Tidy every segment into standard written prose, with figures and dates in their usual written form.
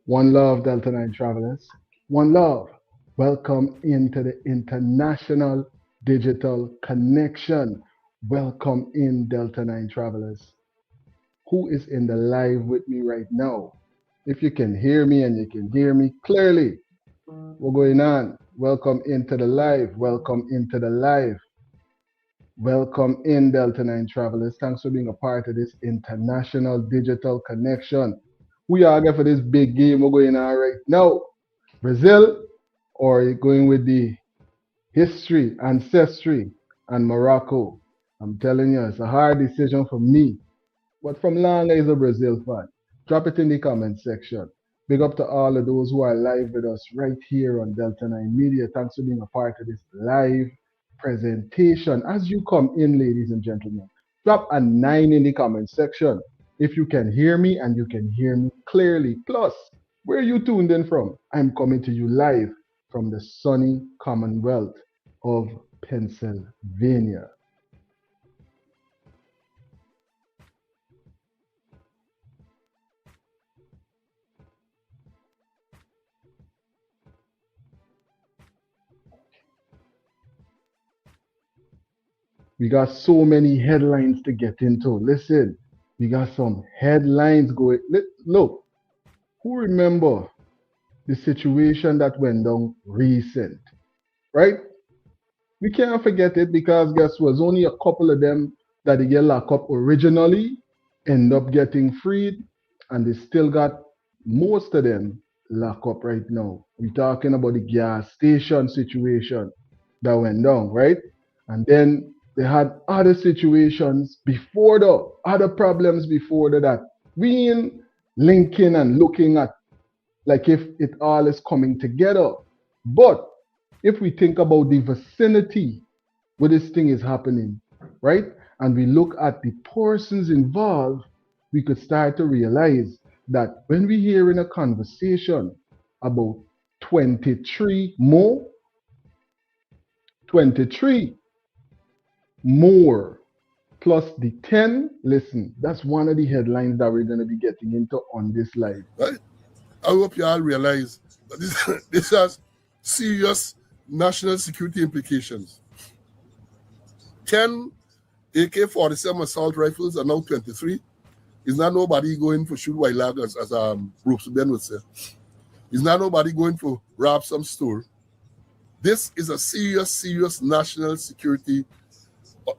One love, Delta 9 travelers. One love. Welcome into the international digital connection. Welcome in, Delta 9 travelers. Who is in the live with me right now? If you can hear me and you can hear me clearly, what's going on? Welcome into the live. Welcome into the live. Welcome in, Delta 9 travelers. Thanks for being a part of this international digital connection. We are here for this big game we're going on right now. Brazil, or you going with the history, ancestry, and Morocco? I'm telling you, it's a hard decision for me. But from long as a Brazil fan, drop it in the comment section. Big up to all of those who are live with us right here on Delta 9 Media. Thanks for being a part of this live presentation. As you come in, ladies and gentlemen, drop a 9 in the comment section if you can hear me and you can hear me clearly. Plus, where are you tuned in from? I'm coming to you live from the sunny Commonwealth of Pennsylvania. We got so many headlines to get into. Listen, we got some headlines going. Look, who remember the situation that went down recent, right? We can't forget it because guess what? There's only a couple of them that they get locked up originally, end up getting freed, and they still got most of them locked up right now. We're talking about the gas station situation that went down, right? And then they had other situations before the other problems before that. We in linking and looking at like if it all is coming together. But if we think about the vicinity where this thing is happening, right? And we look at the persons involved, we could start to realize that when we hear in a conversation about 23 more, 23 more plus the 10, listen, that's one of the headlines that we're going to be getting into on this live. Right? I hope you all realize that this has serious national security implications. 10 AK-47 assault rifles are now 23. Is not nobody going for shoot while lag, as Bruce Ben would say. Is not nobody going for rob some store. This is a serious national security,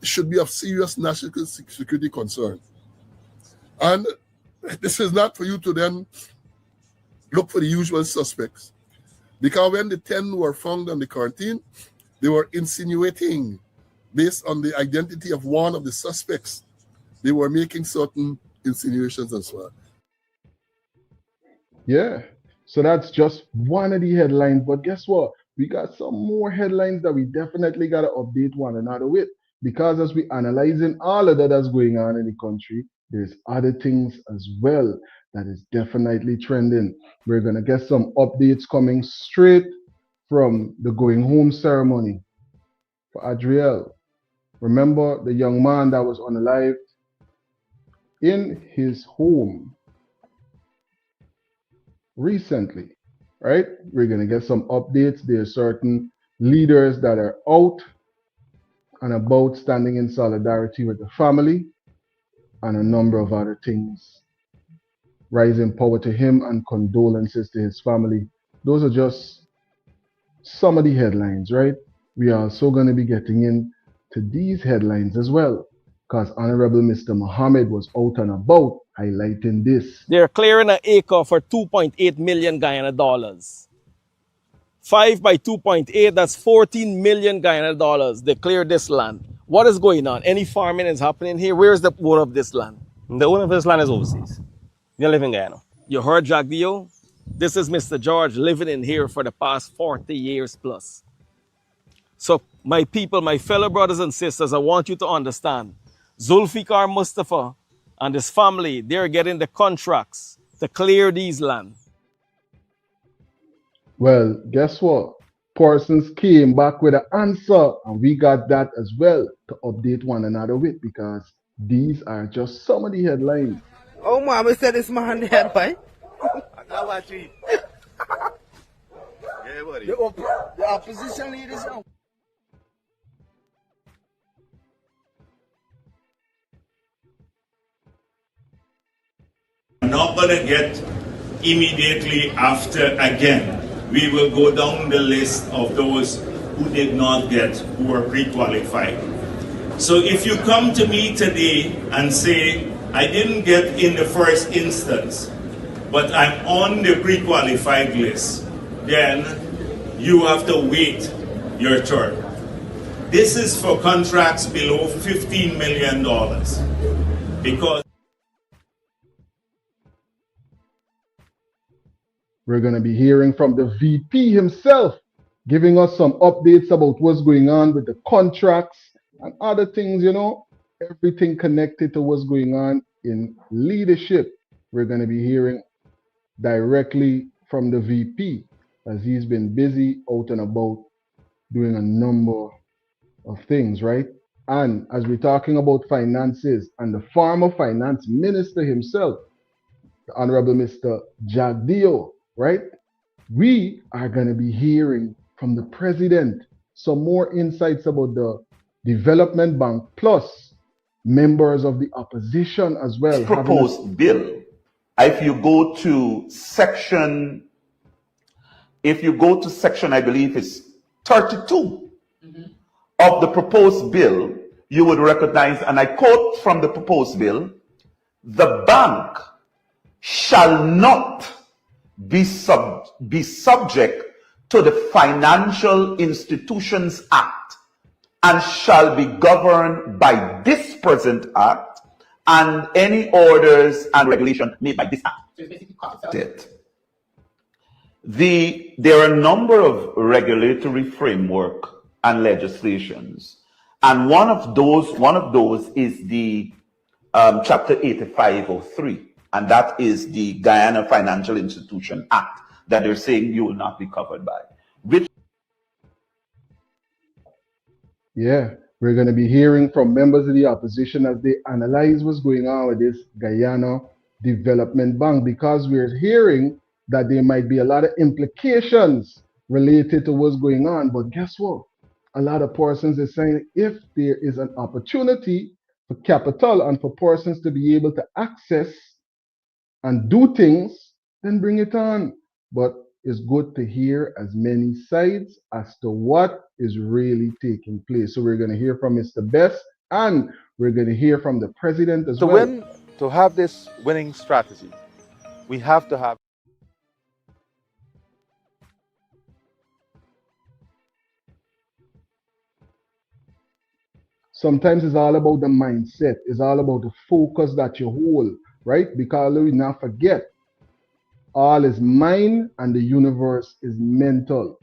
should be of serious national security concern. And this is not for you to then look for the usual suspects. Because when the 10 were found on the quarantine, they were insinuating, based on the identity of one of the suspects, they were making certain insinuations and so on. Yeah. So that's just one of the headlines. But guess what? We got some more headlines that we definitely got to update one another with. Because as we analyzing all of that that's going on in the country, there's other things as well that is definitely trending. We're going to get some updates coming straight from the going home ceremony for Adriel. Remember the young man that was unalived in his home recently, right? We're going to get some updates. There are certain leaders that are out and about standing in solidarity with the family and a number of other things. Rising power to him and condolences to his family. Those are just some of the headlines, right? We are also going to be getting into these headlines as well because Honorable Mr. Mohammed was out and about highlighting this. They're clearing an acre for 2.8 million Guyana dollars. 5 by 2.8, that's 14 million Guyana dollars. They cleared this land. What is going on? Any farming is happening here? Where is the owner of this land? The owner of this land is overseas. You live in Guyana. You heard Jagdio? This is Mr. George living in here for the past 40 years plus. So my people, my fellow brothers and sisters, I want you to understand, Zulfikar Mustafa and his family, they're getting the contracts to clear these land. Well, guess what? Persons came back with an answer, and we got that as well to update one another with because these are just some of the headlines. Oh, Mama said this man dead, boy. The opposition leaders. Not going to get immediately after again. We will go down the list of those who did not get, who were pre-qualified. So if you come to me today and say, I didn't get in the first instance, but I'm on the pre-qualified list, then you have to wait your turn. This is for contracts below $15 million because we're going to be hearing from the VP himself, giving us some updates about what's going on with the contracts and other things, everything connected to what's going on in leadership. We're going to be hearing directly from the VP as he's been busy out and about doing a number of things, right? And as we're talking about finances and the former finance minister himself, the Honorable Mr. Jagdeo, right? We are going to be hearing from the president some more insights about the development bank, plus members of the opposition as well. Proposed bill. If you go to section, I believe it's 32 of the proposed bill, you would recognize, and I quote from the proposed bill, the bank shall not be subject to the Financial Institutions Act and shall be governed by this present act and any orders and regulation made by this act. There are a number of regulatory framework and legislations, and one of those is the Chapter 8503. And that is the Guyana Financial Institution Act that they're saying you will not be covered by. Yeah, we're going to be hearing from members of the opposition as they analyze what's going on with this Guyana Development Bank, because we're hearing that there might be a lot of implications related to what's going on. But guess what? A lot of persons are saying if there is an opportunity for capital and for persons to be able to access and do things, then bring it on. But it's good to hear as many sides as to what is really taking place. So we're going to hear from Mr. Best, and we're going to hear from the president as well. To have this winning strategy, we have to have sometimes it's all about the mindset. It's all about the focus that you hold, right? Because we not forget, all is mind and the universe is mental.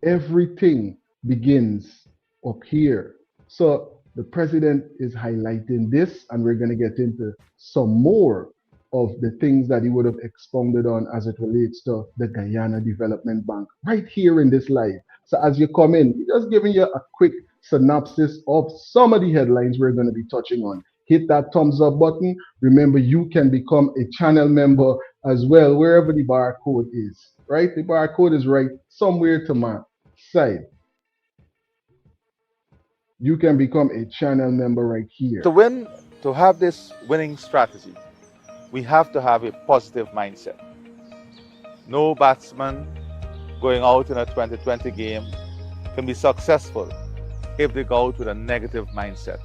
Everything begins up here. So the president is highlighting this, and we're going to get into some more of the things that he would have expounded on as it relates to the Guyana Development Bank right here in this live. So as you come in, we're just giving you a quick synopsis of some of the headlines we're going to be touching on. Hit that thumbs up button. Remember, you can become a channel member as well, wherever the barcode is, right? The barcode is right somewhere to my side. You can become a channel member right here. To have this winning strategy, we have to have a positive mindset. No batsman going out in a 2020 game can be successful if they go out with a negative mindset,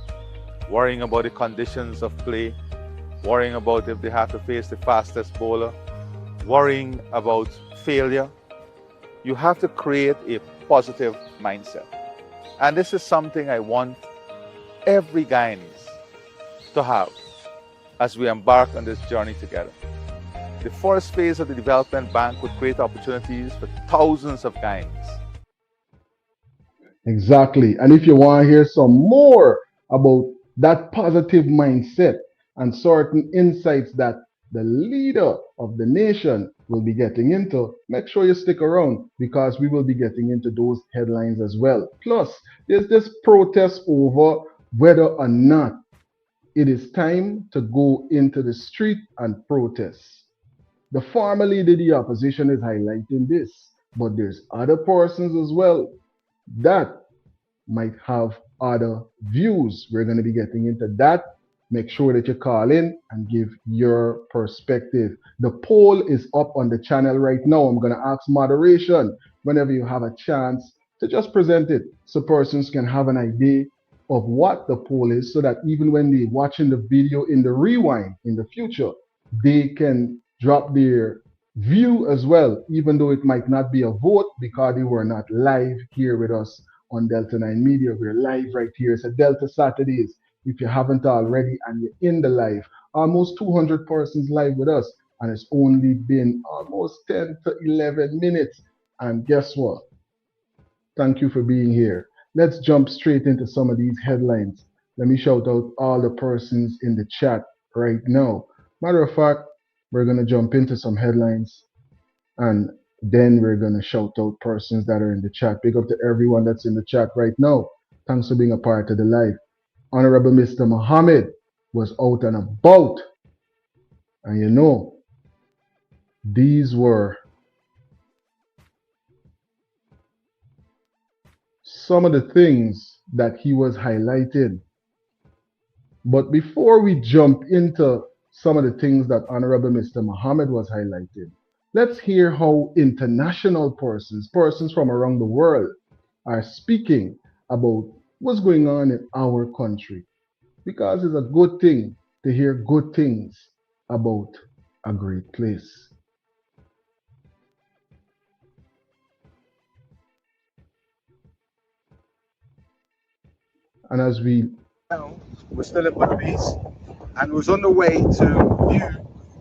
worrying about the conditions of play, worrying about if they have to face the fastest bowler, worrying about failure. You have to create a positive mindset. And this is something I want every Guyanese to have as we embark on this journey together. The first phase of the development bank would create opportunities for thousands of Guyanese. Exactly. And if you want to hear some more about that positive mindset and certain insights that the leader of the nation will be getting into, make sure you stick around, because we will be getting into those headlines as well. Plus, there's this protest over whether or not it is time to go into the street and protest. The former leader of the opposition is highlighting this, but there's other persons as well that might have other views. We're going to be getting into that. Make sure that you call in and give your perspective. The poll is up on the channel right now. I'm going to ask moderation whenever you have a chance to just present it so persons can have an idea of what the poll is, so that even when they're watching the video in the rewind in the future, they can drop their view as well, even though it might not be a vote because they were not live here with us on Delta 9 Media. We're live right here. It's a Delta Saturdays. If you haven't already and you're in the live, almost 200 persons live with us, and it's only been almost 10 to 11 minutes. And guess what? Thank you for being here. Let's jump straight into some of these headlines. Let me shout out all the persons in the chat right now. Matter of fact, we're going to jump into some headlines, and then we're going to shout out persons that are in the chat. Big up to everyone that's in the chat right now. Thanks for being a part of the live. Honorable Mr. Muhammad was out and about. And you know, these were some of the things that he was highlighting. But before we jump into some of the things that Honorable Mr. Muhammad was highlighting, let's hear how international persons from around the world, are speaking about what's going on in our country. Because it's a good thing to hear good things about a great place. And as we're still at Bugabys, and was on the way to view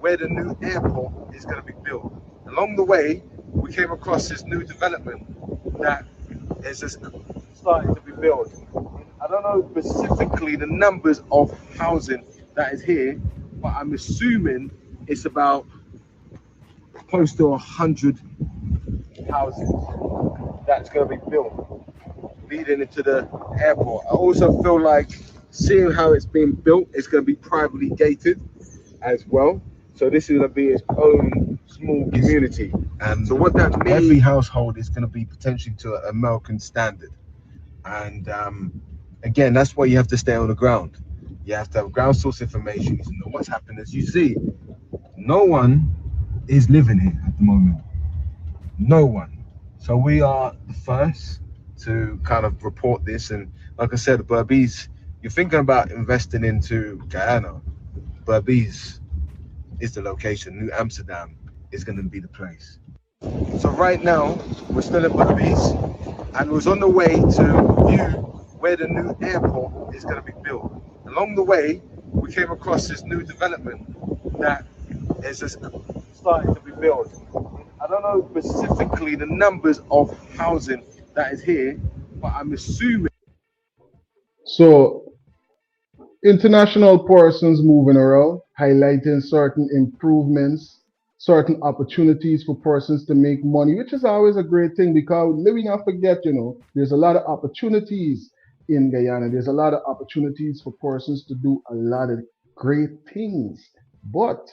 where the new airport is going to be built. Along the way, we came across this new development that is just starting to be built. I don't know specifically the numbers of housing that is here, but I'm assuming it's about close to 100 houses that's going to be built leading into the airport. I also feel like seeing how it's being built, it's going to be privately gated as well. So this is going to be its own small community. And so what that means, every household is going to be potentially to an American standard. And again, that's why you have to stay on the ground. You have to have ground source information. You know what's happening. As you see, no one is living here at the moment. No one. So we are the first to kind of report this. And like I said, Berbice, you're thinking about investing into Guyana, Berbice is the location. New Amsterdam is going to be the place. So right now, we're still in Berbice, and was on the way to view where the new airport is going to be built. Along the way, we came across this new development that is just starting to be built. I don't know specifically the numbers of housing that is here, but I'm assuming. So, international persons moving around, highlighting certain improvements, certain opportunities for persons to make money, which is always a great thing, because let me not forget, there's a lot of opportunities in Guyana. There's a lot of opportunities for persons to do a lot of great things. But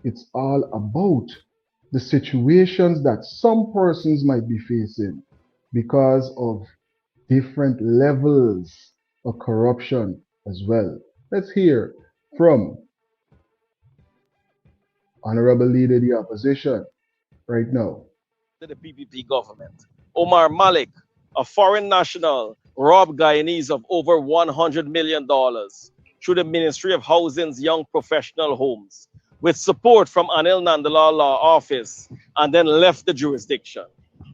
it's all about the situations that some persons might be facing because of different levels of corruption as well. Let's hear from Honorable Leader of the Opposition right now. The PPP government. Omar Malik, a foreign national, robbed Guyanese of over $100 million through the Ministry of Housing's Young Professional Homes, with support from Anil Nandalal Law Office, and then left the jurisdiction.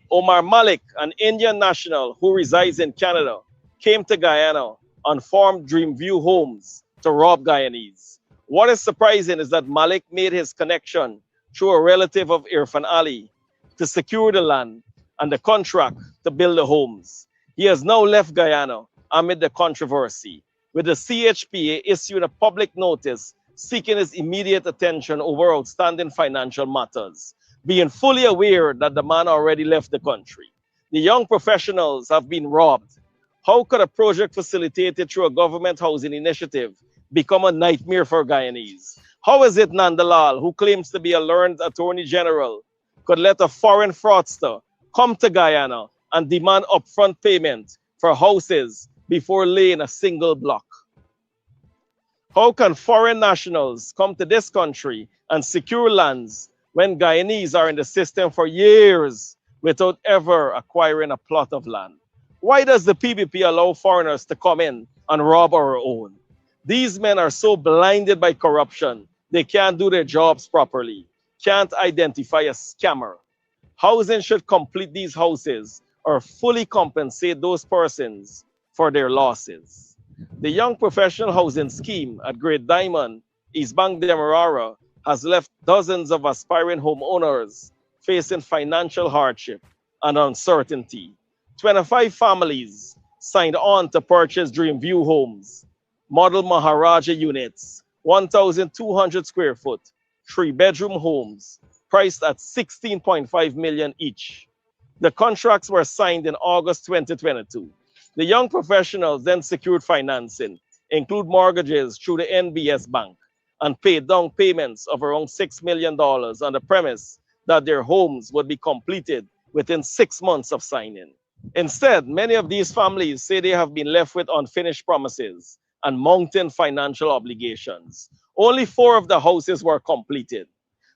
Omar Malik, an Indian national who resides in Canada, came to Guyana and formed Dreamview Homes to rob Guyanese. What is surprising is that Malik made his connection through a relative of Irfan Ali to secure the land and the contract to build the homes. He has now left Guyana amid the controversy, with the CHPA issuing a public notice seeking his immediate attention over outstanding financial matters, being fully aware that the man already left the country. The young professionals have been robbed. How could a project facilitated through a government housing initiative become a nightmare for Guyanese? How is it Nandalal, who claims to be a learned attorney general, could let a foreign fraudster come to Guyana and demand upfront payment for houses before laying a single block? How can foreign nationals come to this country and secure lands when Guyanese are in the system for years without ever acquiring a plot of land? Why does the PBP allow foreigners to come in and rob our own? These men are so blinded by corruption, they can't do their jobs properly, can't identify a scammer. Housing should complete these houses or fully compensate those persons for their losses. The Young Professional Housing Scheme at Great Diamond, East Bank Demerara, has left dozens of aspiring homeowners facing financial hardship and uncertainty. 25 families signed on to purchase Dreamview homes, model Maharaja units, 1,200 square foot, 3-bedroom homes, priced at 16.5 million each. The contracts were signed in August 2022. The young professionals then secured financing, include mortgages through the NBS Bank, and paid down payments of around $6 million on the premise that their homes would be completed within 6 months of signing. Instead, many of these families say they have been left with unfinished promises and mounting financial obligations. Only 4 of the houses were completed.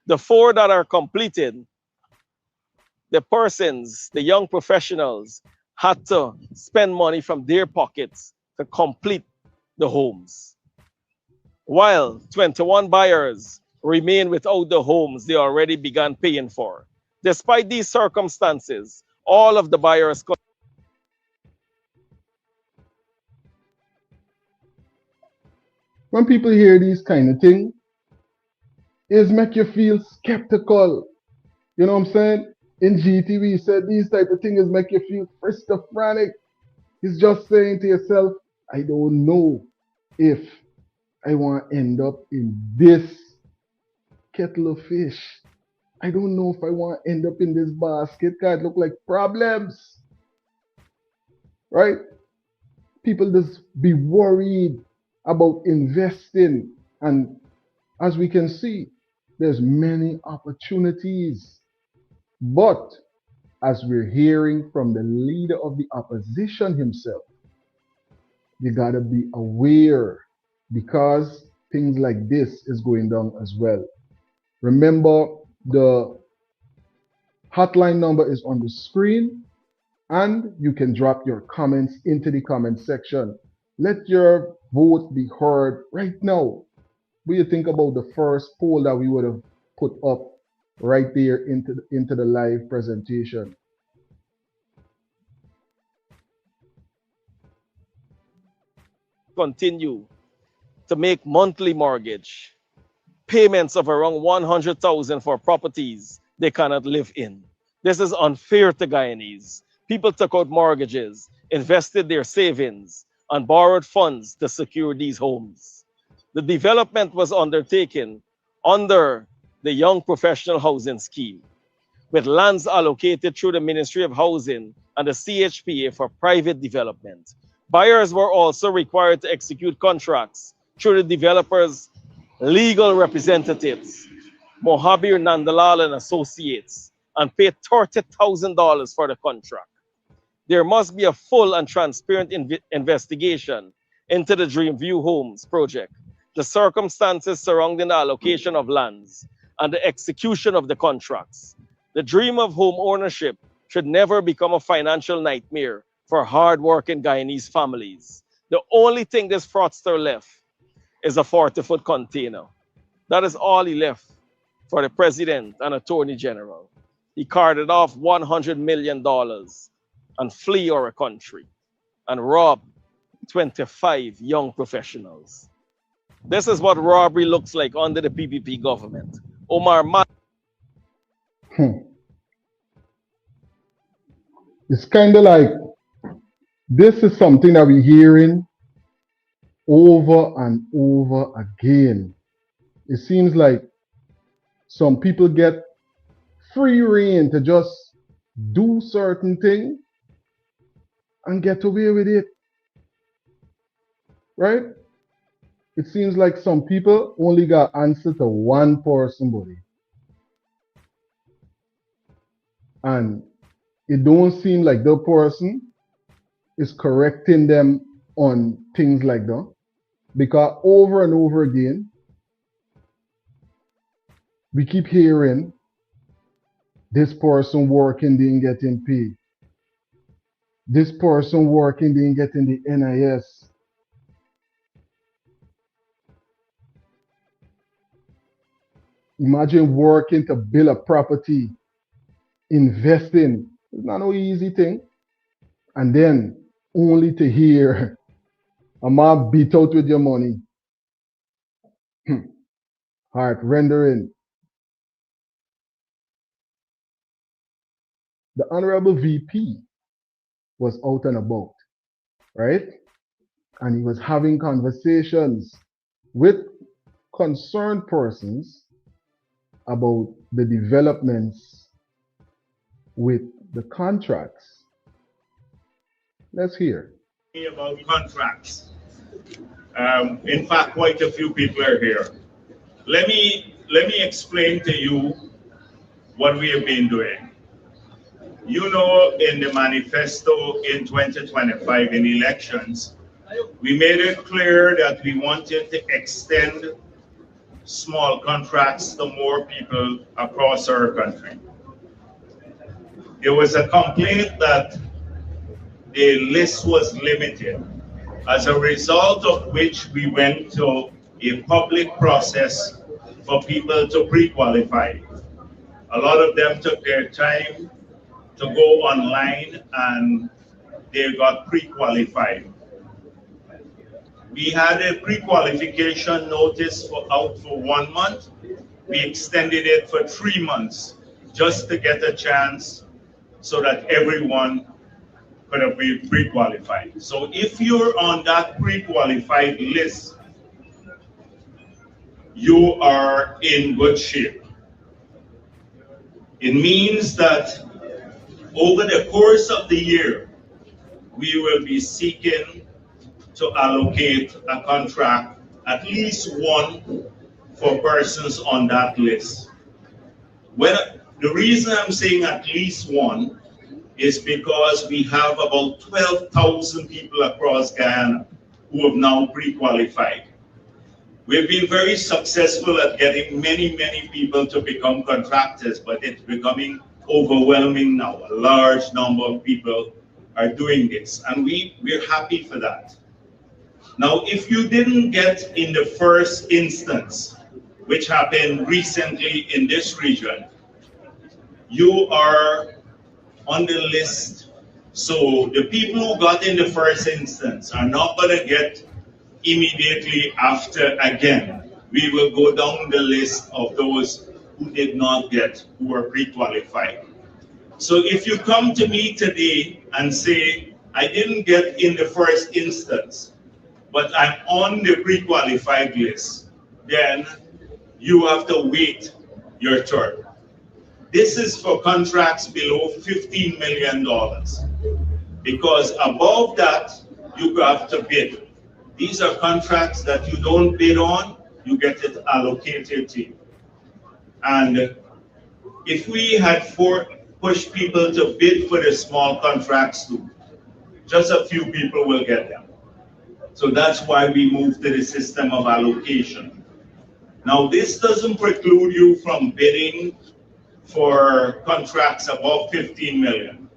The 4 that are completed, the persons, the young professionals, had to spend money from their pockets to complete the homes, while 21 buyers remain without the homes they already began paying for. Despite these circumstances, all of the buyers. When people hear these kind of things, it make you feel skeptical. You know what I'm saying? In GTV said these type of things make you feel schizophrenic. It's just saying to yourself, I don't know if I want to end up in this kettle of fish. I don't know if I want to end up in this basket because it look like problems. Right? People just be worried about investing. And as we can see, there's many opportunities. But as we're hearing from the leader of the opposition himself, you gotta be aware because things like this is going down as well. Remember, the hotline number is on the screen and you can drop your comments into the comment section. Let your vote be heard right now. What do you think about the first poll that we would have put up right there into the live presentation? Continue to make monthly mortgage payments of around 100,000 for properties they cannot live in. This is unfair to Guyanese. People took out mortgages, invested their savings, and borrowed funds to secure these homes. The development was undertaken under the Young Professional Housing Scheme, with lands allocated through the Ministry of Housing and the CHPA for private development. Buyers were also required to execute contracts through the developers' legal representatives, Mohabir Nandalal and Associates, and pay $30,000 for the contract. There must be a full and transparent investigation into the Dreamview Homes project, the circumstances surrounding the allocation of lands, and the execution of the contracts. The dream of home ownership should never become a financial nightmare for hard-working Guyanese families. The only thing this fraudster left is a 40-foot container. That is all he left for the president and attorney general. He carted off $100 million and flee our country and rob 25 young professionals. This is what robbery looks like under the PPP government. It's kind of like this is something that we're hearing over and over again. It seems like some people get free reign to just do certain things and get away with it. Right? it seems like some people only got answer to one person body. And it don't seem like the person is correcting them on things like that. Because over and over again, we keep hearing this person working didn't getting paid. This person working didn't getting the NIS. Imagine working to build a property, investing. It's not no easy thing. And then only to hear a man beat out with your money. Heart rendering. The Honorable VP was out and about, right? And he was having conversations with concerned persons about the developments with the contracts. Let's hear. About contracts. In fact, quite a few people are here. Let me explain to you what we have been doing. You know, in the manifesto in 2025 in elections, we made it clear that we wanted to extend small contracts to more people across our country. There was a complaint that the list was limited, as a result of which we went to a public process for people to pre-qualify. A lot of them took their time to go online and they got pre-qualified. We had a pre-qualification notice out for 1 month. We extended it for 3 months just to get a chance so that everyone could be pre-qualified. So if you're on that pre-qualified list, you are in good shape. It means that over the course of the year, we will be seeking to allocate a contract, at least one, for persons on that list. The reason I'm saying at least one is because we have about 12,000 people across Guyana who have now pre-qualified. We've been very successful at getting many people to become contractors, but it's becoming overwhelming now. A large number of people are doing this, and we're happy for that. Now, if you didn't get in the first instance, which happened recently in this region, you are on the list. So the people who got in the first instance are not going to get immediately after again. We will go down the list of those who did not get, who were pre-qualified. So if you come to me today and say, I didn't get in the first instance, but I'm on the pre-qualified list, then you have to wait your turn. This is for contracts below $15 million, because above that, you have to bid. These are contracts that you don't bid on, you get it allocated to you. And if we had pushed people to bid for the small contracts too, just a few people will get them. So that's why we moved to the system of allocation. Now, this doesn't preclude you from bidding for contracts above 15 million.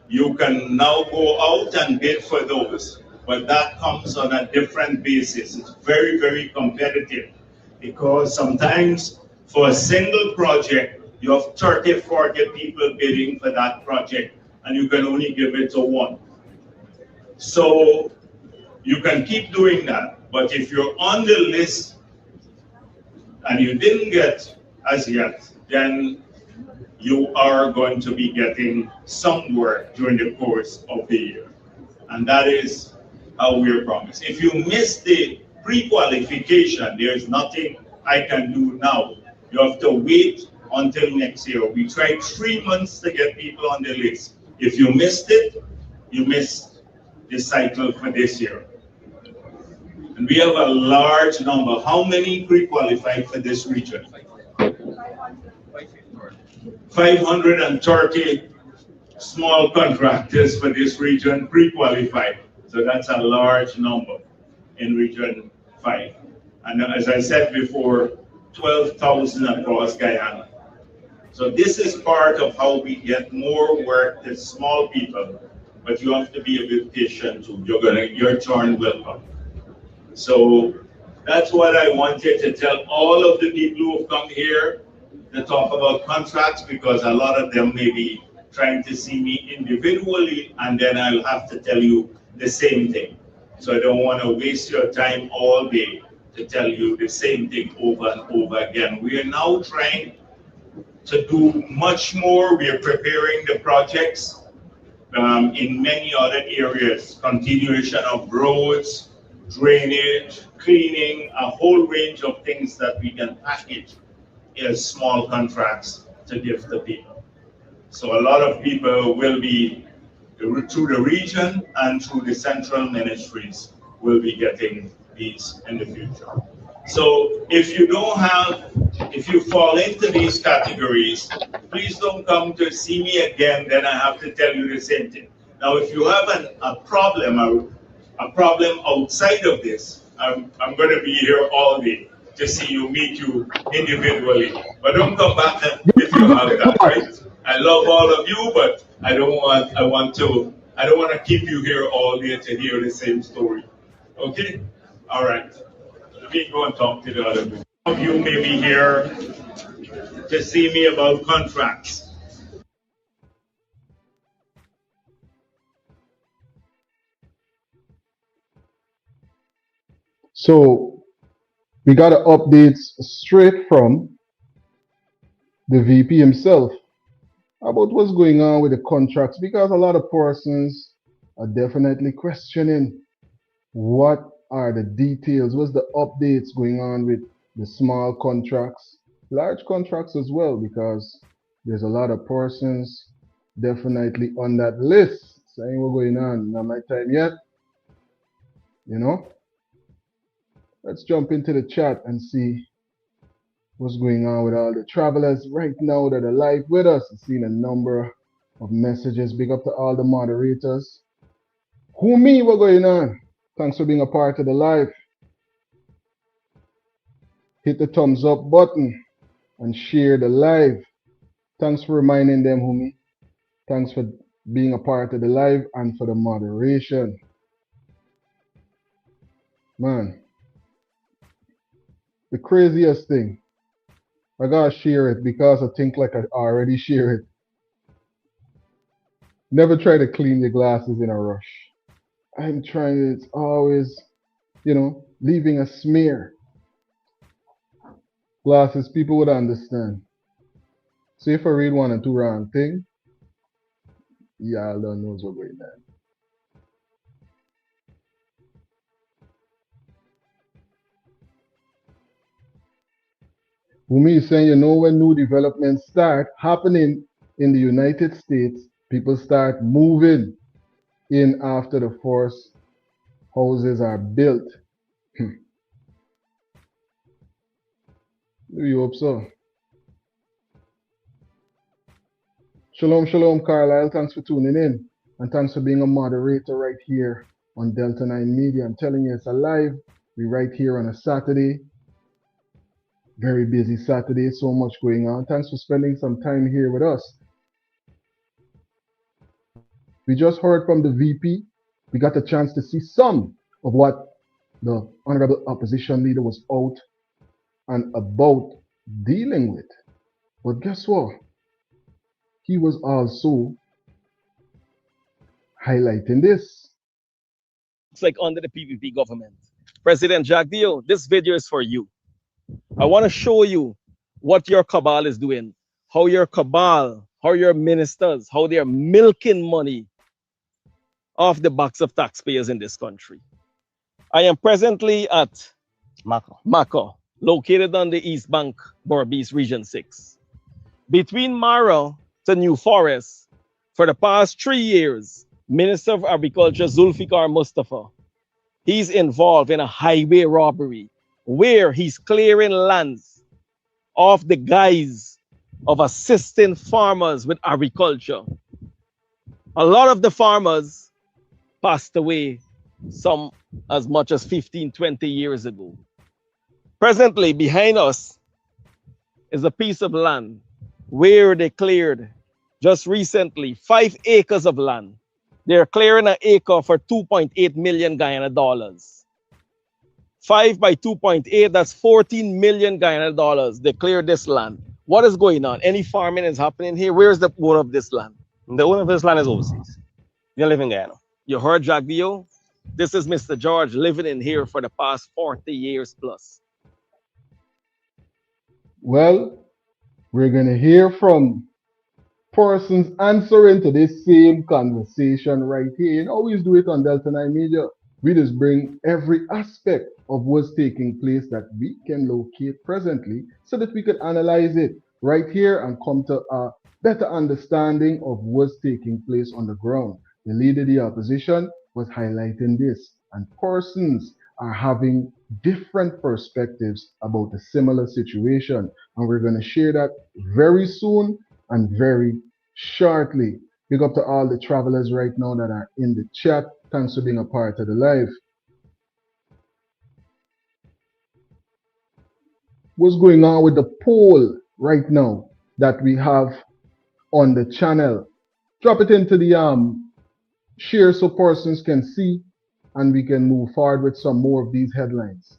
You can now go out and bid for those, but that comes on a different basis. It's very competitive, because sometimes for a single project, you have 30, 40 people bidding for that project, and you can only give it to one. So you can keep doing that, but if you're on the list and you didn't get as yet, then you are going to be getting some work during the course of the year. And that is how we're promised. If you miss the pre-qualification, there's nothing I can do now. You have to wait until next year. We tried 3 months to get people on the list. If you missed it, you missed the cycle for this year. And we have a large number. How many pre-qualified for this region? 530 small contractors for this region pre-qualified. So that's a large number in Region 5. And as I said before, 12,000 across Guyana. So this is part of how we get more work to small people, but you have to be a bit patient too. Your turn will come. So that's what I wanted to tell all of the people who have come here to talk about contracts, because a lot of them may be trying to see me individually, and then I'll have to tell you the same thing. So I don't want to waste your time all day to tell you the same thing over and over again. We are now trying to do much more. We are preparing the projects in many other areas, continuation of roads, drainage, cleaning, a whole range of things that we can package as small contracts to give to people. So a lot of people will be, through the region and through the central ministries, will be getting these in the future. So if you don't have, if you fall into these categories, please don't come to see me again, then I have to tell you the same thing. Now, if you have a problem outside of this, I'm going to be here all day to see you, meet you individually. But don't come back if you have that, right? I love all of you, but I don't want to keep you here all day to hear the same story. Okay? All right. Let me go and talk to the other people. Some of you may be here to see me about contracts. So we got updates straight from the VP himself about what's going on with the contracts, because a lot of persons are definitely questioning what are the details, what's the updates going on with the small contracts, large contracts as well, because there's a lot of persons definitely on that list saying what's going on. Not my time yet, you know. Let's jump into the chat and see what's going on with all the travelers right now that are live with us. I've seen a number of messages. Big up to all the moderators. Who me? What going on? Thanks for being a part of the live. Hit the thumbs up button and share the live. Thanks for reminding them, homie. Thanks for being a part of the live and for the moderation. Man, the craziest thing, I gotta share it because I think like I already share it. Never try to clean your glasses in a rush. I'm trying, it's always, you know, leaving a smear. Glasses, people would understand. So if I read one or two wrong thing, y'all don't know what's going on. Wumi is saying, you know, when new developments start happening in the United States, people start moving in after the first houses are built. Do you hope so? Shalom, shalom, Carlisle. Thanks for tuning in. And thanks for being a moderator right here on Delta 9 Media. I'm telling you, it's alive. We're right here on a Saturday. Very busy Saturday, so much going on. Thanks for spending some time here with us. We just heard from the VP. We got a chance to see some of what the Honorable Opposition Leader was out and about dealing with. But guess what? He was also highlighting this. It's like under the PPP government. President Jack Dio, this video is for you. I want to show you what your cabal is doing, how your cabal, how your ministers, how they are milking money off the backs of taxpayers in this country. I am presently at Mako, located on the East Bank, Berbice, Region 6. Between Mara to New Forest, for the past 3 years, Minister of Agriculture Zulfikar Mustafa He's involved in a highway robbery where he's clearing lands off the guise of assisting farmers with agriculture. A lot of the farmers passed away, some as much as 15, 20 years ago. Presently, behind us is a piece of land where they cleared just recently 5 acres of land. They're clearing an acre for 2.8 million Guyana dollars. 5 by 2.8, that's 14 million Guyana dollars. They cleared this land. What is going on? Any farming is happening here? Where's the owner of this land? The owner of this land is overseas. We live in Guyana. You heard Jagdio? This is Mr. George living in here for the past 40 years plus. Well, we're going to hear from persons answering to this same conversation right here. You know, we always do it on Delta 9 Media. We just bring every aspect of what's taking place that we can locate presently so that we could analyze it right here and come to a better understanding of what's taking place on the ground. The leader of the opposition was highlighting this, and persons are having different perspectives about a similar situation. And we're going to share that very soon and very shortly. Big up to all the travelers right now that are in the chat. Thanks for being a part of the live. What's going on with the poll right now that we have on the channel? Drop it into the share so persons can see and we can move forward with some more of these headlines.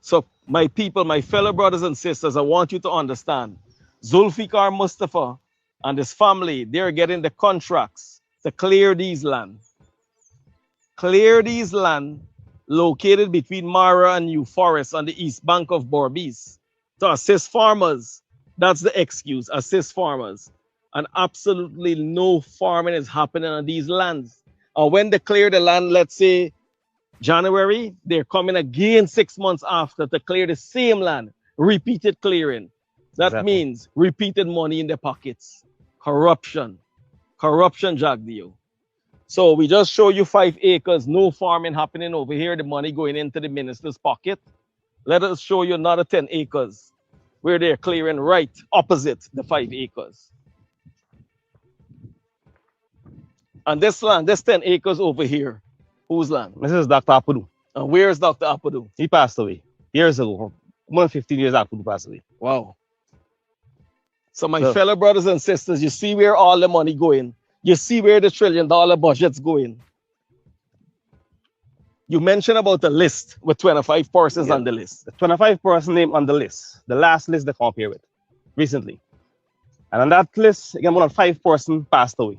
So my people, my fellow brothers and sisters, I want you to understand, Zulfikar Mustafa and his family, they're getting the contracts to clear these land. Clear these land located between Mara and New Forest on the east bank of Berbice to assist farmers. That's the excuse, assist farmers. And absolutely no farming is happening on these lands. And when they clear the land, let's say January, they're coming again 6 months after to clear the same land, repeated clearing. That means repeated money in their pockets. Corruption. Corruption, Jagdio. So we just show you 5 acres, no farming happening over here, the money going into the minister's pocket. Let us show you another 10 acres where they're clearing right opposite the 5 acres. And this land, this 10 acres over here, whose land? This is Dr. Apudu. And where's Dr. Apudu? He passed away years ago, more than 15 years after he passed away. Wow. So my fellow brothers and sisters, you see where all the money going. You see where the $1 trillion budget's going. You mentioned about the list with 25 persons on the list. The 25 person name on the list, the last list they come here with recently. And on that list, again, more than 5 persons passed away.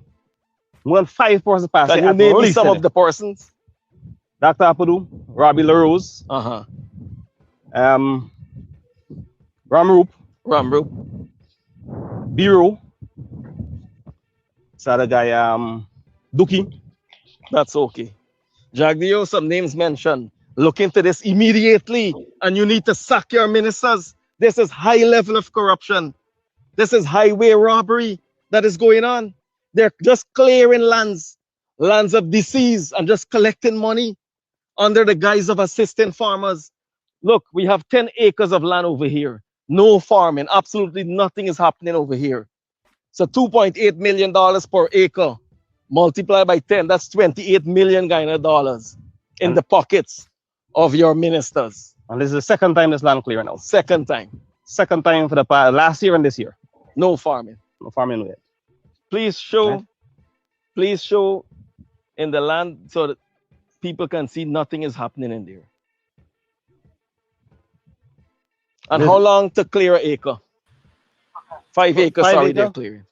More than 5 persons passed away. Can you name me some of the persons? Dr. Apudu, Robbie LaRose, Ramroop, Biro, so the guy, Duki. That's okay. Jagdio, some names mentioned. Look into this immediately, and you need to sack your ministers. This is high level of corruption. This is highway robbery that is going on. They're just clearing lands of disease, and just collecting money under the guise of assisting farmers. Look, we have 10 acres of land over here. No farming, absolutely nothing is happening over here. So $2.8 million per acre, multiplied by 10, that's 28 million Guyana dollars in the pockets of your ministers. And this is the second time this land clear now. Second time. Second time for the last year and this year. No farming. No farming yet. Please show in the land so that people can see nothing is happening in there. And how long to clear an acre? 5 acres, sorry, they're clearing.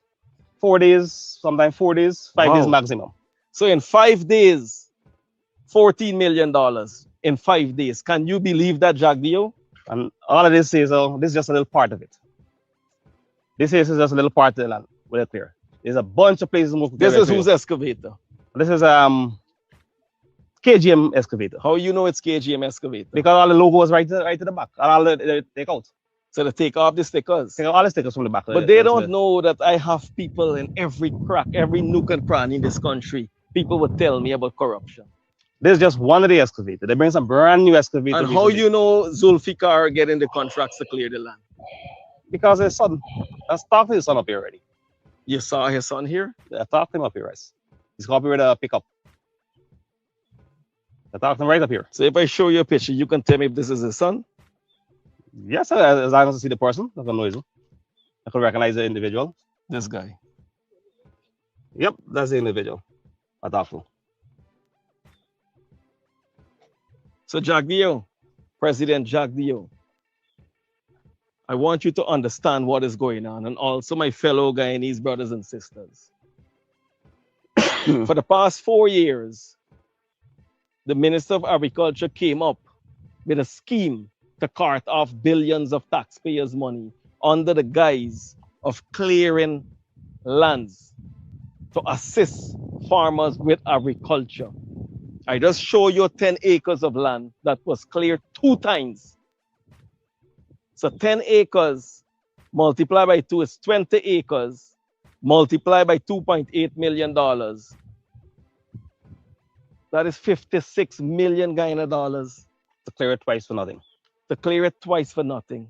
4 days, sometimes 4 days, 5 days maximum. So in 5 days, $14 million in 5 days. Can you believe that, Jagdio? And all of this is this is just a little part of it. This is just a little part of the land where it's clear. There's a bunch of places. This is whose excavator? This is KGM excavator. How you know it's KGM excavator? Because all the logo was right to the back. And all the take out. So they take off the stickers. Take all the stickers from the back. But they don't know that I have people in every crack, every nook and cranny in this country. People would tell me about corruption. There's just one of the excavator. They bring some brand new excavator. And how recently. you know Zulfikar getting the contracts to clear the land? Because his son. Let's talk to his son up here already. You saw his son here? I talked to him up here, right? He's got here with a pickup. I talked to him right up here. So if I show you a picture, you can tell me if this is his son? Yes, as long as I see the person, I can know him. I can recognize the individual. This guy. Yep, that's the individual. I talked to. So Jagdeo, President Jagdeo, I want you to understand what is going on, and also my fellow Guyanese brothers and sisters. For the past 4 years, the Minister of Agriculture came up with a scheme to cart off billions of taxpayers' money under the guise of clearing lands to assist farmers with agriculture. I just show you 10 acres of land that was cleared 2 times. So 10 acres multiplied by 2 is 20 acres multiplied by $2.8 million. That is 56 million Guyana dollars. To clear it twice for nothing. To clear it twice for nothing.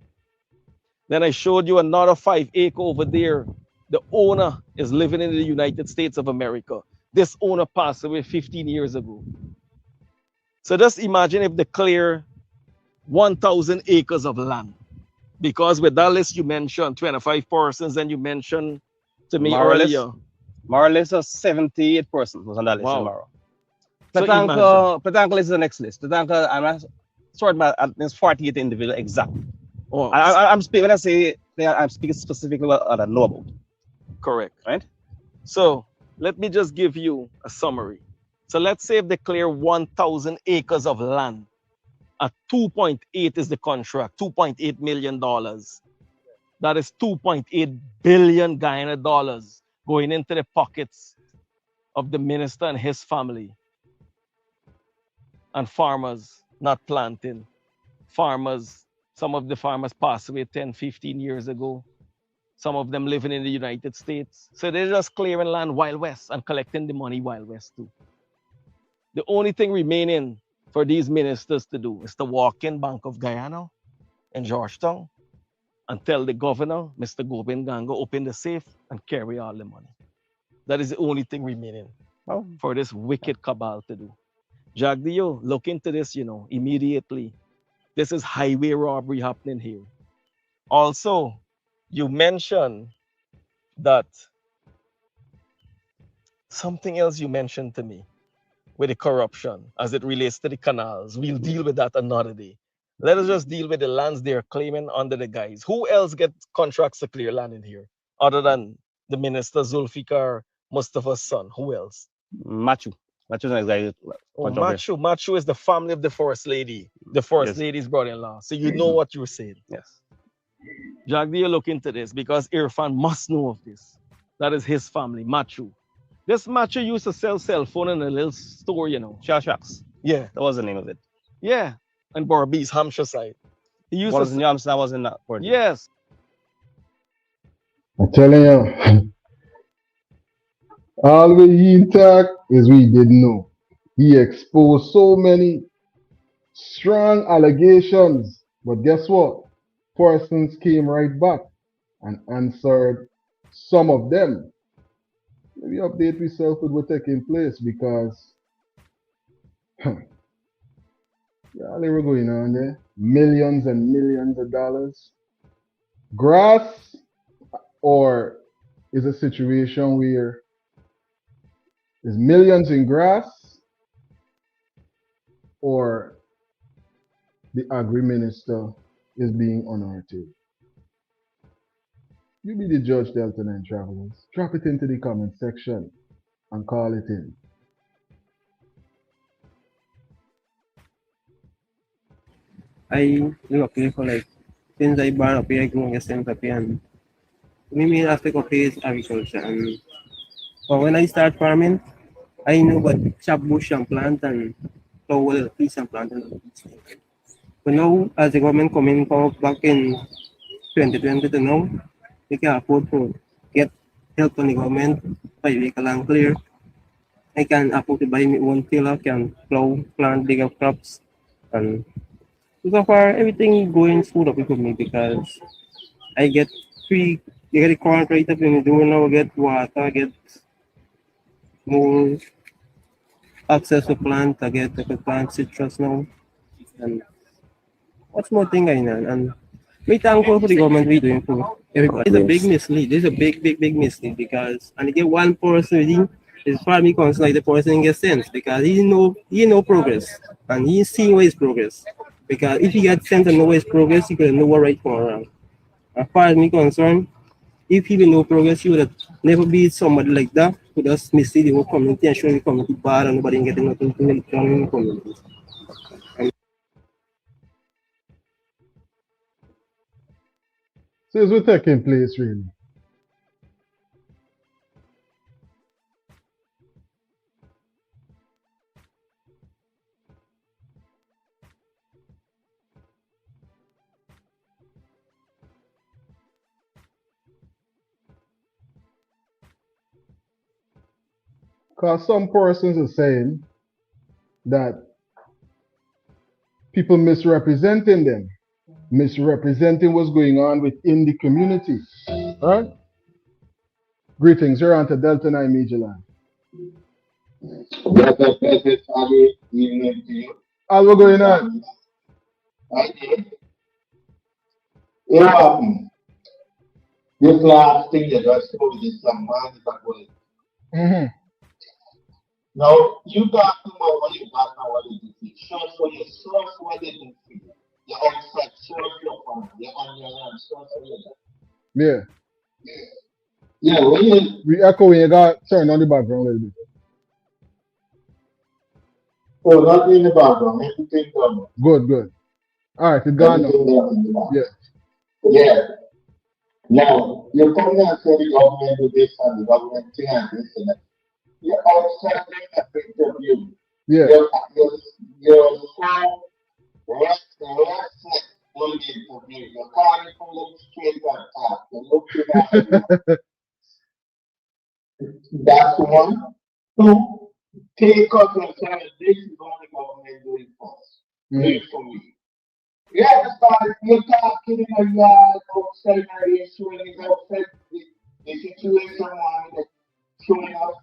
Then I showed you another 5 acre over there. The owner is living in the United States of America. This owner passed away 15 years ago. So just imagine if they clear 1,000 acres of land. Because with that list you mentioned 25 persons, and you mentioned to me earlier. More or less 78 persons was on that list tomorrow. So Petanque list is the next list. Petanque, I'm not sure about there's 48 individuals exactly. Oh, I'm speaking when I say I'm speaking specifically what I know about. Correct. Right? So let me just give you a summary. So let's say if they clear 1,000 acres of land, at 2.8 is the contract, $2.8 million. That is 2.8 billion Guyana dollars going into the pockets of the minister and his family. And farmers not planting. Farmers, some of the farmers passed away 10, 15 years ago. Some of them living in the United States. So they're just clearing land Wild West and collecting the money Wild West too. The only thing remaining for these ministers to do is to walk in Bank of Guyana in Georgetown and tell the governor, Mr. Gobind Gango, open the safe and carry all the money. That is the only thing remaining for this wicked cabal to do. Jagdeo, look into this, immediately. This is highway robbery happening here. Also, you mentioned that something else you mentioned to me with the corruption as it relates to the canals. We'll deal with that another day. Let us just deal with the lands they're claiming under the guise. Who else gets contracts to clear land in here other than the minister Zulfikar Mustafa's son? Who else? Machu. Machu's an guy. Machu is the family of the first lady, the first lady's brother-in-law. So you know what you're saying. Yes. Jagdeo, look into this because Irfan must know of this. That is his family, Machu. This Machu used to sell cell phone in a little store, Shell Shacks. Yeah. That was the name of it. Yeah. And Barbies, Hampshire side. He used to in Yams, that was in that port. Yes. I'm telling you, all we intact is we didn't know. He exposed so many strong allegations. But guess what? Persons came right back and answered some of them. Maybe update yourself with what's taking place because yeah, they were going on there. Millions and millions of dollars. Grass, or is a situation where there's millions in grass, or the agri-minister is being unearthed? You be the judge, Delta 9 travelers. Drop it into the comment section and call it in. I looking for since I born up here, I grew up here, and we mean after is agriculture. And but when I start farming, I know what chop bush and plant and towel piece and plant and but now as the government come in back in 2020 to now, we can afford to get help from the government, buy vehicle and clear. I can afford to buy my own tiller, can plow, plant bigger crops, and so far everything going smooth for me because I get free, you get the corn right up in the door now, I get water, I get more access to plant, I can plant citrus now, and what's more thing I know, and we thankful for the government we doing for everybody. It's a big mislead. This is a big mislead because and you get one person within as far as me concerned, like the person gets sense because he know progress and he's seeing where his progress. Because if he got sense and know where his progress, he could know what right from wrong. As far as me concerned, if he will know progress, he would have never be somebody like that who just mislead the whole community and show the community bad and nobody getting nothing to make done in the community. So it's taking place really. Because some persons are saying that people misrepresenting them, misrepresenting what's going on within the community. Right? Greetings, you're on to Delta 9 Media Land. All what's going on? Yeah, this last thing that I showed you is some man is going. Mm-hmm. Now, you got to know what you got and what you do. Source what you source what you do for you. Your outside source your farm. You're on your land, source what you do. Yeah. Yeah, when you. We echo when you got turn on the background a little bit. Oh, not in the background, everything done. Good. All right, it's gone now. Yeah. Yeah. Now, you come here and say the government do this and the government thing and this and that. You're outside the point of view. Yeah. You're so restless only to view. You can't even look straight and talk. You're looking at that's one. Two, take up and say, this is what the government doing for us. Do it for me. You understand? You're talking in a yard outside and you're showing it outside the situation one showing us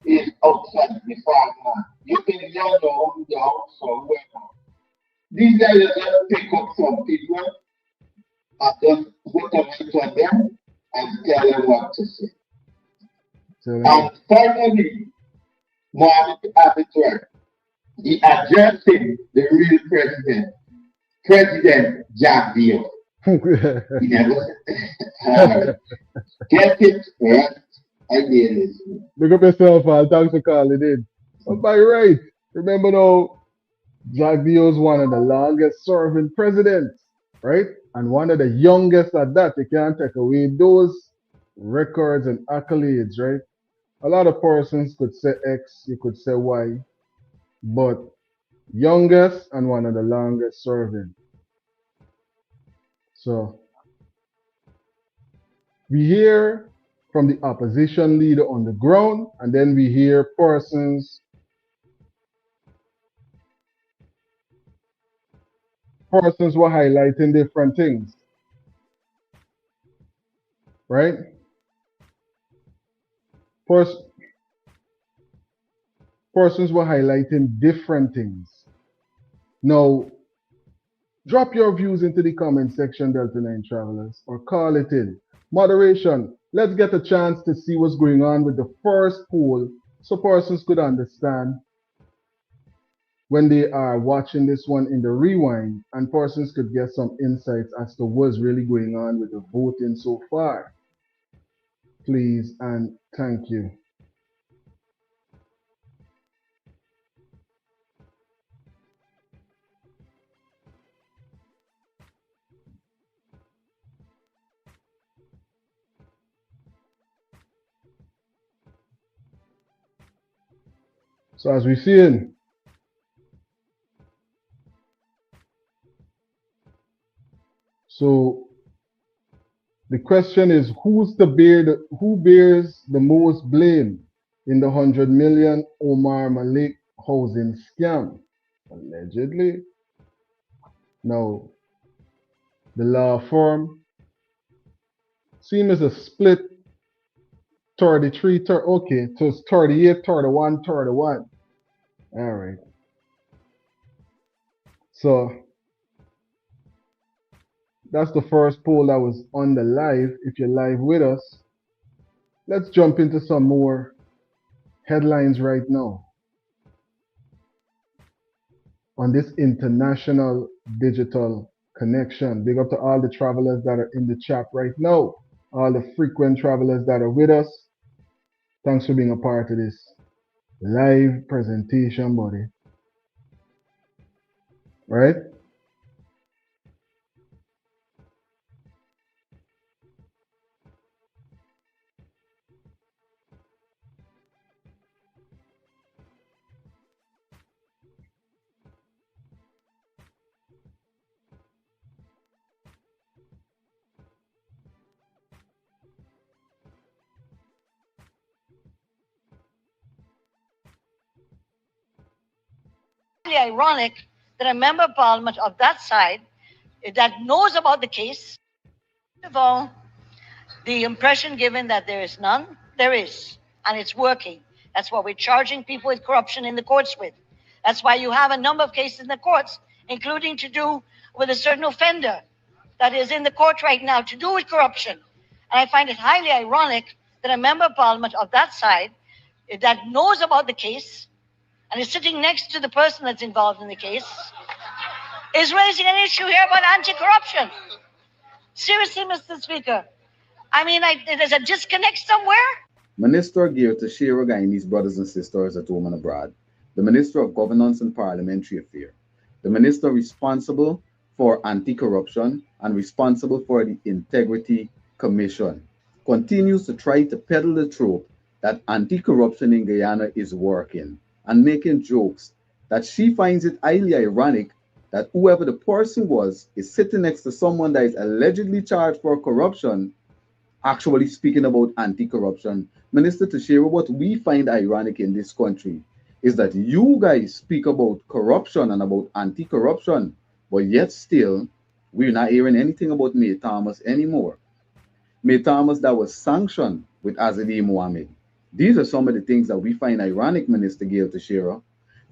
is outside the farm. You can yell on the house or wherever. These guys just pick up some people and just put them into them and tell them what to say. And finally, Mohammed Abitur, he addressing the real president, President Jack Dio. He never get it right. I did it. Big up yourself, Al. Thanks for calling in. But by right, remember now, Jack Dio is one of the longest serving presidents, right? And one of the youngest at that. You can't take away those records and accolades, right? A lot of persons could say X, you could say Y, but youngest and one of the longest serving. So we hear from the opposition leader on the ground, and then we hear persons were highlighting different things, right? Persons were highlighting different things. Now, drop your views into the comment section, Delta 9 Travelers, or call it in. Moderation, let's get a chance to see what's going on with the first poll so persons could understand when they are watching this one in the rewind and persons could get some insights as to what's really going on with the voting so far. Please and thank you. So as we're seeing, so The question is, who bears the most blame in the 100 million Omar Malik housing scam? Allegedly. Now, the law firm seems a split 33, okay, so it's 38, 31, 31. All right. So that's the first poll that was on the live. If you're live with us, let's jump into some more headlines right now on this international digital connection. Big up to all the travelers that are in the chat right now, all the frequent travelers that are with us. Thanks for being a part of this live presentation, buddy. Right? Ironic that a member of parliament of that side that knows about the case, first of all, the impression given that there is none, there is, and it's working. That's what we're charging people with corruption in the courts with. That's why you have a number of cases in the courts, including to do with a certain offender that is in the court right now to do with corruption. And I find it highly ironic that a member of parliament of that side that knows about the case and is sitting next to the person that's involved in the case is raising an issue here about anti-corruption. Seriously, Mr. Speaker, I mean, there's a disconnect somewhere. Minister Gear Tashira Guyanese brothers and sisters at home and abroad, the Minister of Governance and Parliamentary Affairs, the Minister responsible for anti-corruption and responsible for the Integrity Commission, continues to try to peddle the truth that anti-corruption in Guyana is working and making jokes that she finds it highly ironic that whoever the person was is sitting next to someone that is allegedly charged for corruption actually speaking about anti-corruption. Minister Tashira, what we find ironic in this country is that you guys speak about corruption and about anti-corruption, but yet still, we're not hearing anything about May Thomas anymore. May Thomas that was sanctioned with Azadi Mohammed. These are some of the things that we find ironic, Minister Gail Tashira.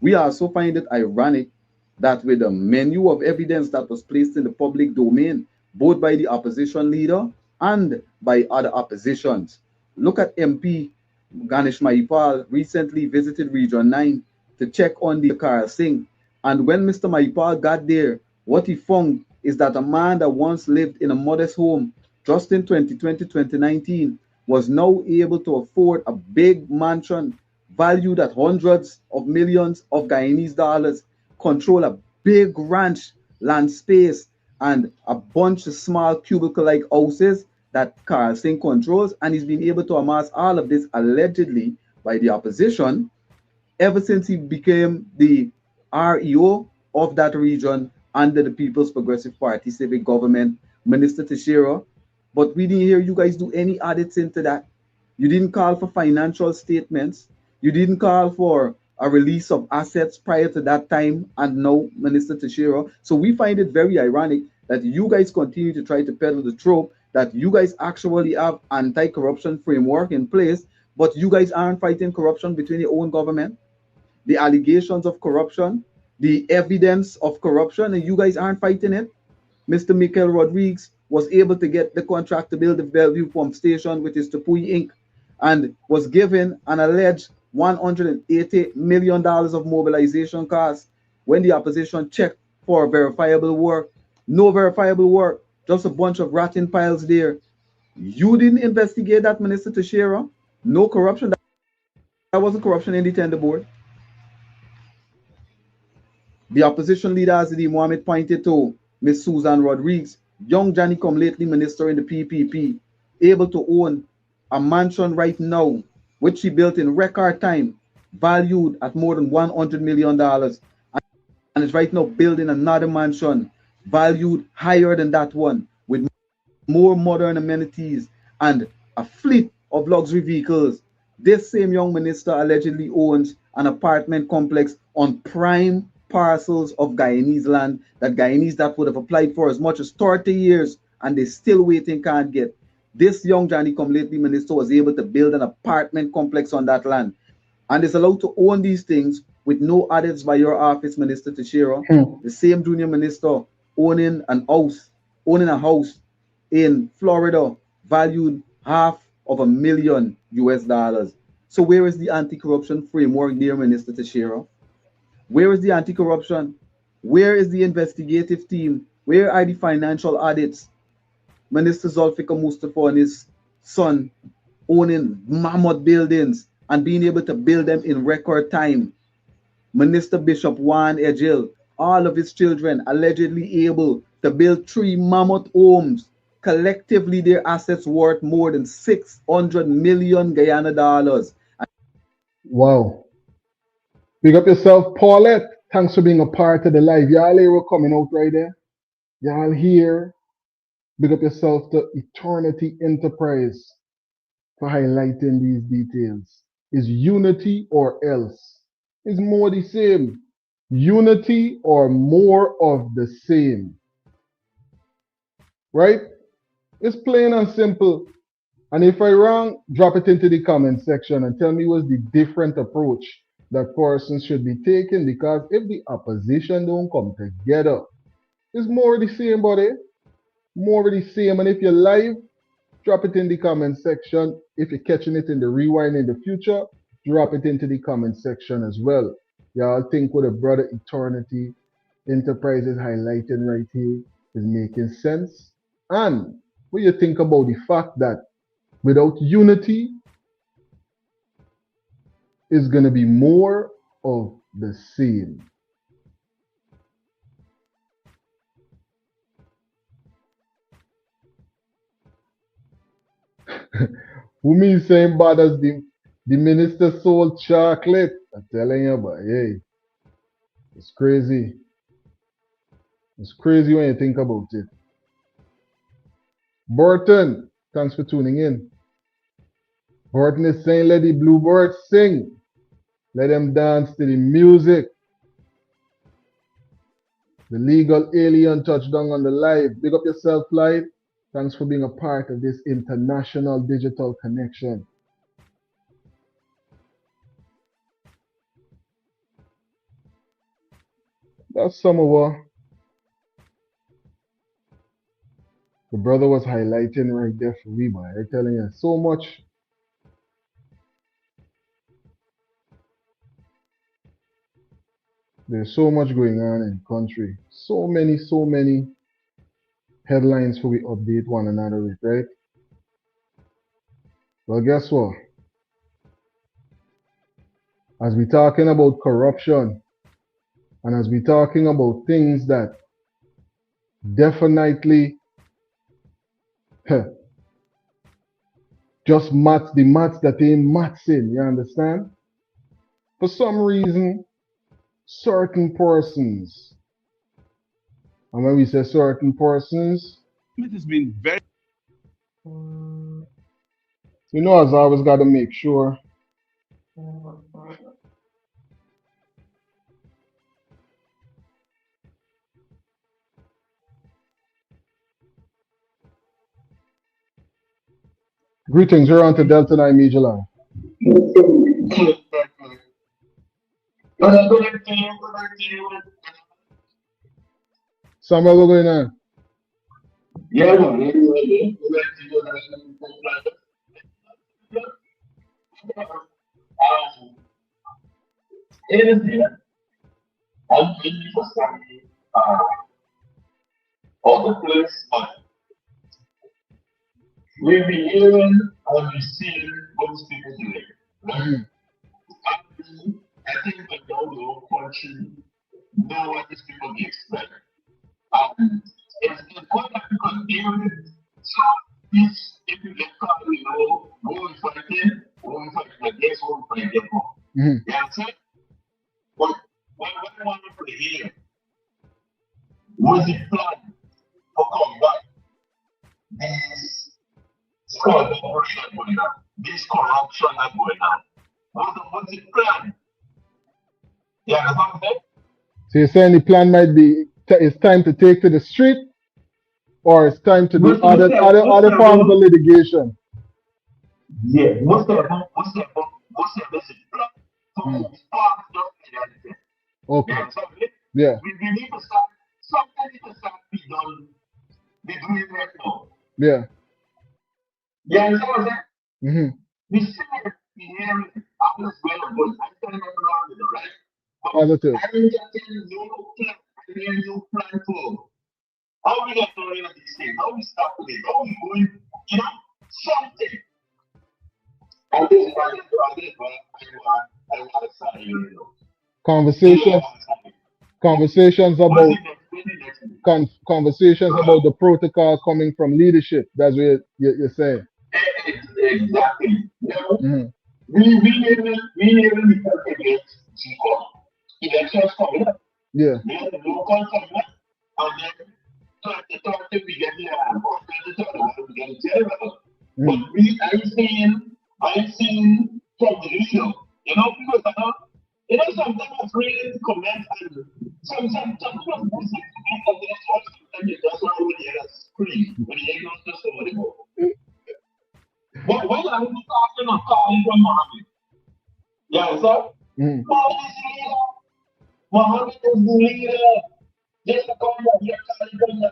We also find it ironic that with the menu of evidence that was placed in the public domain, both by the opposition leader and by other oppositions. Look at MP Ganesh Mahipal recently visited Region 9 to check on the Karl Singh. And when Mr. Mahipal got there, what he found is that a man that once lived in a modest home just in 2020-2019 was now able to afford a big mansion valued at hundreds of millions of Guyanese dollars, control a big ranch land space, and a bunch of small cubicle-like houses that Karl Singh controls, and he's been able to amass all of this allegedly by the opposition ever since he became the REO of that region under the People's Progressive Party civic government, Minister Tashira. But we didn't hear you guys do any audits into that. You didn't call for financial statements. You didn't call for a release of assets prior to that time and now, Minister Tashira. So we find it very ironic that you guys continue to try to peddle the trope that you guys actually have anti-corruption framework in place, but you guys aren't fighting corruption between your own government, the allegations of corruption, the evidence of corruption, and you guys aren't fighting it. Mr. Michael Rodriguez was able to get the contract to build the Bellevue pump station with his Tupui Inc. and was given an alleged $180 million of mobilization costs when the opposition checked for verifiable work. No verifiable work, just a bunch of rotten piles there. You didn't investigate that, Minister Tashira. No corruption. That wasn't corruption in the tender board. The opposition leader, Azadi Mohammed, pointed to Ms. Susan Rodriguez, young Johnny come lately minister in the PPP, able to own a mansion right now, which she built in record time, valued at more than $100 million, and is right now building another mansion valued higher than that one with more modern amenities, and a fleet of luxury vehicles. This same young minister allegedly owns an apartment complex on prime parcels of Guyanese land that Guyanese that would have applied for as much as 30 years and they still waiting, can't get. This young Johnny come lately minister was able to build an apartment complex on that land and is allowed to own these things with no audits by your office, Minister Teixeira. The same junior minister owning a house in Florida valued $500,000 US. So where is the anti-corruption framework there, Minister Teixeira? Where is the anti-corruption? Where is the investigative team? Where are the financial audits? Minister Zulfikar Mustafa and his son owning mammoth buildings and being able to build them in record time. Minister Bishop Juan Ejil, all of his children allegedly able to build 3 mammoth homes. Collectively, their assets worth more than 600 million Guyana dollars. Wow. Big up yourself, Paulette. Thanks for being a part of the live. Y'all here, we're coming out right there. Y'all here. Big up yourself to Eternity Enterprise for highlighting these details. Is unity or else? Is more the same? Unity or more of the same? Right? It's plain and simple. And if I wrong, drop it into the comment section and tell me what's the different approach that persons should be taking, because if the opposition don't come together, it's more of the same, buddy. More of the same. And if you're live, drop it in the comment section. If you're catching it in the rewind in the future, drop it into the comment section as well. Y'all think what a brother Eternity Enterprise is highlighting right here is making sense? And what you think about the fact that without unity, is going to be more of the same? Who means saying bad as the minister sold chocolate? I'm telling you, but hey, it's crazy. It's crazy when you think about it. Burton, thanks for tuning in. Burton is saying, let the bluebirds sing. Let them dance to the music. The legal alien touchdown on the live. Big up yourself, live. Thanks for being a part of this international digital connection. That's some of what the brother was highlighting right there for me, boy. I'm telling you, so much. There's so much going on in the country. So many headlines for we update one another with, right? Well, guess what? As we talking about corruption, and as we talking about things that definitely just match the maths that ain't matching, you understand? For some reason, certain persons, and when we say certain persons, It has been very. you know, as I always got to make sure greetings, you're on to Delta 9 Media Line. Samuel, what's going on? Yeah, man. Anything, I'm really for something of the place, but we've been hearing and we've seen those people doing. Right? I think that the whole country know what these people expect. It's important because even so, if you get caught, you know, go and fight it, go and fight it against, go and fight it for. You know what I'm saying? But what I want to hear was the plan for combat fraud operation going on, this corruption that's going on. What's the plan? You understand what I'm saying? So you're saying the plan might be it's time to take to the street, or it's time to do other forms of litigation. Yeah, most of them is plan to start just Okay. yeah, so Yeah. we need to start, something needs to start be done, be doing right now. Yeah. You understand what I'm saying? Mm-hmm. We see it, we hear it, all is well and good. I tell them around with it, right? But Positive. I ain't just telling you no plan, I hear you plan for. How we get to rid of these things? How we start with it? How we going, you know, something. And this is why I want to start here, you know. Conversations about conversations about the protocol coming from leadership. That's what you're saying. Exactly. Now, Mm-hmm. we never become against GCOM. Elections coming up. Yeah. We have the local coming up. And then 2030 we get the we get the general. But I'm seeing from the issue. You know, people are not, you know, sometimes it's really to comment and some people of this sometimes you just want to hear us scream when you hear us somebody go. But when I'm talking of calling from Mohammed, yeah, so Mohammed is the leader. Just because you're calling from the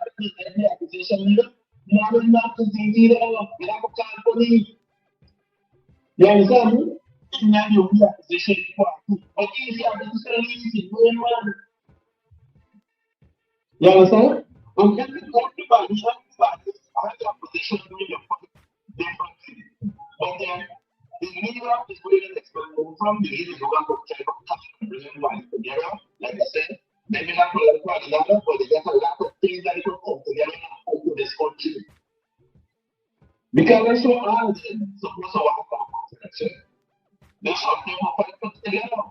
opposition leader, Mohammed not to the leader. We have a call for me. You understand me? Now you be opposition party. But if you have to say anything, man. You understand? But when we talk about the opposition doing the fight, different things. But then the leader is going to expect from the leader who are going to bring everybody together. Like I said, maybe not political another, but there's a lot of things that will come together and help this country. Because that's so hard, supposed to work on connection. There's something to fight together.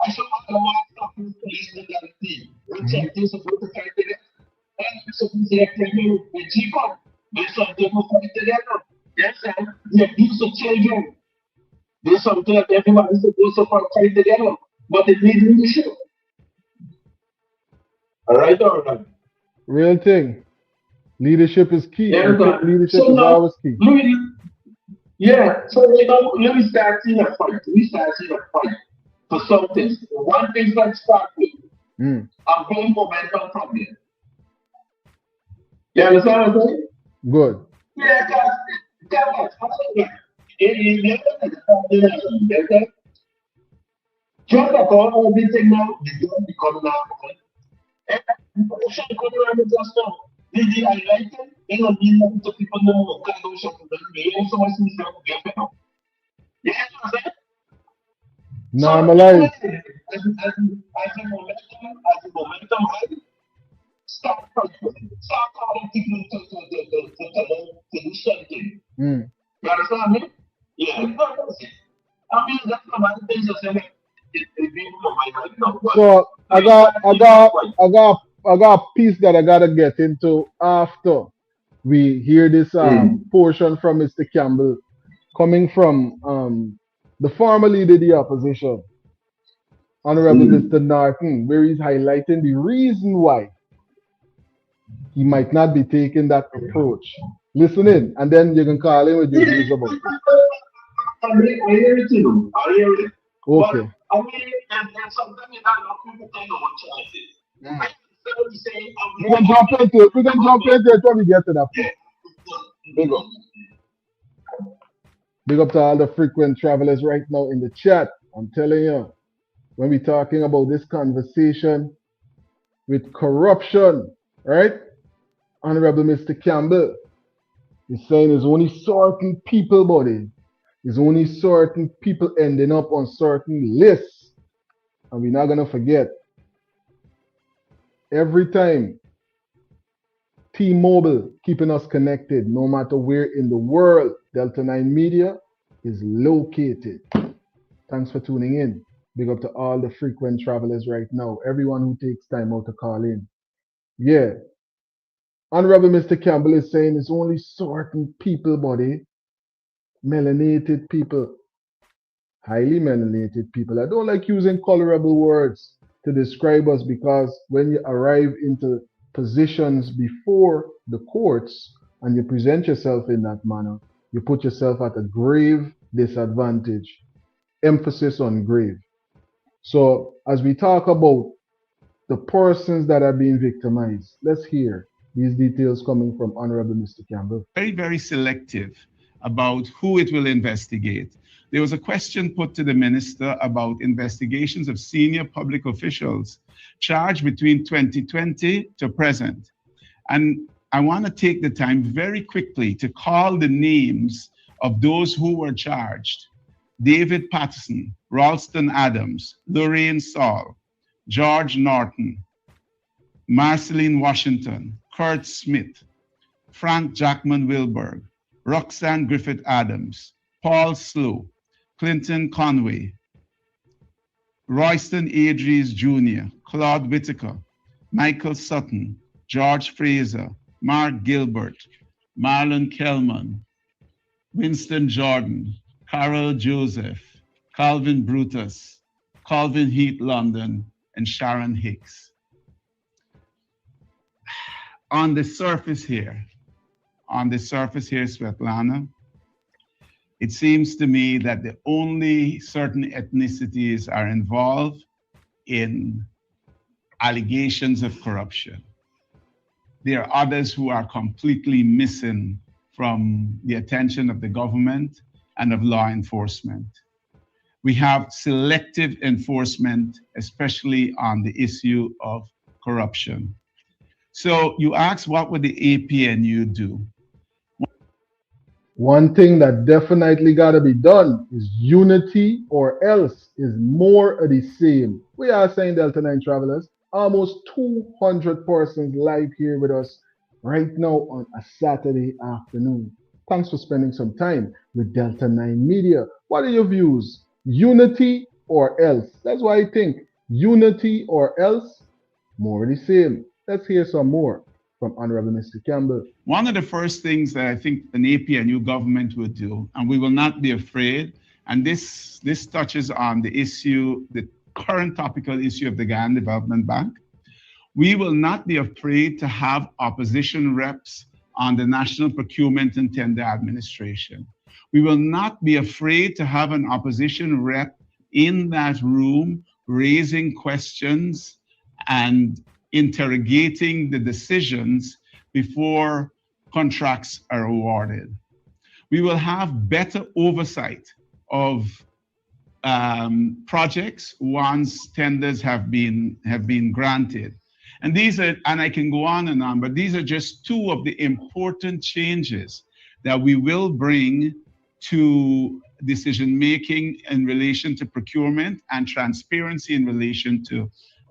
I should not go after police legality. They're supposed to fight together. And supposed to have with GCOM. There's something to fight together. Yes, sir. The abuse of children. There's something that everybody's supposed to fight together. But it needs leadership. All right. Real thing. Leadership is key. Yeah, leadership so is now, always key. Yeah, so let me start seeing a fight. We start seeing a fight for something. One thing let's start with. I'm going momentum from there. You understand what I'm saying? Good. Yeah, guys, just like all everything now, the gun become now. Should come around with just now. The highlighting, they don't mean to people know what kind of shop to be. So much things that get better. You know what I'm saying? Normalize. So, as the momentum high, start calling people to do something. You understand me? Yeah. I mean, that's the one thing to say. So I got a piece that I gotta get into after we hear this portion from Mr. Campbell coming from the former leader of the opposition, Honorable Mr. Norton, where he's highlighting the reason why he might not be taking that approach. Listen in, and then you can call in with your views about it. I hear it too. I hear it. Okay. But, I mean, and sometimes you got enough people take on choices. We can jump into it when we get to that point. Big up. Big up to all the frequent travelers right now in the chat. I'm telling you, when we're talking about this conversation with corruption, right? Honorable Mr. Campbell is saying it's only certain people, buddy. It's only certain people ending up on certain lists. And we're not going to forget, every time T-Mobile keeping us connected, no matter where in the world Delta 9 Media is located. Thanks for tuning in. Big up to all the frequent travelers right now. Everyone who takes time out to call in. Yeah. Honorable Mr. Campbell is saying it's only certain people, buddy, melanated people, highly melanated people. I don't like using colorable words to describe us because when you arrive into positions before the courts and you present yourself in that manner, you put yourself at a grave disadvantage. Emphasis on grave. So, as we talk about the persons that are being victimized, let's hear these details coming from Honorable Mr. Campbell. Very, very selective about who it will investigate. There was a question put to the minister about investigations of senior public officials charged between 2020 to present. And I want to take the time very quickly to call the names of those who were charged. David Patterson, Ralston Adams, Lorraine Saul, George Norton, Marceline Washington, Kurt Smith, Frank Jackman Wilberg, Roxanne Griffith Adams, Paul Slow, Clinton Conway, Royston Adries Jr., Claude Whitaker, Michael Sutton, George Fraser, Mark Gilbert, Marlon Kellman, Winston Jordan, Carol Joseph, Calvin Brutus, Calvin Heath London, and Sharon Hicks. On the surface here, Svetlana, it seems to me that the only certain ethnicities are involved in allegations of corruption. There are others who are completely missing from the attention of the government and of law enforcement. We have selective enforcement, especially on the issue of corruption. So you asked, what would the APNU do? One thing that definitely got to be done is unity, or else is more of the same. We are saying Delta 9 travelers, almost 200 persons live here with us right now on a Saturday afternoon. Thanks for spending some time with Delta 9 Media. What are your views? Unity or else? That's why I think unity or else, more of the same. Let's hear some more from Honorable Mr. Campbell. One of the first things that I think an APNU government would do, and we will not be afraid, and this touches on the issue, the current topical issue of the Guyana Development Bank. We will not be afraid to have opposition reps on the National Procurement and Tender Administration. We will not be afraid to have an opposition rep in that room raising questions and interrogating the decisions before contracts are awarded. We will have better oversight of projects once tenders have been granted. And these are, and I can go on, but these are just two of the important changes that we will bring to decision-making in relation to procurement and transparency in relation to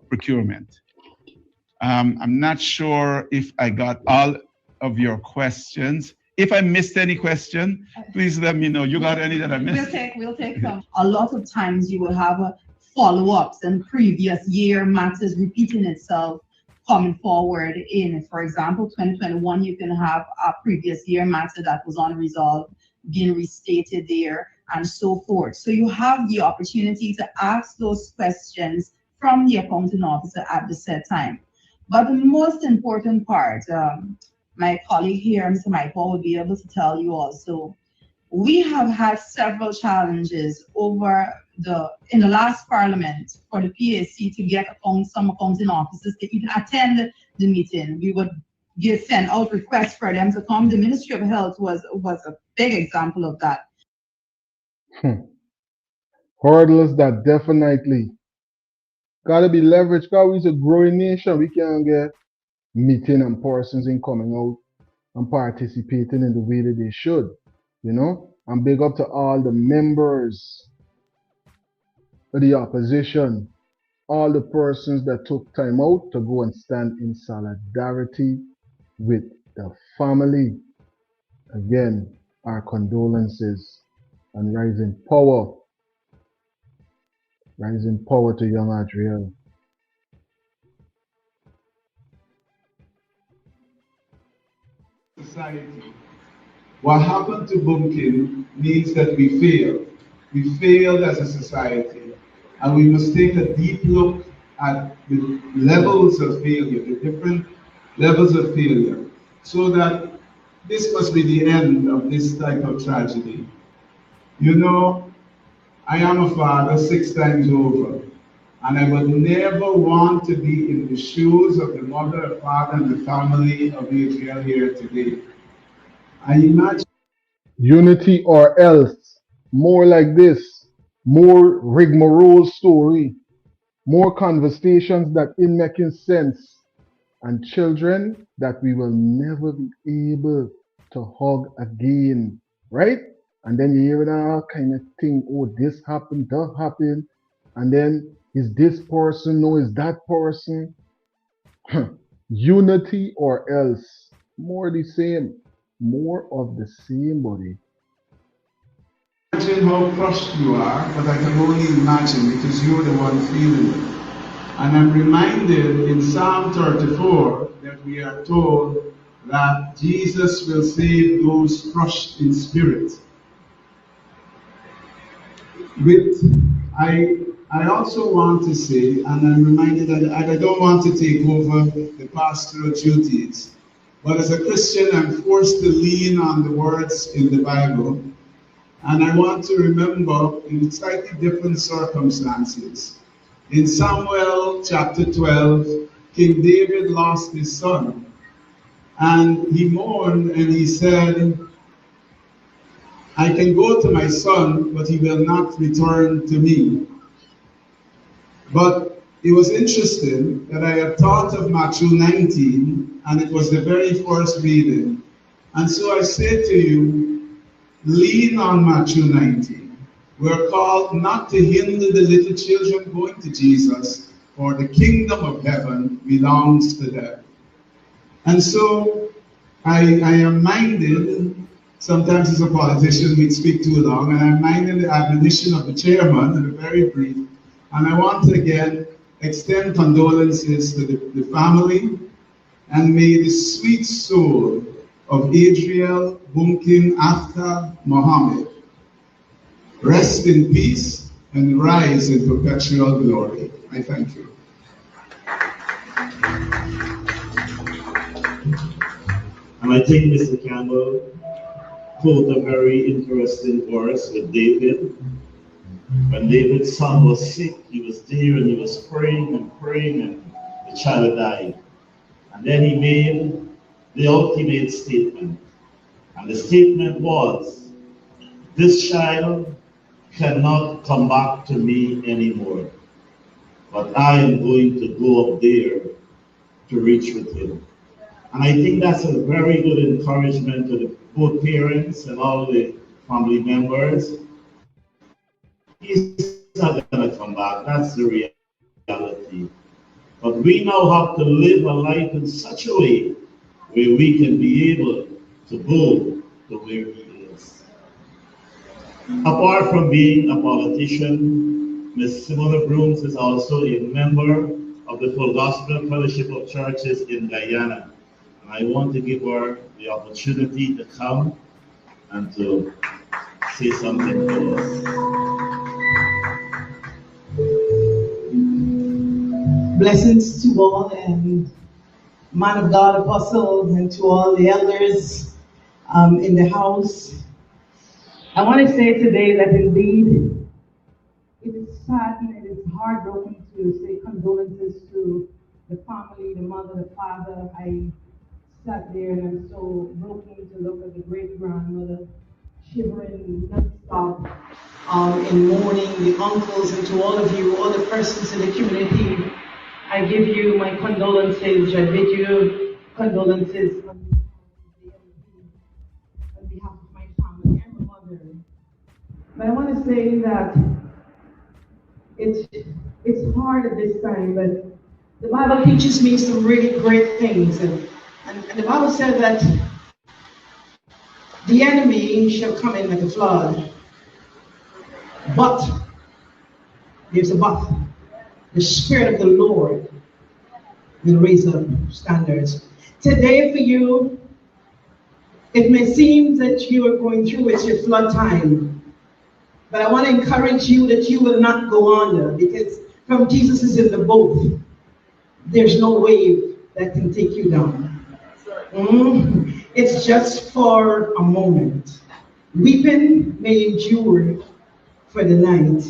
procurement. I'm not sure if I got all of your questions. If I missed any question, please let me know. You got any that I missed? We'll take some. A lot of times you will have follow-ups and previous year matters repeating itself coming forward in, for example, 2021, you can have a previous year matter that was unresolved being restated there and so forth. So you have the opportunity to ask those questions from the accounting officer at the set time. But the most important part, my colleague here, Mr. Michael, will be able to tell you also, we have had several challenges in the last parliament for the PAC to get some accounting officers to even attend the meeting. We would send out requests for them to come. The Ministry of Health was a big example of that. Hurdles that definitely gotta be leveraged. Because we're a growing nation, we can't get meeting and persons in coming out and participating in the way that they should, you know? And big up to all the members of the opposition, all the persons that took time out to go and stand in solidarity with the family. Again, our condolences and rising power to young Adriel. Society What happened to Bunkin means that we failed. We failed as a society, and we must take a deep look at the levels of failure, the different levels of failure, so that this must be the end of this type of tragedy. You know, I am a father 6 times over, and I would never want to be in the shoes of the mother, the father, and the family of Israel here today. I imagine Unity or else. More like this. More rigmarole story. More conversations that in making sense. And children that we will never be able to hug again. Right? And then you hear all kind of thing. Oh, this happened, that happened. And then is this person? No, is that person? Unity or else. More the same. More of the same, buddy. how crushed you are, but I can only imagine because you're the one feeling it. And I'm reminded in Psalm 34 that we are told that Jesus will save those crushed in spirit. I also want to say, and I'm reminded that I don't want to take over the pastoral duties, but as a Christian, I'm forced to lean on the words in the Bible, and I want to remember in slightly different circumstances. In Samuel chapter 12, King David lost his son, and he mourned and he said, I can go to my son, but he will not return to me. But it was interesting that I had thought of Matthew 19, and it was the very first reading. And so I say to you, lean on Matthew 19. We're called not to hinder the little children going to Jesus, for the kingdom of heaven belongs to them. And so I am minded, sometimes as a politician we'd speak too long, and I'm minded the admonition of the chairman, and very brief. And I want to again extend condolences to the family, and may the sweet soul of Adriel Bunkin After Mohammed rest in peace and rise in perpetual glory. I thank you. And I think Mr. Campbell quote a very interesting verse with David. When David's son was sick, he was there and he was praying, and the child died. And then he made the ultimate statement. And the statement was, this child cannot come back to me anymore, but I am going to go up there to reach with him. And I think that's a very good encouragement to both parents and all the family members. He's not going to come back. That's the reality. But we now have to live a life in such a way where we can be able to go to where he is. Apart from being a politician, Ms. Simona Brooms is also a member of the Full Gospel Fellowship of Churches in Guyana. And I want to give her the opportunity to come and to say something to us. Blessings to all, and man of God apostles, and to all the elders in the house. I want to say today that indeed it is sad and it is heartbroken to say condolences to the family, the mother, the father. I sat there and I'm so broken to look at the great grandmother shivering non-stop in mourning, the uncles, and to all of you, all the persons in the community. I give you my condolences. I bid you condolences on behalf of my family and my mother. But I want to say that it's hard at this time, but the Bible teaches me some really great things. And the Bible said that the enemy shall come in like a flood. But, there's a but, the Spirit of the Lord will raise up standards. Today for you, It may seem that you are going through it's your flood time, but I want to encourage you that you will not go under, because from Jesus is in the boat, there's no wave that can take you down. It's just for a moment. Weeping may endure for the night,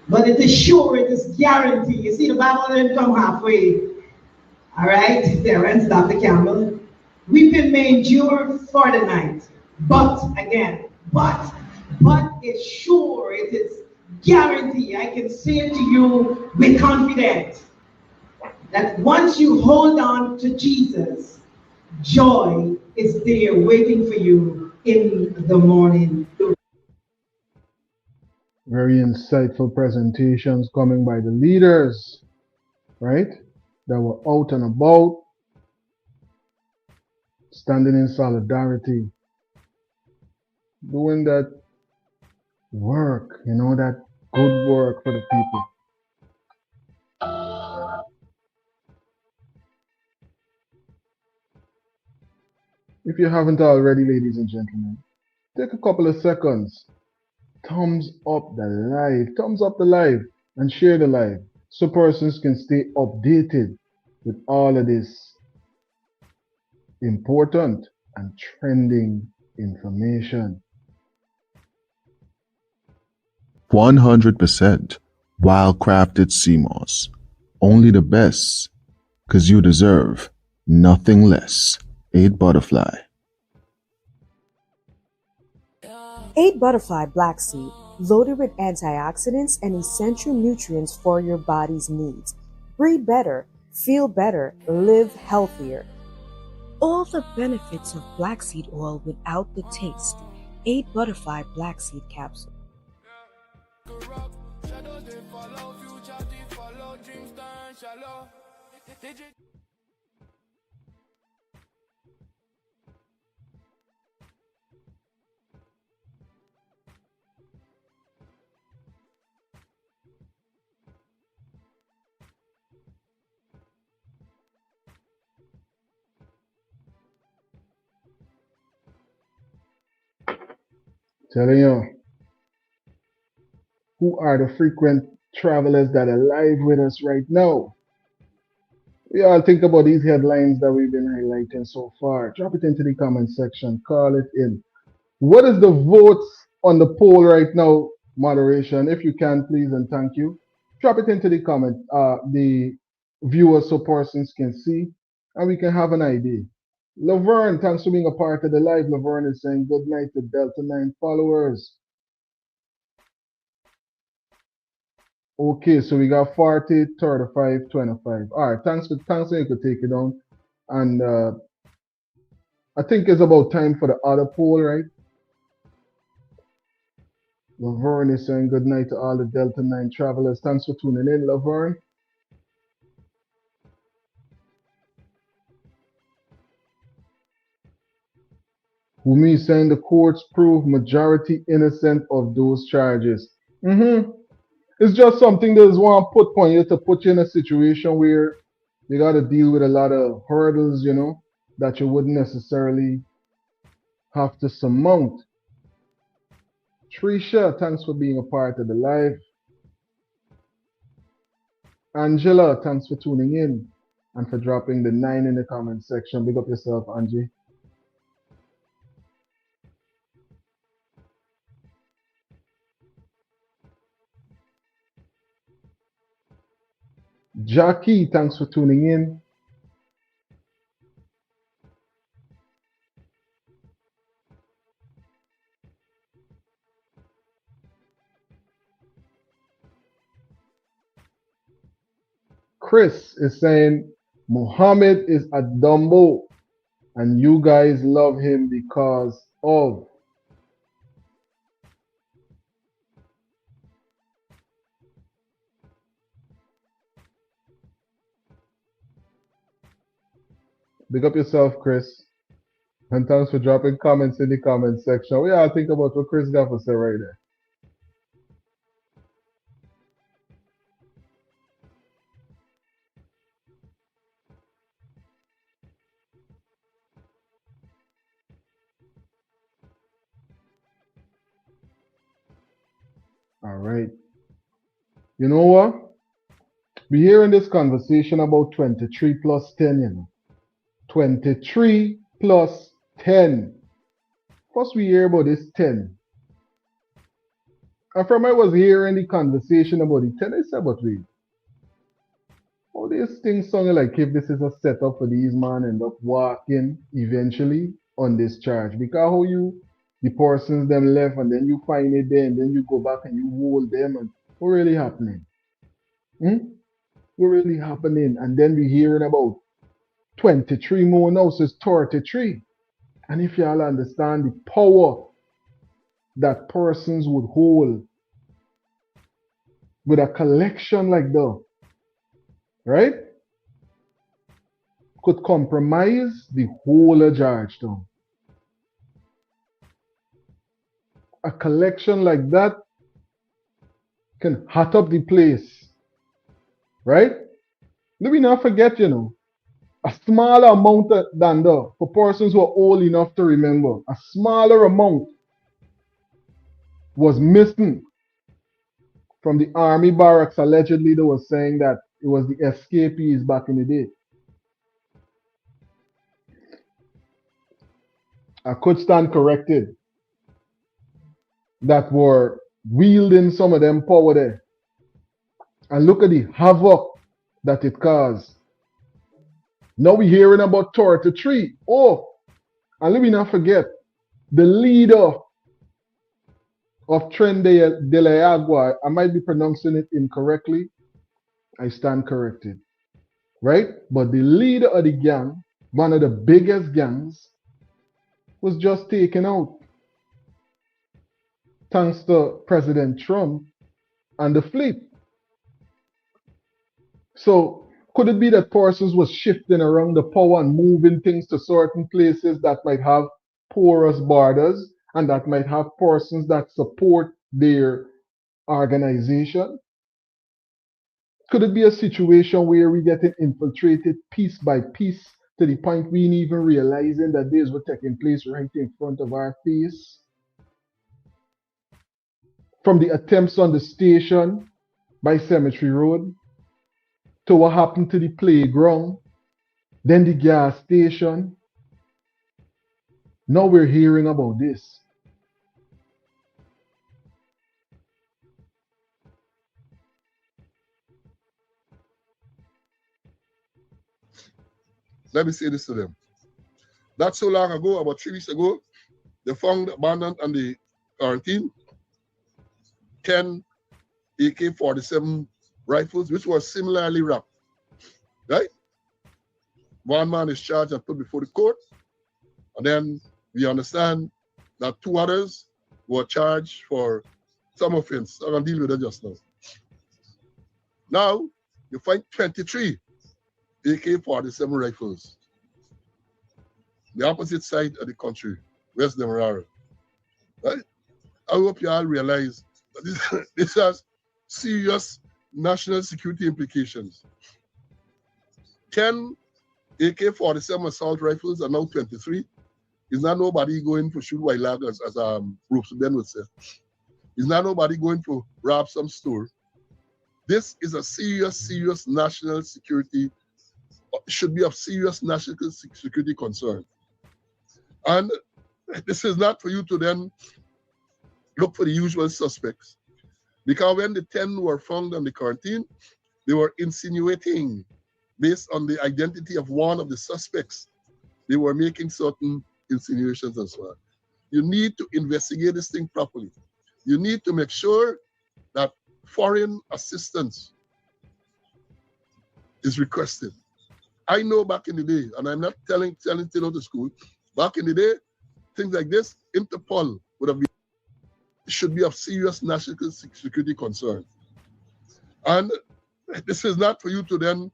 but it is sure, it is guaranteed. You see, the Bible didn't come halfway. All right, there ends Dr. Campbell. Weeping may endure for the night, but again, but it's sure, it is guaranteed. I can say it to you with confidence that once you hold on to Jesus, joy is there waiting for you in the morning. Very insightful presentations coming by the leaders, right? That were out and about, standing in solidarity, doing that work, that good work for the people. If you haven't already, ladies and gentlemen, take a couple of seconds, thumbs up the live, and share the live so persons can stay updated with all of this important and trending information. 100% wild-crafted sea moss. Only the best, 'cause you deserve nothing less. 8 Butterfly. 8 Butterfly Black Seed, loaded with antioxidants and essential nutrients for your body's needs. Breathe better, feel better, live healthier. All the benefits of black seed oil without the taste. 8 Butterfly Black Seed Capsule. Telling you, who are the frequent travelers that are live with us right now? We all think about these headlines that we've been highlighting so far. Drop it into the comment section. Call it in. What is the votes on the poll right now? Moderation, if you can, please, and thank you. Drop it into the comment, the viewers, so persons can see and we can have an idea. Laverne, thanks for being a part of the live. Laverne is saying good night to Delta 9 followers. Okay, so we got 40, 35, 25. All right, thanks for you could take it down. And I think it's about time for the other poll, right? Laverne is saying good night to all the Delta 9 travelers. Thanks for tuning in, Laverne. Wumi is saying the courts prove majority innocent of those charges. It's just something that is one put on you to put you in a situation where you got to deal with a lot of hurdles, that you wouldn't necessarily have to surmount. Trisha, thanks for being a part of the live. Angela, thanks for tuning in and for dropping the 9 in the comment section. Big up yourself, Angie. Jackie, thanks for tuning in. Chris is saying Muhammad is a Dumbo and you guys love him because of. Big up yourself, Chris. And thanks for dropping comments in the comment section. We all think about what Chris got for say right there. All right. You know what? We're hearing this conversation about 23 plus 10, you know. 23 plus 10. First we hear about this 10. And from I was hearing the conversation about the 10, I said, but wait, all these things sounding like if this is a setup for these man end up walking eventually on this charge. Because how you, the persons them left and then you find it there and then you go back and you hold them and what really happening? Hmm? What really happening? And then we hearing about 23 more now, so it's 33. And if y'all understand the power that persons would hold with a collection like that, right? Could compromise the whole of Georgetown. A collection like that can hot up the place, right? Let me not forget, you know, a smaller amount than that for persons who are old enough to remember. A smaller amount was missing from the army barracks. Allegedly, they were saying that it was the escapees back in the day. I could stand corrected that were wielding some of them power there. And look at the havoc that it caused. Now we're hearing about 33. Oh, and let me not forget the leader of Tren de la Agua. I might be pronouncing it incorrectly. I stand corrected. Right? But the leader of the gang, one of the biggest gangs, was just taken out thanks to President Trump and the fleet. So could it be that persons was shifting around the power and moving things to certain places that might have porous borders and that might have persons that support their organization? Could it be a situation where we getting infiltrated piece by piece to the point we ain't even realizing that these were taking place right in front of our face? From the attempts on the station by Cemetery Road to what happened to the playground, then the gas station. Now we're hearing about this. Let me say this to them. Not so long ago, about 3 weeks ago, they found abandoned on the quarantine 10 AK-47 rifles, which were similarly wrapped. Right? One man is charged and put before the court. And then we understand that 2 others were charged for some offense. I'm going to deal with it just now. Now, you find 23 AK-47 rifles. The opposite side of the country, West Demerara. Right? I hope you all realize that this has serious national security implications. 10 AK-47 assault rifles are now 23. Is not nobody going to shoot white lag as Bruce Ben would say. Is not nobody going to rob some store. This is a serious national security, should be of serious national security concern. And this is not for you to then look for the usual suspects. Because when the 10 were found on the quarantine, they were insinuating, based on the identity of one of the suspects, they were making certain insinuations and so on. You need to investigate this thing properly. You need to make sure that foreign assistance is requested. I know back in the day, and I'm not telling to go to school, back in the day, things like this, Interpol would have been, should be of serious national security concern. And this is not for you to then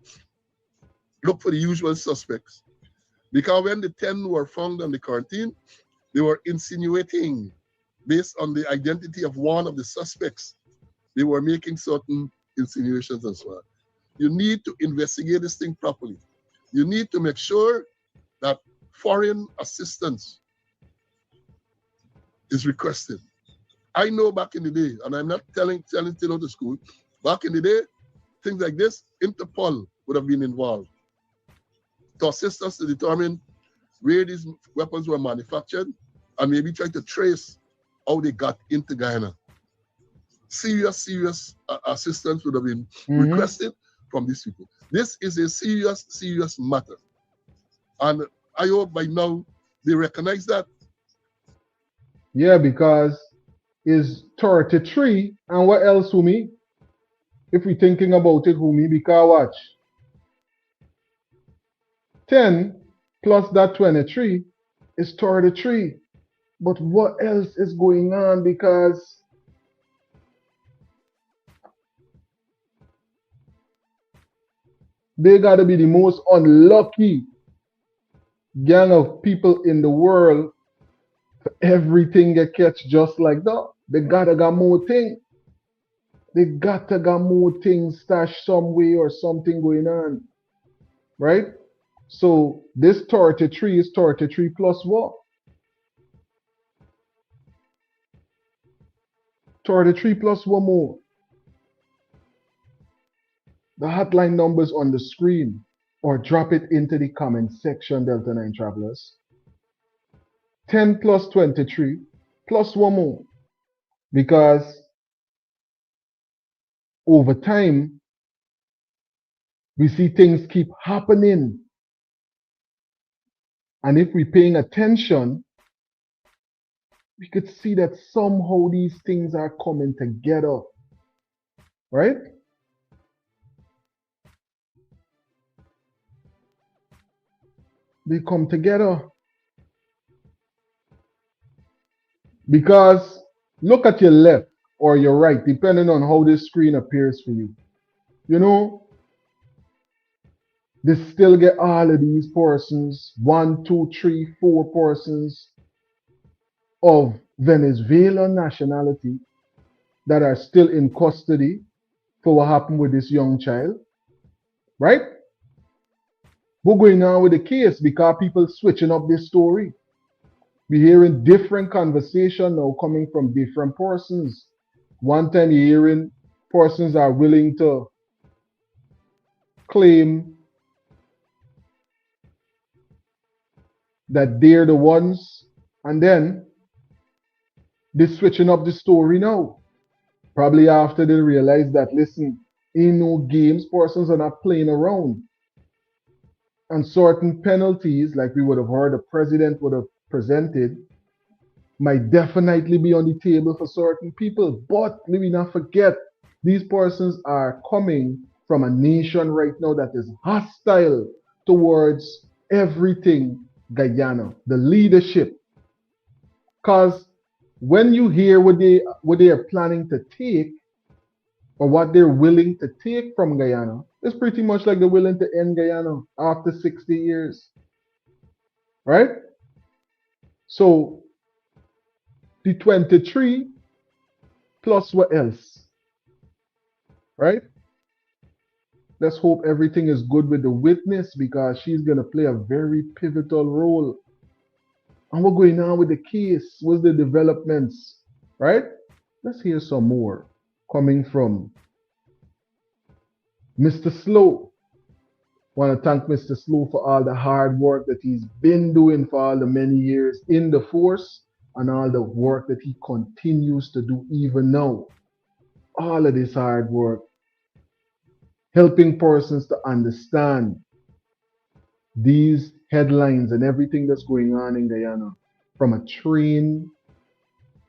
look for the usual suspects. Because when the 10 were found on the quarantine, they were insinuating, based on the identity of one of the suspects, they were making certain insinuations and so on. You need to investigate this thing properly. You need to make sure that foreign assistance is requested. I know back in the day, and I'm not telling still out of school, back in the day, things like this, Interpol would have been involved to assist us to determine where these weapons were manufactured and maybe try to trace how they got into Guyana. Serious assistance would have been requested from these people. This is a serious matter. And I hope by now they recognize that. Yeah, because is 33, and what else, Humi? If we're thinking about it, Humi, because watch. 10 plus that 23 is 33. But what else is going on? Because they gotta be the most unlucky gang of people in the world for everything get catch just like that. They gotta got more thing. They gotta got more things stashed some way or something going on. Right? So this 33 is 33 plus what? 33 plus one more. The hotline numbers on the screen, or drop it into the comment section, Delta 9 travelers. 10 plus 23 plus one more. Because over time, we see things keep happening. And if we're paying attention, we could see that somehow these things are coming together. Right? They come together. Because look at your left or your right, depending on how this screen appears for you. You know, they still get all of these persons, 1, 2, 3, 4 persons of Venezuelan nationality that are still in custody for what happened with this young child. Right? What's going on with the case? Because people switching up this story. We're hearing different conversation now coming from different persons. One time you're hearing persons are willing to claim that they're the ones, and then they're switching up the story now. Probably after they realize that, listen, ain't no games, persons are not playing around. And certain penalties, like we would have heard the president would have presented, might definitely be on the table for certain people. But let me not forget, these persons are coming from a nation right now that is hostile towards everything Guyana, the leadership. Because when you hear what they are planning to take, or what they're willing to take from Guyana, it's pretty much like they're willing to end Guyana after 60 years. Right? So the 23 plus what else? Right? Let's hope everything is good with the witness, because she's going to play a very pivotal role. And what's going on with the case? What's the developments? Right? Let's hear some more coming from Mr. Slow. Want to thank Mr. Slow for all the hard work that he's been doing for all the many years in the force, and all the work that he continues to do even now. All of this hard work, helping persons to understand these headlines and everything that's going on in Guyana from a trained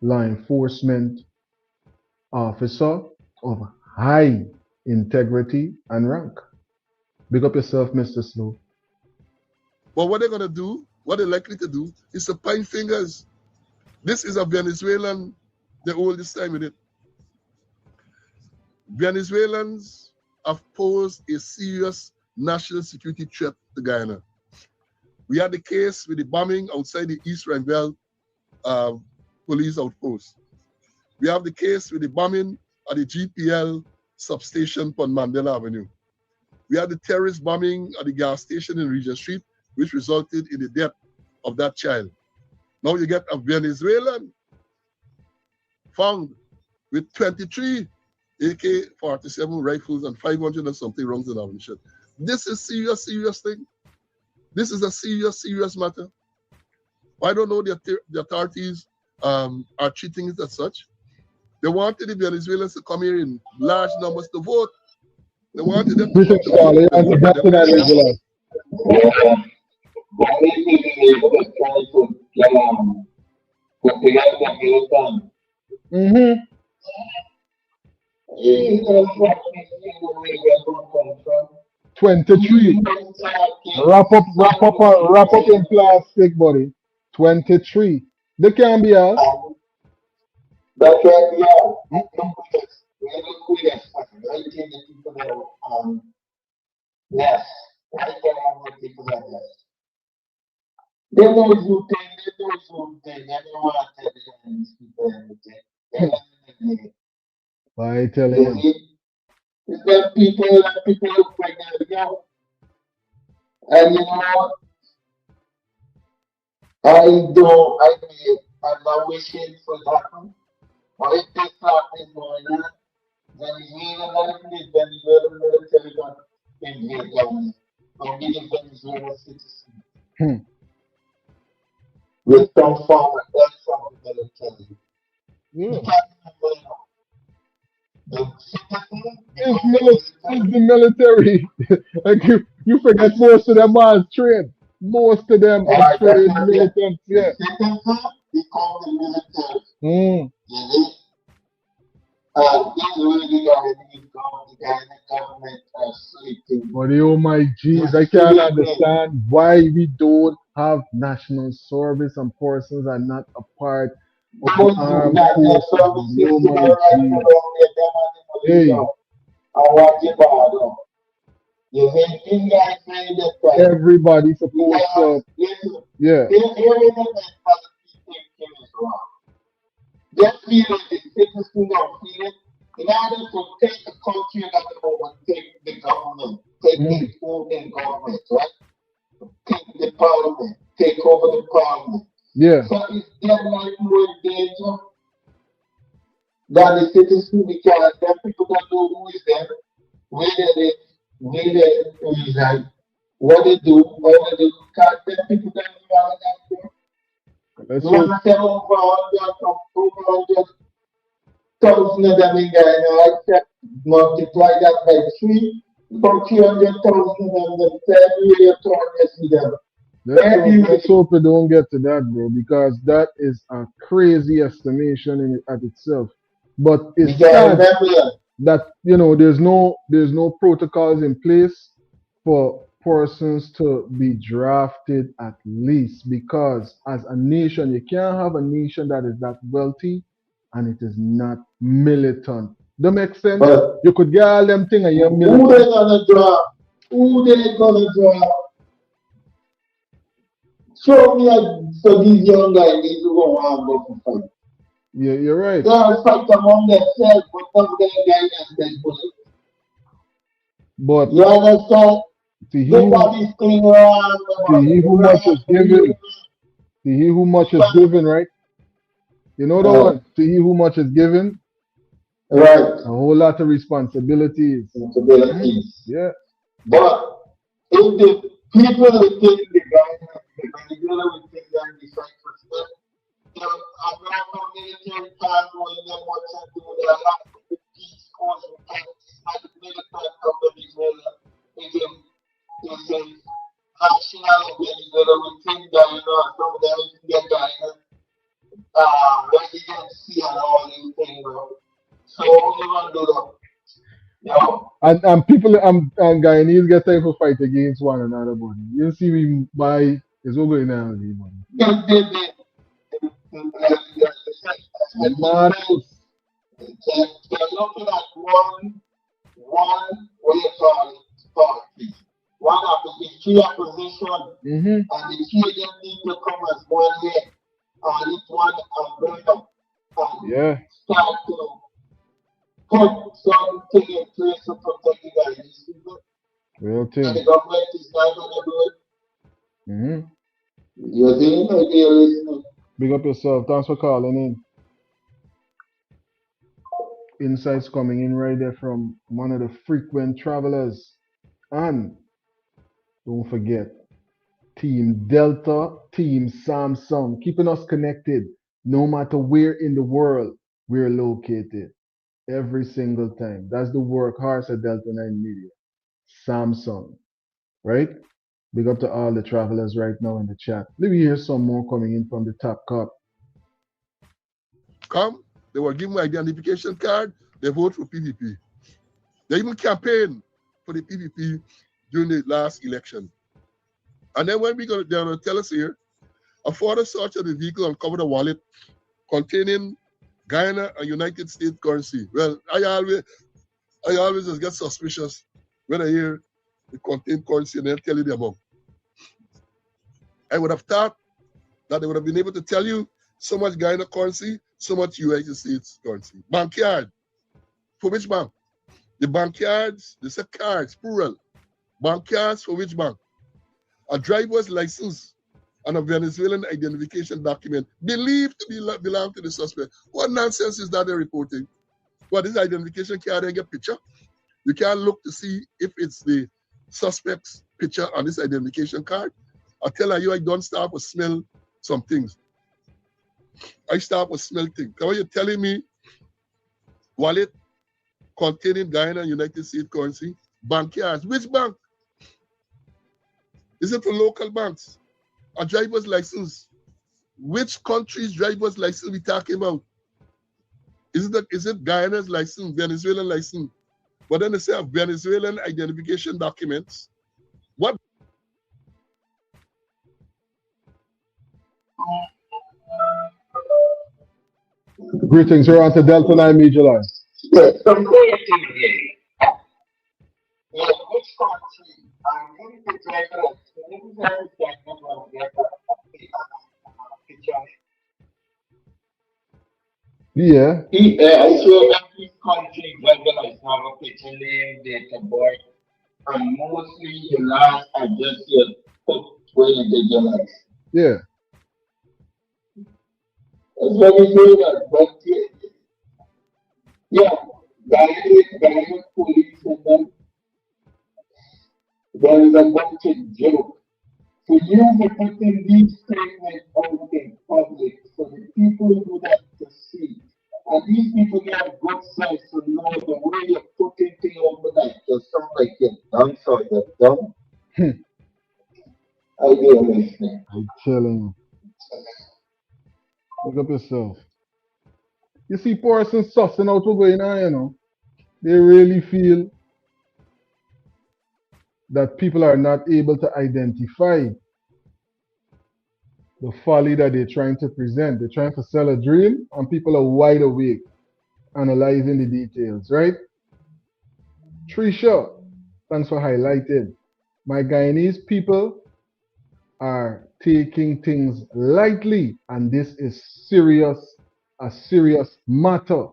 law enforcement officer of high integrity and rank. Big up yourself, Mr. Slow. But what they're going to do, what they're likely to do, is to point fingers. This is a Venezuelan, the oldest time in it. Venezuelans have posed a serious national security threat to Guyana. We had the case with the bombing outside the East Rangel police outpost. We have the case with the bombing at the GPL substation on Mandela Avenue. We had the terrorist bombing at the gas station in Regent Street, which resulted in the death of that child. Now you get a Venezuelan found with 23 AK-47 rifles and 500 and something rounds in ammunition. This is serious thing. This is a serious matter. I don't know the authorities are treating it as such. They wanted the Venezuelans to come here in large numbers to vote. They wanted them to come to vote. Mm-hmm. 23. Wrap up in plastic, buddy. 23. They can be out. That's right, yeah. Yes, I can have people like that. They know you thing, they don't want to tell these people anything. I tell you. It's that people look pregnant, and you know, I'm not wishing for that one. But if this happens going on, Venezuela military gun invade Guyana. And we the Venezuelan citizens. With some form of help from the military. You can't remember the citizens, It's the military. Like you forget most of them are trained. Most of them are trained militants, yeah. Citizens become the military. But oh my jeez, I can't understand why we don't have national service and persons are not a part of the armed forces. Oh my jeez. Hey. Everybody supposed to, yeah. Just feel it, the citizens don't feel it. In order to take the country that they overtake the government, take the own government, right? Take the parliament, take over the parliament. Yeah. So it's that much more danger than the citizens because them people that know who is them, where they live, where they reside, what they do, how they do, because them people that know all of that. You want to say over 100,000 of them in Guyana, except multiply that by 3, about 300,000 of them, every year, 200 of them. Let's hope we don't get to that, bro, because that is a crazy estimation in at itself. But it's sad that there's no protocols in place for persons to be drafted at least, because as a nation you can't have a nation that is that wealthy and it is not militant. That makes sense. You could get all them thing and you're militant. Who they gonna draft? Who they gonna draft? Show me so these young guys need to go on and fight. Yeah, you're right. They'll fight among themselves, but some of them guys are bullet. But you understand? To he who much is given. To he who much is given, right? You know the one? To he who much is given. Right. A whole lot of responsibilities. Yeah. But if the people within the Guyana, Venezuela within them decide to step, I'm not no military plan going them what to do. There are lots of peace force and the military of Venezuela is a national Venezuela within Guyana, some of them get Guyana residency and all these things. So what you gonna do that? And people and Guyanese get time for fight against one another, buddy. You see me by is what going on with you, buddy. They're looking at one what you call it, party. One of the key opposition, and the key of them need to come as one head, and each one umbrella, and start to put something in place to protect the Guyanese people. Real thing. And the government is not going to do it. You're listening? Big up yourself. Thanks for calling in. insights coming in right there from one of the frequent travelers. And don't forget, Team Delta, Team Samsung, keeping us connected no matter where in the world we're located. Every single time. That's the workhorse at Delta 9 Media. Samsung, right? Big up to all the travelers right now in the chat. Let me hear some more coming in from the top cup. Come, they were given my identification card, they vote for PPP. They even campaigned for the PPP during the last election. And then when they're going to tell us here, a further search of the vehicle uncovered a wallet containing Guyana and United States currency. Well, I always just get suspicious when I hear it contains currency and they'll tell you the amount. I would have thought that they would have been able to tell you so much Guyana currency, so much United States currency. Bankyard. For which bank? The bankyards, they say cards, plural. Bankyards for which bank? A driver's license and a Venezuelan identification document believed to belong to the suspect. What nonsense is that they're reporting? What, this identification card and get picture? You can't look to see if it's the suspect's picture on this identification card. I tell you, I don't start to smell some things. I start to smell things. Now you're telling me wallet containing Guyana and United States currency, bankyards. Which bank? Is it for local banks? A driver's license? Which country's driver's license we talking about? Is it Guyana's license, Venezuelan license? But then they say Venezuelan identification documents. What? Greetings, you're on to Delta 9 Media Line. Yes, so creatively. Yeah, which country? I'm going to take Yeah. Yeah, I swear every country regulars have a picture name, date of birth, and mostly the last address you put where you did your life. Yeah. That's very good, but yeah, Guyana police and then there is a bunch of joke. For you to put in these statements out in public for the people who have to see. And these people have good sense to know the way you're putting things over that. Just sound like you're done, so you're done. I do understand. I'm telling you. Look up yourself. You see, persons sussing out what's going on, you know. They really feel that people are not able to identify the folly that they're trying to present. They're trying to sell a dream, and people are wide awake, analyzing the details, right? Trisha, thanks for highlighting. My Guyanese people are taking things lightly, and this is serious, a serious matter.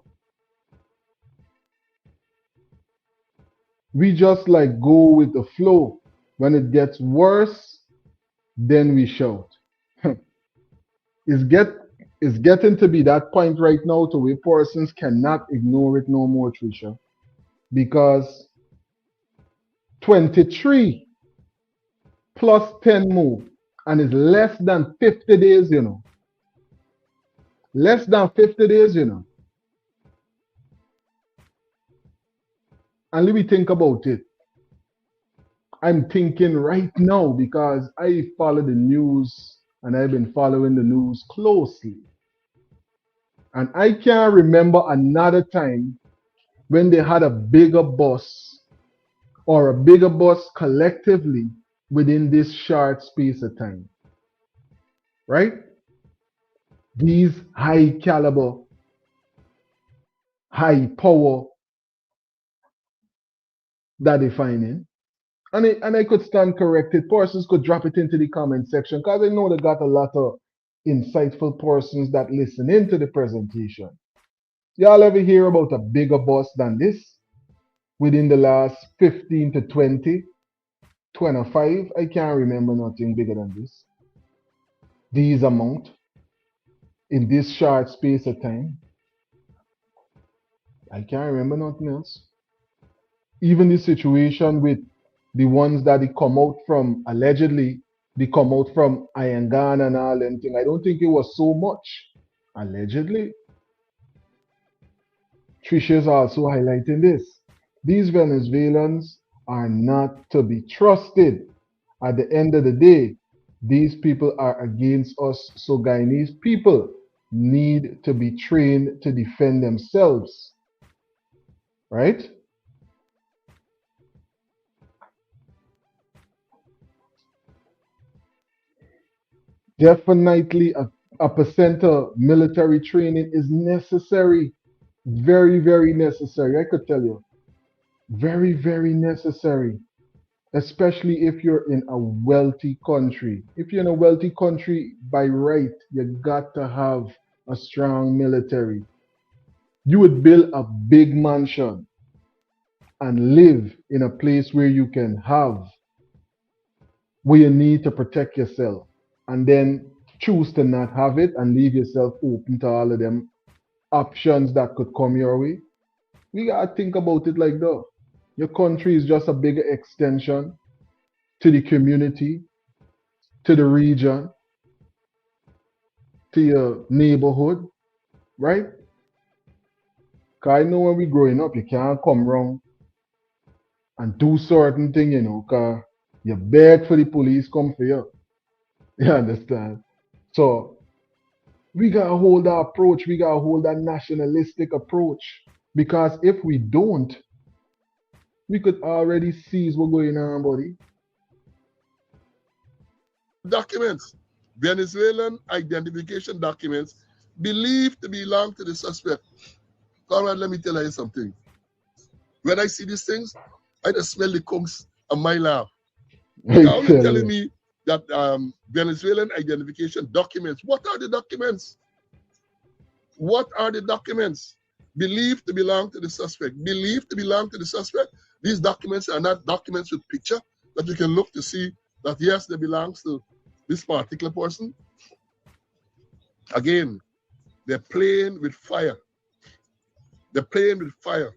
We just like go with the flow. When it gets worse, then we shout. It's getting to be that point right now to where persons cannot ignore it no more, Trisha. Because 23 plus 10 more, and it's less than 50 days, you know. Less than 50 days, you know. And let me think about it. I'm thinking right now because I follow the news and I've been following the news closely. And I can't remember another time when they had a bigger bus or a bigger bus collectively within this short space of time. Right? These high caliber, high power that they're finding. And I could stand corrected. Persons could drop it into the comment section because I know they got a lot of insightful persons that listen into the presentation. Y'all ever hear about a bigger bus than this within the last 15 to 20, 25? I can't remember nothing bigger than this. These amount in this short space of time. I can't remember nothing else. Even the situation with the ones that they come out from, allegedly, they come out from Guyana and all them thing. I don't think it was so much. Allegedly. Trisha's also highlighting this. These Venezuelans are not to be trusted. At the end of the day, these people are against us. So Guyanese people need to be trained to defend themselves. Right? Definitely a percent of military training is necessary. Very, very necessary. I could tell you. Very, very necessary. Especially if you're in a wealthy country. If you're in a wealthy country, by right, you got to have a strong military. You would build a big mansion and live in a place where you can have, where you need to protect yourself, and then choose to not have it and leave yourself open to all of them options that could come your way. We gotta think about it like that. Your country is just a bigger extension to the community, to the region, to your neighborhood, right? Cause I know when we growing up, you can't come wrong and do certain thing, cause you beg for the police come for you. You understand? So we gotta hold that approach. We gotta hold that nationalistic approach. Because if we don't, we could already seize what's going on, buddy. Documents, Venezuelan identification documents believed to belong to the suspect. Conrad, let me tell you something. When I see these things, I just smell the kunks a mile off. How you telling me that Venezuelan identification documents? What are the documents? What are the documents believed to belong to the suspect? Believed to belong to the suspect? These documents are not documents with picture that you can look to see that yes, they belongs to this particular person. Again, they're playing with fire. They're playing with fire.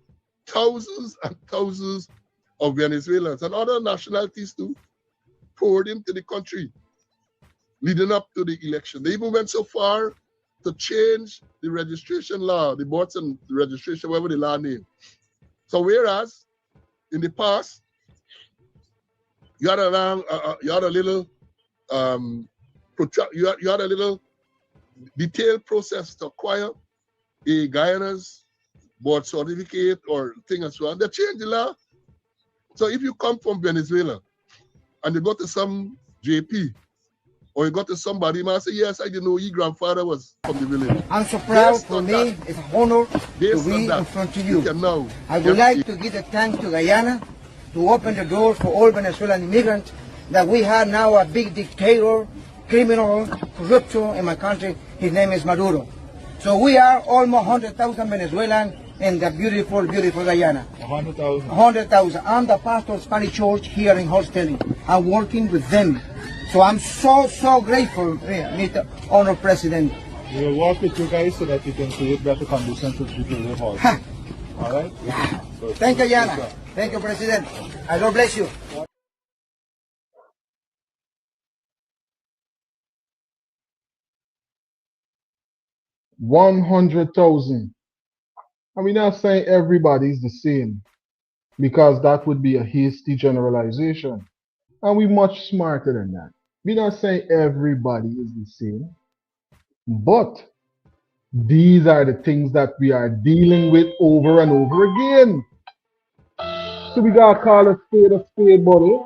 Thousands and thousands of Venezuelans and other nationalities too poured into the country leading up to the election. They even went so far to change the registration law, the birth and the registration, whatever the law name. So whereas in the past, you had a little detailed process to acquire a Guyana's birth certificate or thing and so on. They changed the law. So if you come from Venezuela and you go to some JP or you go to somebody, you might say, yes, I didn't know your grandfather was from the village. I'm so proud. For me, it's an honor to be in front of you. I would like to give a thanks to Guyana to open the doors for all Venezuelan immigrants, that we have now a big dictator, criminal, corruption in my country. His name is Maduro. So we are almost 100,000 Venezuelans in the beautiful, beautiful Guyana. 100,000. 100,000. I'm the pastor of Spanish Church here in Hostelli. I'm working with them. So I'm so grateful, Mr. Honor President. We will work with you guys so that we can create better conditions for people to live also. All right? Yeah. Thank you, Guyana. Thank you, President. God bless you. 100,000. And we're not saying everybody's the same because that would be a hasty generalization. And we're much smarter than that. We're not saying everybody is the same, but these are the things that we are dealing with over and over again. So we gotta call a spade, buddy.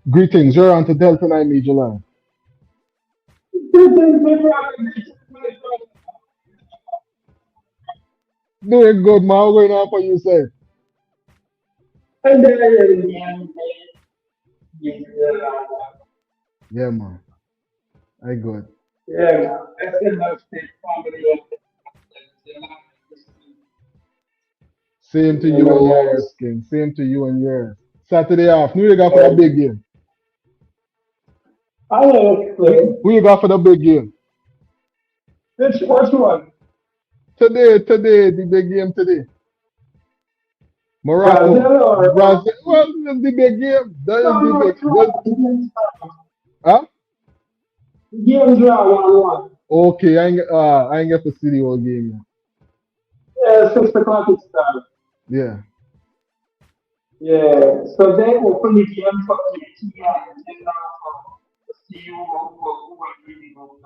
Greetings, you're on to Delta 9 Major Line. Doing good, man. What's going on for you, sir? Yeah, man. I good. Yeah, that's enough state comedy. Same to you and yours, King. Same to you and yours. Saturday off. Who you got for the big game? I will explain. Who you got for the big game? Which one? Today, the big game today. Morocco. Brazil or Brazil. Well, that's the big game. That is the big game. Huh? Game draw 1-1. Okay, I ain't get to see the whole game Yeah, 6 o'clock it starts. yet. Yeah. Yeah, so they open the game for KT and then see who will really go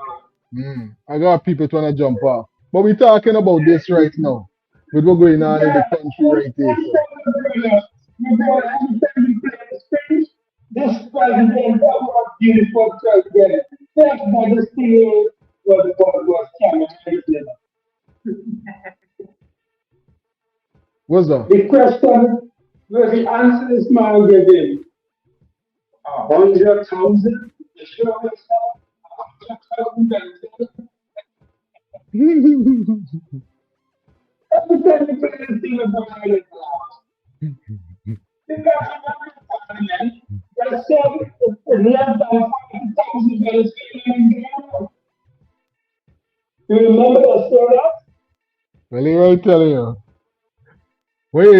down. I got people trying to jump off. But we're talking about this right now. With what's going on in the country right here. This president was beautiful president. Thank God the still was Cameron. What's that? The question where the answer is man giving 100,000. The show is 100,000. Every time you play this thing about it, they said it's less than 40,000 in Guyana. You remember the story? Well, I tell you, when you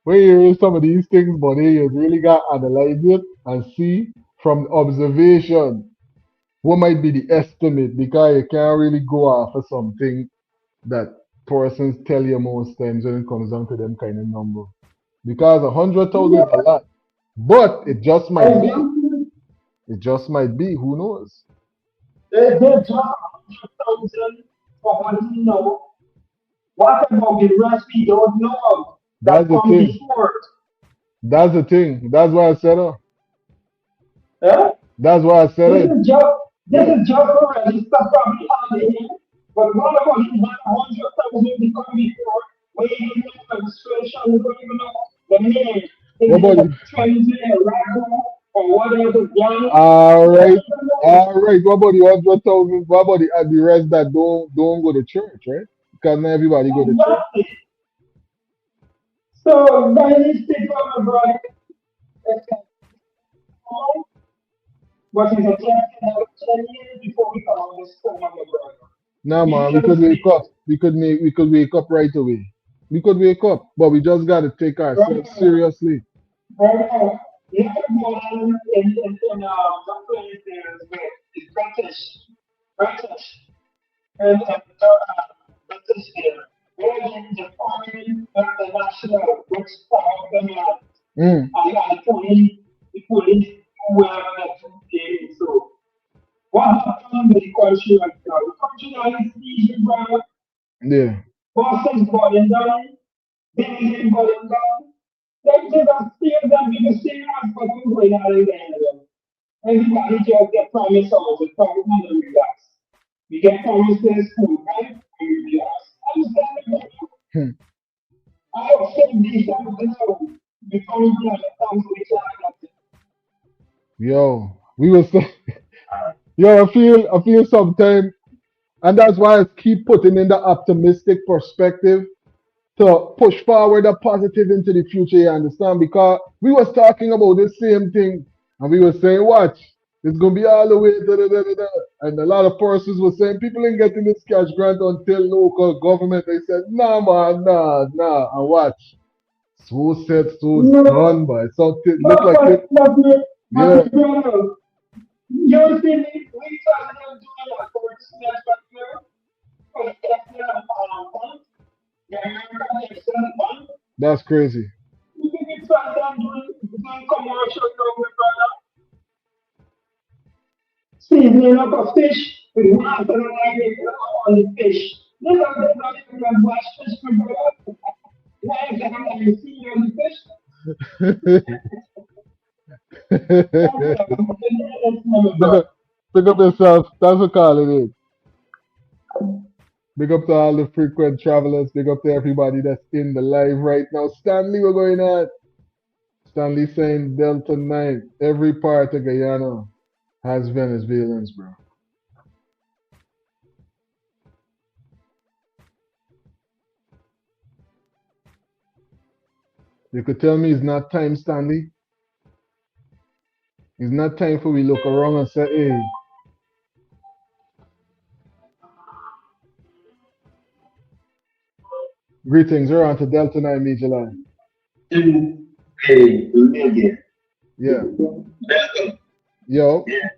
hear some of these things, but you really got to analyze it and see from observation what might be the estimate because you can't really go off of something that persons tell you most times when it comes down to them kind of number. Because 100,000 is a lot, but it just might be. It just might be. Who knows? They just 100,000 for what you know. What about the rest we don't know? That's the thing. Before. That's the thing. That's why I said it. Yeah? That's why I said it. This is just for register probably on the end. But what about the 100,000 become before? When you do registration, you don't even know the name. What about or whatever. All right. What about the 100,000? What about the rest that don't go to church, right? Because not everybody go to church. So by this people are right. But it's a 10 years before we come on this phone, my brother. Nah, man, we could wake up. We could wake up right away. We could wake up, but we just gotta take ourselves seriously. Right now, the other one in the place is British. And British here. They're the foreign, the national, which of them are. And the police, whoever that's okay. So, what happened with the country right now? The country now is easy, brother. Yeah. Boston's falling down, buildings falling down. They just steal them because they are fucking going out in the end of them. Everybody just get promised all the time and relax. We get promises from right and we relax. Understand? I have said this time now. Before we get some to Yo, we will say, yo, I feel sometimes, and that's why I keep putting in the optimistic perspective to push forward the positive into the future, you understand? Because we was talking about the same thing, and we were saying, watch, it's gonna be all the way, da, da, da, da, da. And a lot of persons were saying people ain't getting this cash grant until local government. They said, nah, man, nah, and watch. So said, so done, but something look like it. Yeah. You see me, we started doing a course next That's crazy. We started doing commercial with brother. Seasoning up a fish with water on the fish. Look at the not even wash fish for brother. Why is that how you see on the fish? Pick up yourself. That's what call it is. Big up to all the frequent travelers. Big up to everybody that's in the live right now. Stanley, we're going on. Stanley saying Delta 9. Every part of Guyana has Venezuelans, bro. You could tell me it's not time, Stanley. It's not time for we look around and say, hey, greetings, we're on to Delta 9 Major Line. Hey, again. Yeah. Welcome. Yo. Yeah.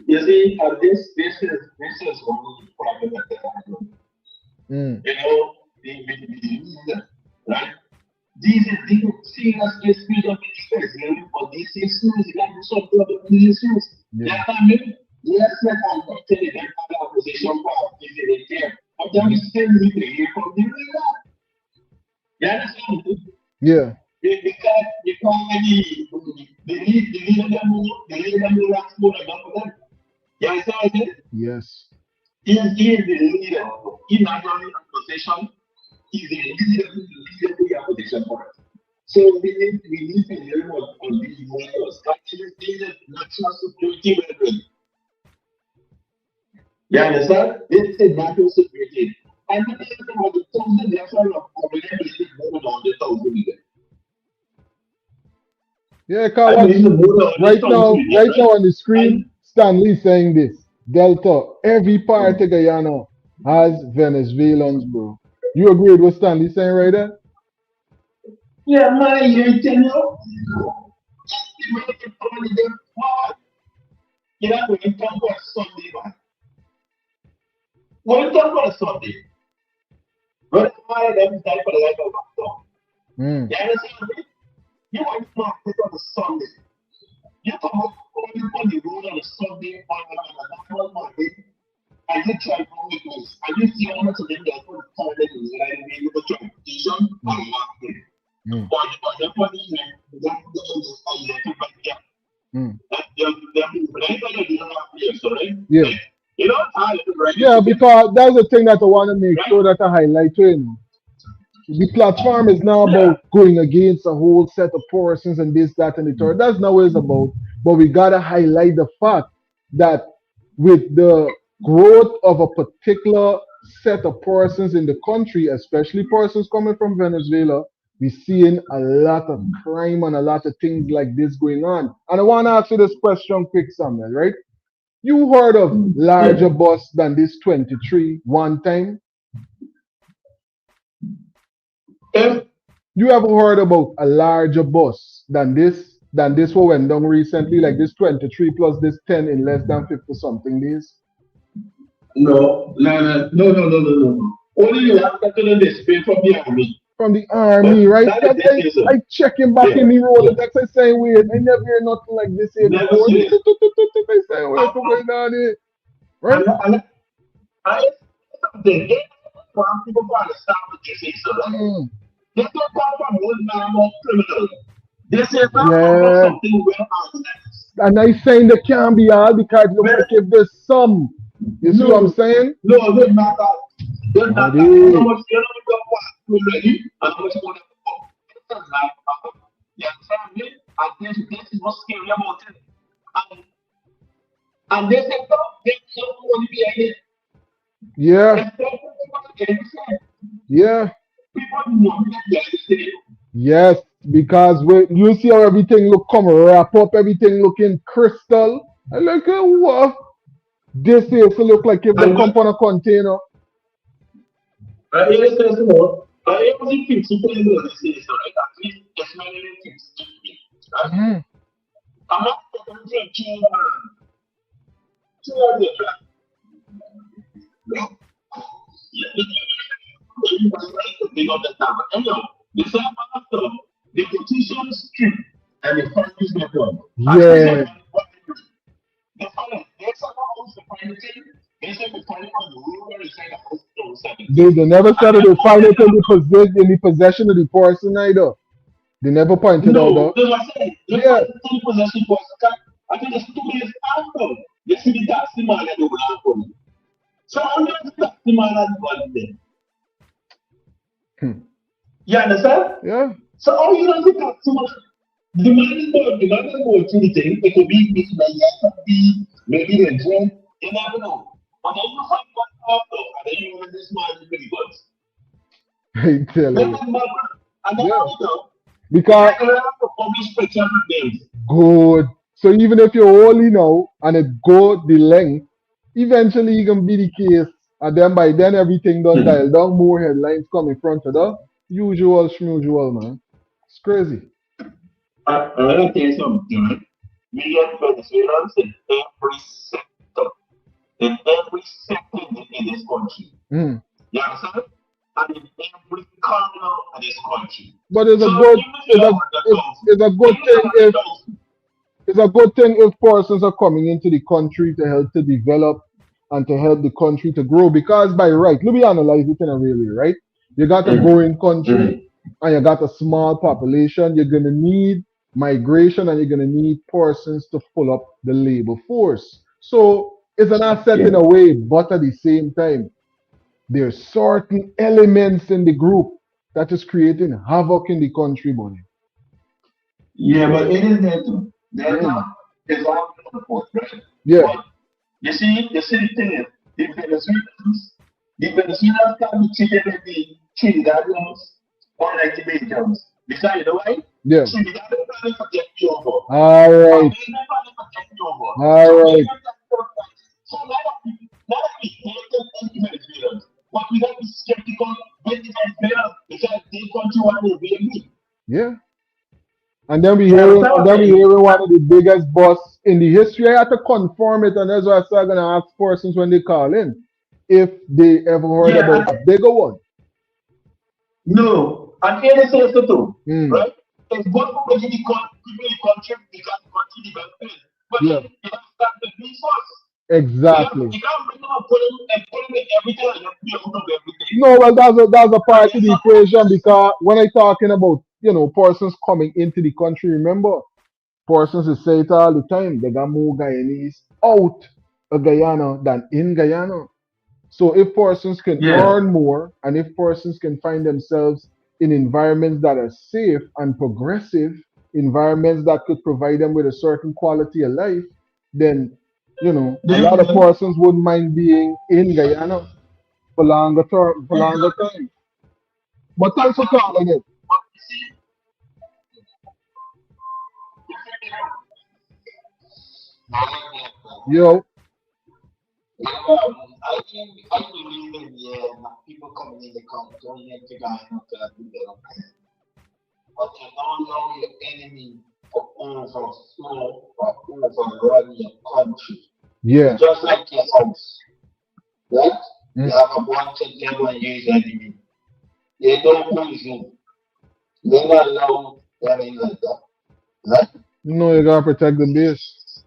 You see, this is one problem that they have. Mm. You know, the right? These serious disputes of interest for these issues, you got to solve the issues. Yeah. I mean, yes, I'm not telling them about opposition parties in the care. But then we still need to hear from the leader. You understand? Yeah. Because the leader will ask for the government. You understand? Yes. He is the leader. He's not only in opposition, he's the leader to the opposition for us. So we need to learn on these matters. That is national security, brethren. You understand? This is national security. And this is about the thousand level of community moving on the thousand. Yeah, right now on the screen, Stanley saying this. Delta, every part of Guyana has Venezuelans, bro. You agree with what Stanley's saying right there? Yeah, man, you tell you. You know, when you come for Sunday, man. When you come for Sunday, when I them die for the life of my son. You understand me? You want to market on a Sunday. You come up on the road on a Sunday on a normal market, and you try to make this. And you see how much of them that put forward in the right way with the transportation or market. Or the money that Yeah. You know, yeah, because that's the thing that I want to make sure that I highlight to you. The platform is now about going against a whole set of persons and this, that, and the third. That's not what it's about. But we gotta highlight the fact that with the growth of a particular set of persons in the country, especially persons coming from Venezuela, we're seeing a lot of crime and a lot of things like this going on. And I want to ask you this question quick, Samuel, right? You heard of larger bus than this 23 one time? You ever heard about a larger bus than this what went down recently, like this 23 plus this 10 in less than 50 something days? No. Only you have to do this pay from the army. From the army, right? I checking back in the road, that's I say weird. I never hear nothing like this here before. I say what's going on here? Right? People try to stop what you say, so this don't come from one man or criminal. This is not something well organized. And I saying they can't be all because look like if there's some. You see what I'm saying? No, it doesn't matter. How much you know already and how much you want to go. You understand me? And this is what's scary about it. And this is they don't want to be behind it. Yeah. Yeah. Yes, because when you see how everything look come wrap up, everything looking crystal. I like what this is to look like if they come on a container. I understand more. I only think people in the city, so right? At least it's not really things. I'm not talking to the petition strip and the parties network. Yeah. They never started to find it in the possession of the person either. They never pointed out though. Yeah. I think it's 2 days after they see the taxi man and the so I'm not the taxi man and the You understand? Yeah. So all you don't talk too much. The man is going to the thing. It could be maybe the drink. You never know. But then you find one after, and then you know this man is really good. I tell you. And then Because you have to publish pictures of names. good. So even if you're only now and it go the length, eventually you can be the case. And then by then everything done dial down, more headlines come in front of the usual schmusual, man. It's crazy. I'm going to tell you something, right? We have Venezuelans in every sector, in every sector in this country. Mm. You understand? And in every corner of this country. But it's a So good even if you have 100,000, it's a good even if thing you if have 100,000, it's a good thing if persons are coming into the country to help to develop and to help the country to grow. Because by right, let me analyze it in a real way, right? You got a growing country and you got a small population, you're gonna need migration and you're gonna need persons to pull up the labor force. So it's an asset in a way, but at the same time, there's certain elements in the group that is creating havoc in the country, buddy. yeah, but it is there too. There's all support, right? Yeah. But you see the thing is, the Venezuelans can be treated like the Trinidadians or like the Bajans. Because you know why? Yeah. Trinidad is planning to get you over. All right. Barbados is planning to get you over. All right. So not that we hate the Venezuelans, but we got to be skeptical with the Venezuelans because they country want to be. Yeah. And then we hearing one of the biggest boss in the history. I had to confirm it, and that's why I started gonna ask persons when they call in if they ever heard about a bigger one. No, and here they say so too, right? It's good for making the country because the country developing, but Yeah. you have to start the resource. Exactly. You can't bring them up putting everything and not be able to do everything. No, well, that's a part of the equation because when I talking about persons coming into the country, remember persons is say it all the time. They got more Guyanese out of Guyana than in Guyana. So if persons can earn more and if persons can find themselves in environments that are safe and progressive, environments that could provide them with a certain quality of life, then a lot of persons wouldn't mind being in Guyana for longer time. But thanks for calling it. Yo. I believe in people coming in the country don't need to go into development. But you don't know your enemy for overflow or overrun your country. Yeah. Just like your house. Right? You have a bunch of devil and use enemy. They don't use you. They're not allowed anything like that. Right? No, you gotta protect the base.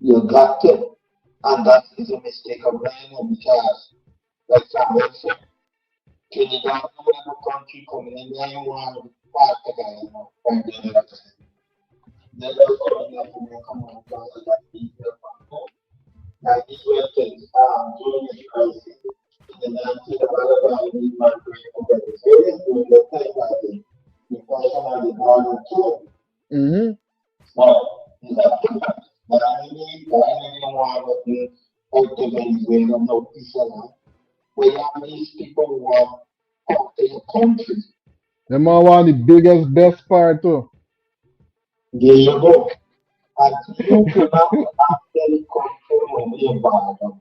You got to. And that is a mistake of mine because that's how I said. Trinidad, no country coming in there, you want to part the guy, from the other side. They don't come in there to come on because of that people from home. Now, these were things during the crisis. In the 19th, we migrated from Venezuela during the time that the person had the border too. So, but I really want to out to Venezuela, no people. We have these people who are out to your country. Them are one of the biggest, best part too. There you go. And you cannot actually control your body.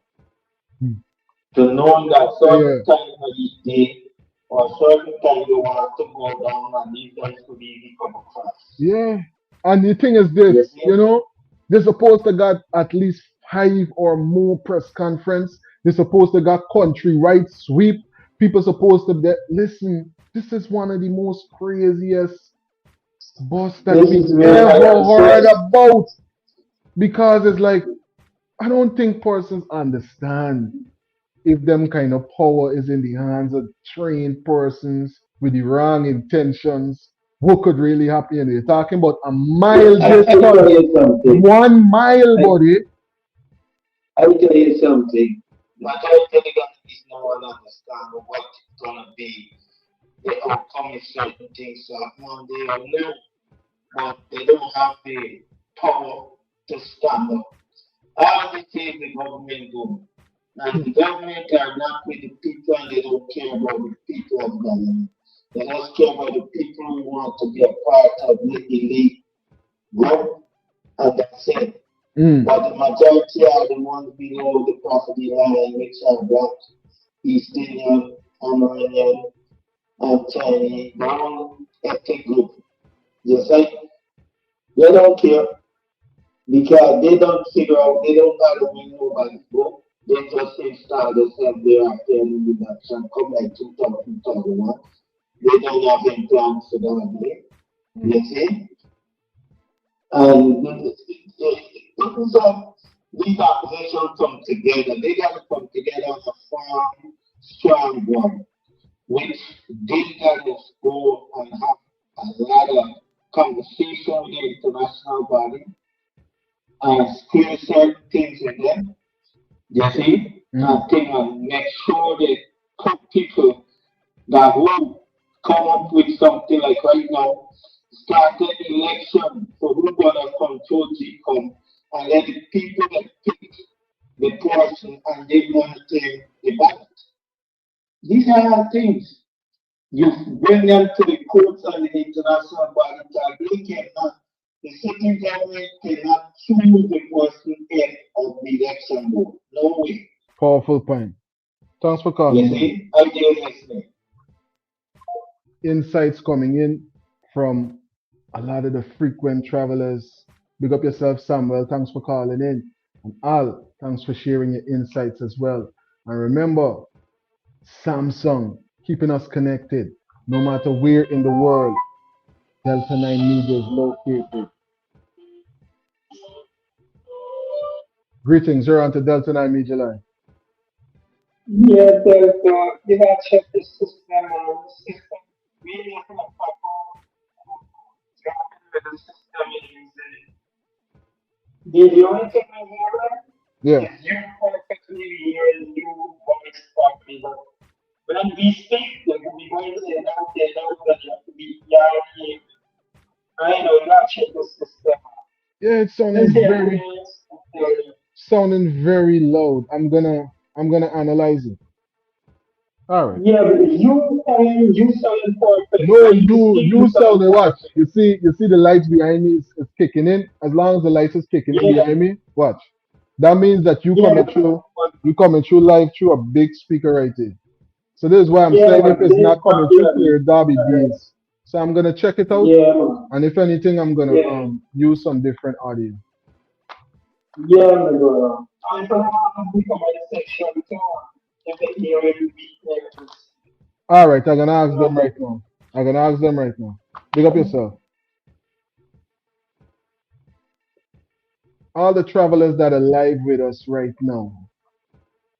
To know that certain time of the day or certain time you want to go down and these guys could be become a class. Yeah. And the thing is this, they're supposed to got at least 5 or more press conference. They're supposed to got country rights sweep. People supposed to listen. This is one of the most craziest boss that we ever heard about. Because it's like, I don't think persons understand if them kind of power is in the hands of trained persons with the wrong intentions. What could really happen? You're talking about a mile distance, 1 mile, buddy. I will tell you something. Not all Telegraphies no one understand what it's gonna be. They outcome is certain things one day or no, but they don't have the power to stand up. All the things the government do. And the government are not with the people and they don't care about the people of government. They just care about the people who want to be a part of the elite group, and that's it. But the majority are the ones below the property line, which are black, East Indian, Amerindian, and Chinese, brown ethnic group. You see, they don't care because they don't figure out, they don't bother when nobody go. They just install themselves there after the election, come like 2000, 2001. They don't have any plans for that day. You see? And because of these opposition come together, they got to come together as a firm, strong one, which they got to go and have a lot of conversation with the international body and clear certain things with them. You see? And thing and make sure that people that will come up with something like right now, start an election for who gonna control GCOM and let the people that pick the person and they gonna take the ballot. These are all things. You bring them to the courts and the international body that they cannot, the sitting government cannot choose the person head of the election board. No way. Powerful point. Thanks for calling. You see, I did listening. Insights coming in from a lot of the frequent travelers. Big up yourself, Samuel. Thanks for calling in. And Al, thanks for sharing your insights as well. And remember, Samsung, keeping us connected. No matter where in the world Delta 9 Media is located. Greetings, you're on to Delta 9 Media Line. Yeah, you gotta check the system on the system. Really, from a couple, the system is the only thing I hear is you perfectly hear you voice properly. But when we speak, like we going in and out, that you have to be yeah. I know you gotta check the system. Yeah, it's sounding very loud. I'm gonna analyze it. All right. Yeah, but you sound perfect. No, you sound watch. You see the lights behind me is kicking in. As long as the lights is kicking in behind me, watch. That means that you coming through live through a big speaker right there. So this is why I'm saying if it's not coming through clear, that'll be beans. So I'm gonna check it out. And if anything, I'm gonna use some different audio. Yeah, my brother. I'm gonna become a section too. If they hear it, be All right, I'm gonna ask them right now. Big up yourself. All the travelers that are live with us right now,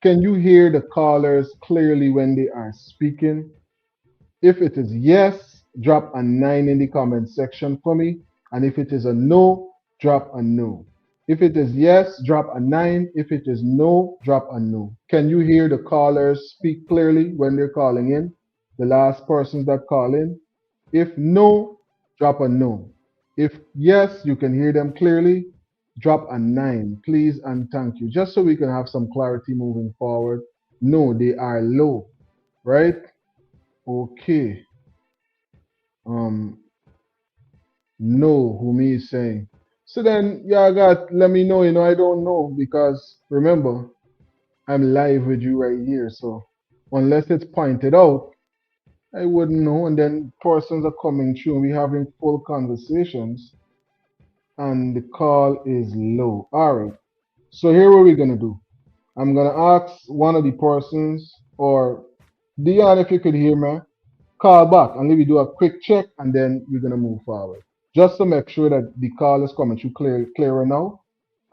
can you hear the callers clearly when they are speaking? If it is yes, drop a 9 in the comment section for me. And if it is a no, drop a no. If it is yes, drop a 9. If it is no, drop a no. Can you hear the callers speak clearly when they're calling in? The last persons that call in? If no, drop a no. If yes, you can hear them clearly, drop a 9, please and thank you. Just so we can have some clarity moving forward. No, they are low, right? Okay. No, who me is saying. So then y'all got let me know, I don't know because remember, I'm live with you right here. So unless it's pointed out, I wouldn't know. And then persons are coming through and we having full conversations and the call is low. All right. So here what we're gonna do. I'm gonna ask one of the persons or Dion, if you could hear me, call back and let me do a quick check and then we're gonna move forward. Just to make sure that the call is coming through clearer now.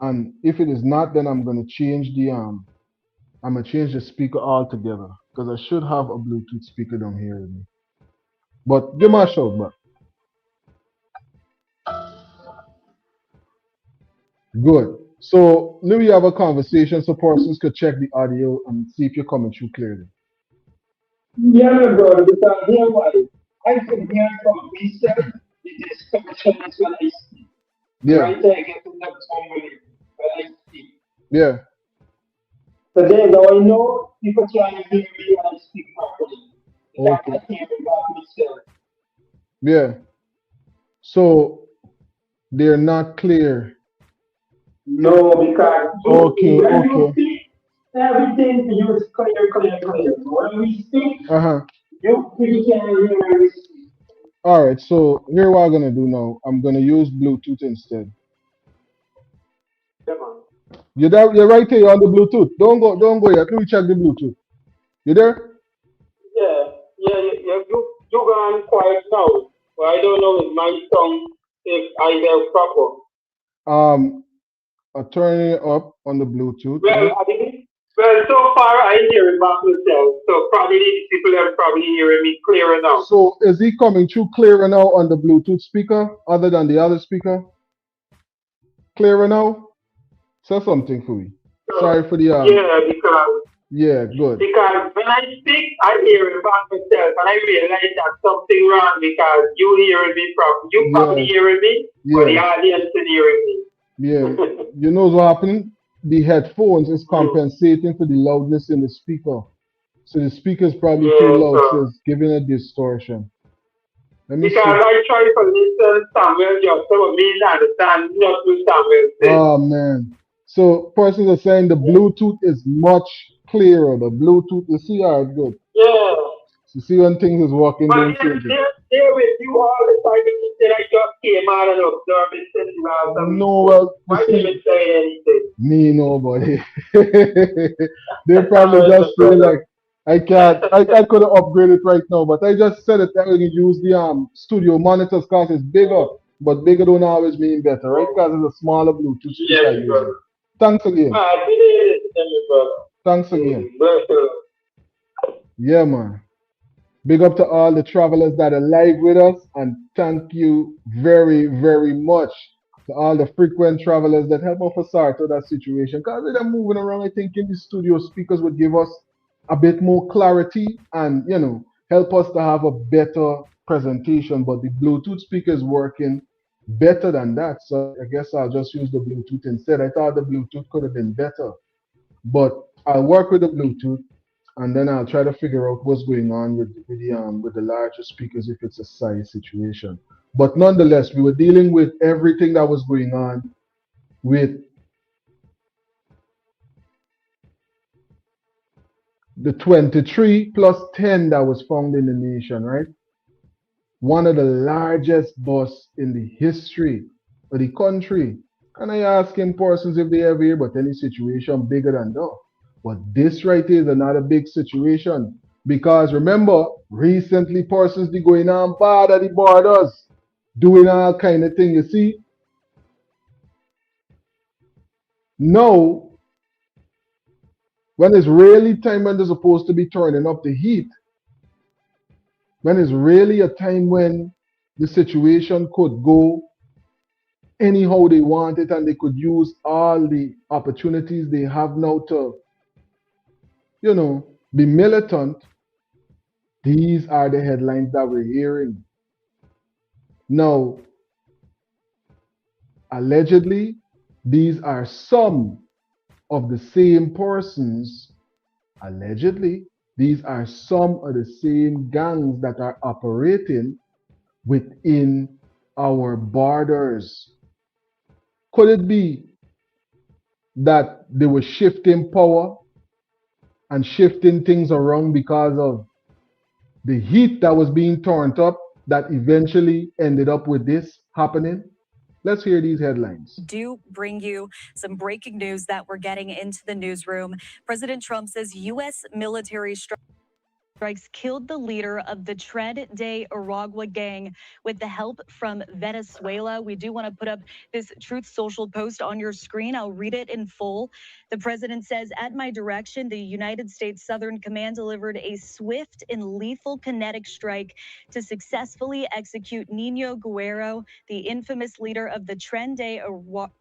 And if it is not, then I'm gonna change the speaker altogether because I should have a Bluetooth speaker down here with me. But give me a shout back. Good. So let me have a conversation so persons could check the audio and see if you're coming through clearly. Yeah, my brother, because here why I can hear from myself the discussion is when I speak. Yeah. Right there, I get to know somebody when I speak. Yeah. So then now I know people can't hear me when I speak properly. Okay. I came back myself. Yeah. So they're not clear. No, because Okay, when you okay. speak, everything you is clear, clear, clear. When we speak, Uh-huh. you can hear me speak. All right, so here what I'm gonna do now. I'm gonna use Bluetooth instead. Come on. You're there, you're right here on the Bluetooth. Don't go yet. Let me check the Bluetooth. You there? Yeah, you gone quiet now. But I don't know if my tongue if I hear proper. I'll turn it up on the Bluetooth, Well, right? I mean, well, so far I hear it back myself. So probably people are probably hearing me clearer now. So is he coming through clearer now on the Bluetooth speaker other than the other speaker? Clearer now? Say something for me. So Sorry for the yeah, because yeah, good. because when I speak, I hear it back myself, and I realize that something wrong because you hearing me from you probably Yeah, hearing me, but the yeah, audience is hearing yeah. me. You know what's happening? The headphones is Mm. compensating for the loudness in the speaker. So the speaker is probably too Yeah, loud, so so it's giving a distortion. Let me because see. I try to listen Samuel just so me understand not what Samuel says. Oh man. So persons are saying the Bluetooth is much clearer. The Bluetooth, you see how it's good. Yeah. So see when things is working, But don't say anything. they're with you all the time. Instead, I just came out and observed it since you have some No, info. well, you Why didn't see, you say anything? me nobody. They All probably right, just my feel brother. like I could have upgraded right now, but I just said it that we can use the studio monitors because it's bigger. But bigger don't always mean better, right? Because it's a smaller Bluetooth speaker Yes, I'm using. brother. Thanks again. I did it, my brother. Thanks again. Bless you. Yeah, man. Big up to all the travelers that are live with us, and thank you very, very much to all the frequent travelers that help us sort out that situation. Because with them moving around, I think in the studio speakers would give us a bit more clarity and help us to have a better presentation. But the Bluetooth speaker is working better than that, so I guess I'll just use the Bluetooth instead. I thought the Bluetooth could have been better, but I'll work with the Bluetooth and then I'll try to figure out what's going on with the larger speakers if it's a size situation. But nonetheless, we were dealing with everything that was going on with the 23 plus 10 that was found in the nation, right? One of the largest busts in the history of the country. And I asking persons if they ever hear about any situation bigger than that. But this right here is another big situation. Because remember, recently persons be going on bad at the borders, doing all kind of thing. You see, now when it's really time when they're supposed to be turning up the heat, when it's really a time when the situation could go anyhow they want it and they could use all the opportunities they have now to, be militant. These are the headlines that we're hearing. Now, allegedly, these are some of the same persons. Allegedly, these are some of the same gangs that are operating within our borders. Could it be that they were shifting power and shifting things around because of the heat that was being turned up that eventually ended up with this happening? Let's hear these headlines. Do bring you some breaking news that we're getting into the newsroom. President Trump says U.S. military strikes killed the leader of the Tread Day Aragua gang with the help from Venezuela. We do want to put up this Truth Social post on your screen. I'll read it in full. The president says, at my direction, the United States Southern Command delivered a swift and lethal kinetic strike to successfully execute Nino Guerrero, the infamous leader of the Tren de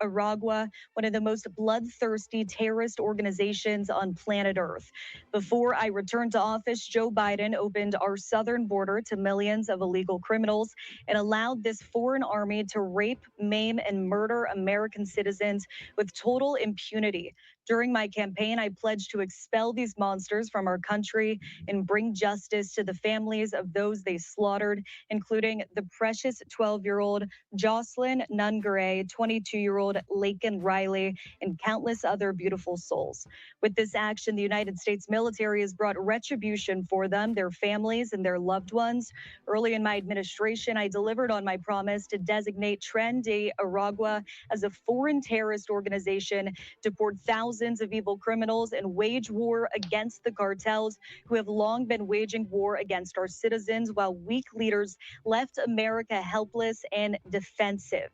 Aragua, one of the most bloodthirsty terrorist organizations on planet Earth. Before I returned to office, Joe Biden opened our southern border to millions of illegal criminals and allowed this foreign army to rape, maim, and murder American citizens with total impunity. During my campaign, I pledged to expel these monsters from our country and bring justice to the families of those they slaughtered, including the precious 12-year-old Jocelyn Nungare, 22-year-old Laken Riley, and countless other beautiful souls. With this action, the United States military has brought retribution for them, their families, and their loved ones. Early in my administration, I delivered on my promise to designate Tren de Aragua as a foreign terrorist organization, deport thousands of evil criminals, and wage war against the cartels who have long been waging war against our citizens while weak leaders left America helpless and defensive.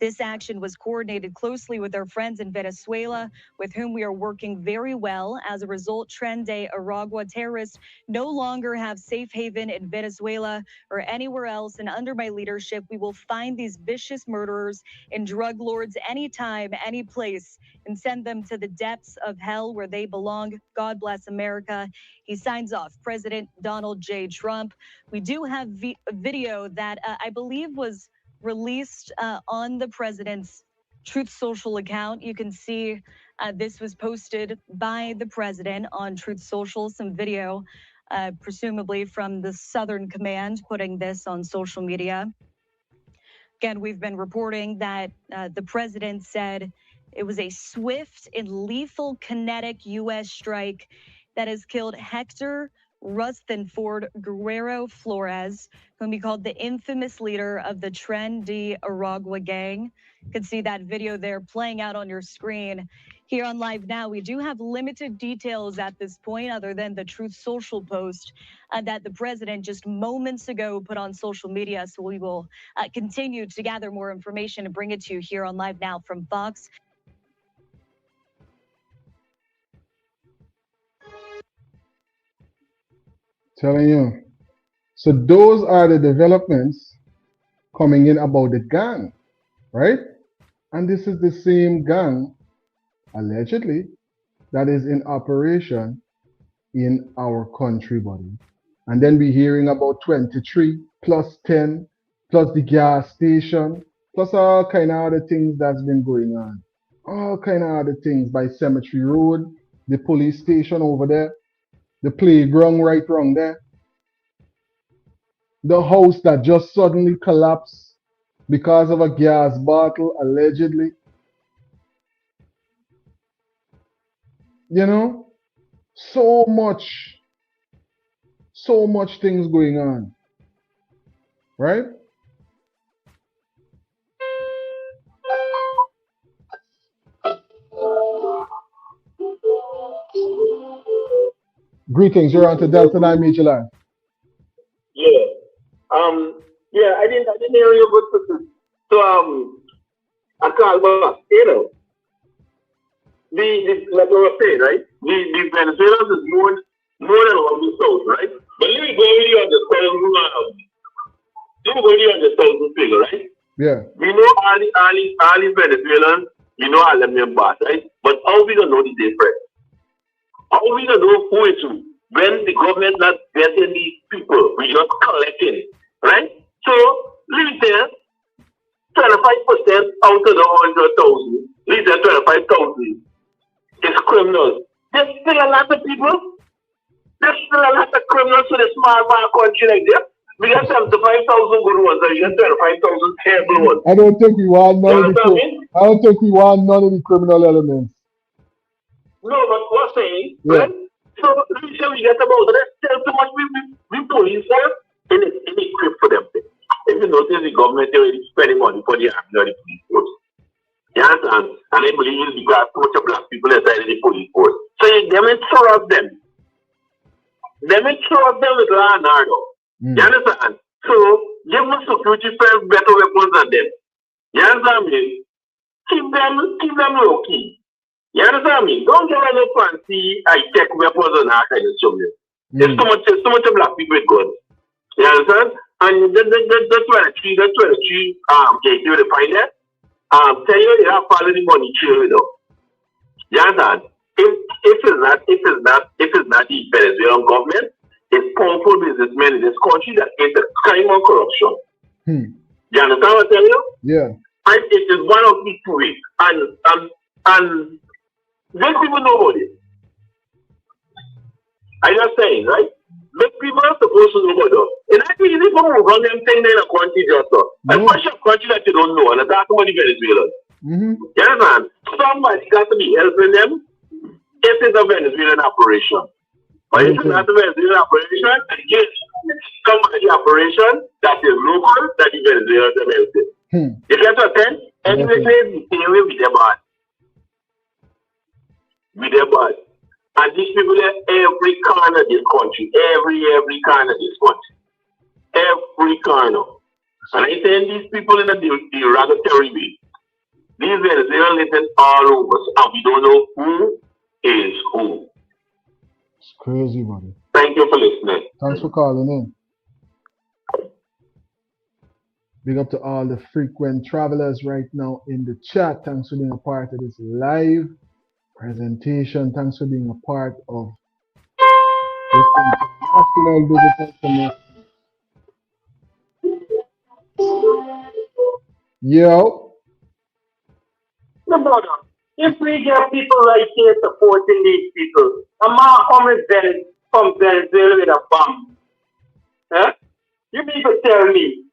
This action was coordinated closely with our friends in Venezuela, with whom we are working very well. As a result, Tren de Aragua terrorists no longer have safe haven in Venezuela or anywhere else. And under my leadership, we will find these vicious murderers and drug lords anytime, any place, and send them to the depths of hell where they belong. God bless America. He signs off. President Donald J. Trump. We do have a video that I believe was released on the president's Truth Social account. You can see this was posted by the president on Truth Social, some video, presumably from the Southern Command, putting this on social media. Again, we've been reporting that the president said it was a swift and lethal kinetic U.S. strike that has killed Hector Rutherford Guerrero Flores, whom he called the infamous leader of the Tren de Aragua gang. You can see that video there playing out on your screen. Here on Live Now, we do have limited details at this point, other than the Truth Social post that the president just moments ago put on social media. So we will continue to gather more information and bring it to you here on Live Now from Fox. Telling you. So those are the developments coming in about the gang, right? And this is the same gang, allegedly, that is in operation in our country, buddy. And then we're hearing about 23 plus 10 plus the gas station plus all kind of other things that's been going on. All kind of other things by Cemetery Road, the police station over there, the playground right around there, the house that just suddenly collapsed because of a gas bottle, allegedly. You know, so much things going on, right? Greetings, you're on to Delta 9 Major Live. Yeah. I didn't hear your good sister. So, I called back, you know. Like I was saying, right? The Venezuelans is more than on the south, right? But let me go with you on the thousand figure, right? Yeah. We know all the Venezuelans, we know all them members, right? But how we gonna know the difference? How we gonna know who is who? When the government not getting these people, we just collecting, right? So, leave there, 25% out of the 100,000, leave there 25,000 is criminals. There's still a lot of people. There's still a lot of criminals in a small country like this. We got 75,000 good ones and we got 25,000 terrible ones. I don't think we want none of the criminal elements. No, but what's saying, right? So we get about that. Still too much we police them in equip for them. If you notice, the government already spending money for the army or the police force. You understand? And they believe it's because so much black people inside the police force. So you trust them. They may trust them with law and order. You understand? So give them security firms better weapons than them. You understand me? Keep them low key. You understand me? Don't give them no fancy high-tech weapons and that kind of stuff. There's so much black people with guns. You understand? And that's why the 23 case you will find that. Tell you they have followed the money trail, you know. You understand? If it's not the Venezuelan government, it's powerful businessmen in this country that is a crime of corruption. You understand what I'm telling you? Yeah. And it is one of these two ways. And Make people know about it. I just saying, right? Make people are supposed to know about it. And I think if people run them thing in a country just so. And bunch of country that you don't know, and that's about the Venezuelans. Yeah, man. Somebody got to be helping them if it's a Venezuelan operation. But if it's not a Venezuelan operation, yes, somebody operation that is local that the Venezuelans are helping. You get what I'm saying? Anyway, we stay away with their bad. With their bad. And these people are every corner of this country. Every corner of this country. Every corner. And I saying these people in the derogatory way. These Venezuelans living all over us, and we don't know who is who. It's crazy, buddy. Thank you for listening. Thanks for calling in. Big up to all the frequent travelers right now in the chat. Thanks for being a part of this live presentation. Thanks for being a part of this international digital connection. Yo. No, brother. If we get people right here supporting these people, a man from Venezuela with a bomb. Eh? You people tell me,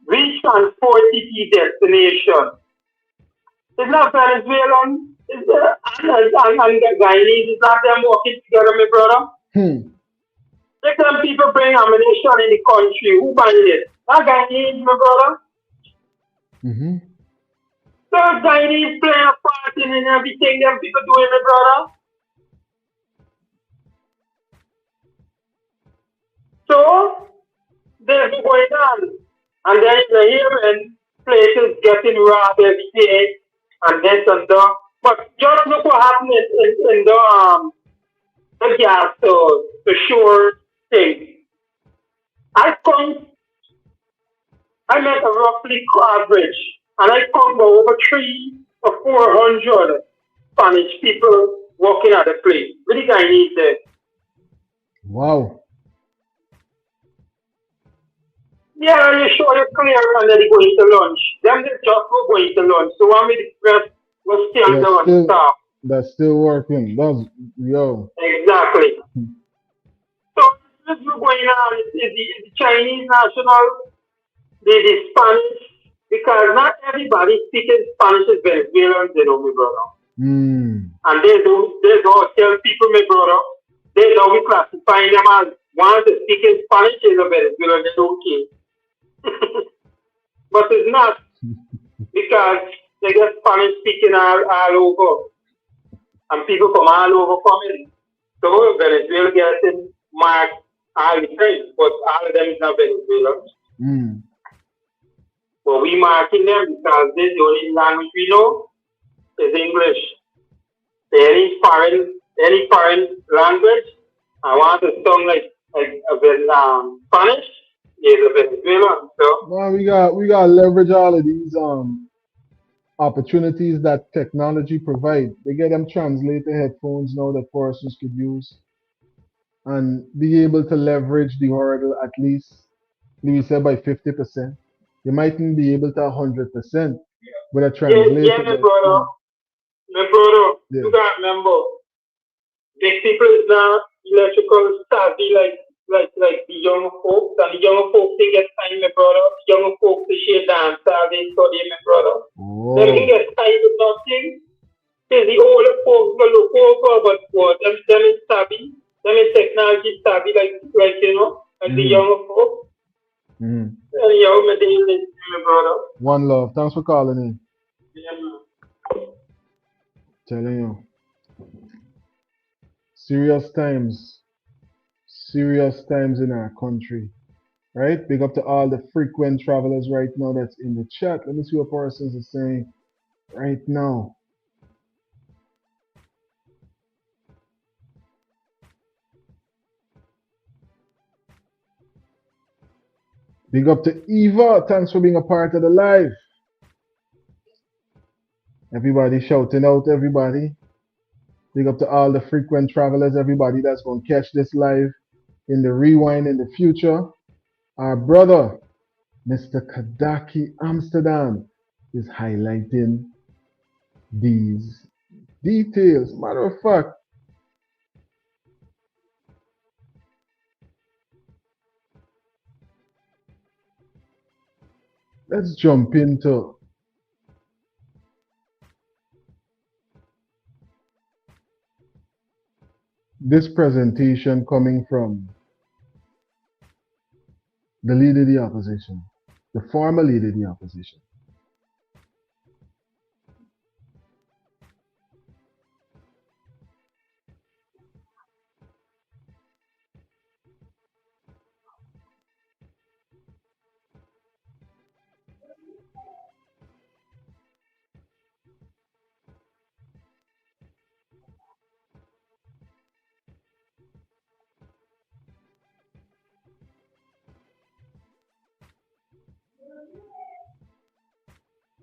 we transport to destination. It's not Venezuelan, and the Guyanese, it's not them working together, my brother. Let them people bring ammunition in the country. Who buys it? Not Guyanese, my brother. Those Guyanese playing a part in everything them people doing, my brother. So, there's going on. And then you hear and places getting robbed every day and this and that. But just look what happened in the gas stores, the sure thing. I make a roughly average, and I come by over 300 or 400 Spanish people walking at the place. What do I need there? Wow. Yeah, you show you clear and then they go into lunch. Them just go going to lunch. So one minute press was still down stop. That's still working. That's yo. Exactly. So this is going on is the Chinese national, the Spanish, because not everybody speaking Spanish is Venezuelan, they know me, brother. And they don't tell people, my brother, they don't be classifying them as one to speak in Spanish is a Venezuelan, they don't care. But it's not, because they get Spanish speaking all over, and people from all over coming. So Venezuela getting marked all the time, but all of them is not Venezuelan. But we marking them because this the only language we know is English. Any foreign language, I want to sound like a Spanish. Venezuela. So. Well, we got to leverage all of these opportunities that technology provide. They get them translated headphones now that persons could use, and be able to leverage the hurdle at least, we said by 50%. You mightn't be able to 100% with a translator. Yeah, my brother. You gotta remember, the people is not electrical savvy like the young folks, and the young folks they get time, my brother. The young folks they share dance, they study, my brother. They can get time with nothing. Because the older folks go look over, but them is savvy, them is technology savvy, like you know, like the younger folks. Yo, my brother. One love. Thanks for calling in. Yeah, man. Telling you. Serious times in our country, right? Big up to all the frequent travelers right now that's in the chat. Let me see what persons are saying right now. Big up to Eva. Thanks for being a part of the live. Everybody shouting out, everybody. Big up to all the frequent travelers, everybody that's going to catch this live in the rewind in the future. Our brother, Mr. Kadaki Amsterdam, is highlighting these details. Matter of fact, let's jump into this presentation coming from the leader of the opposition, the former leader of the opposition.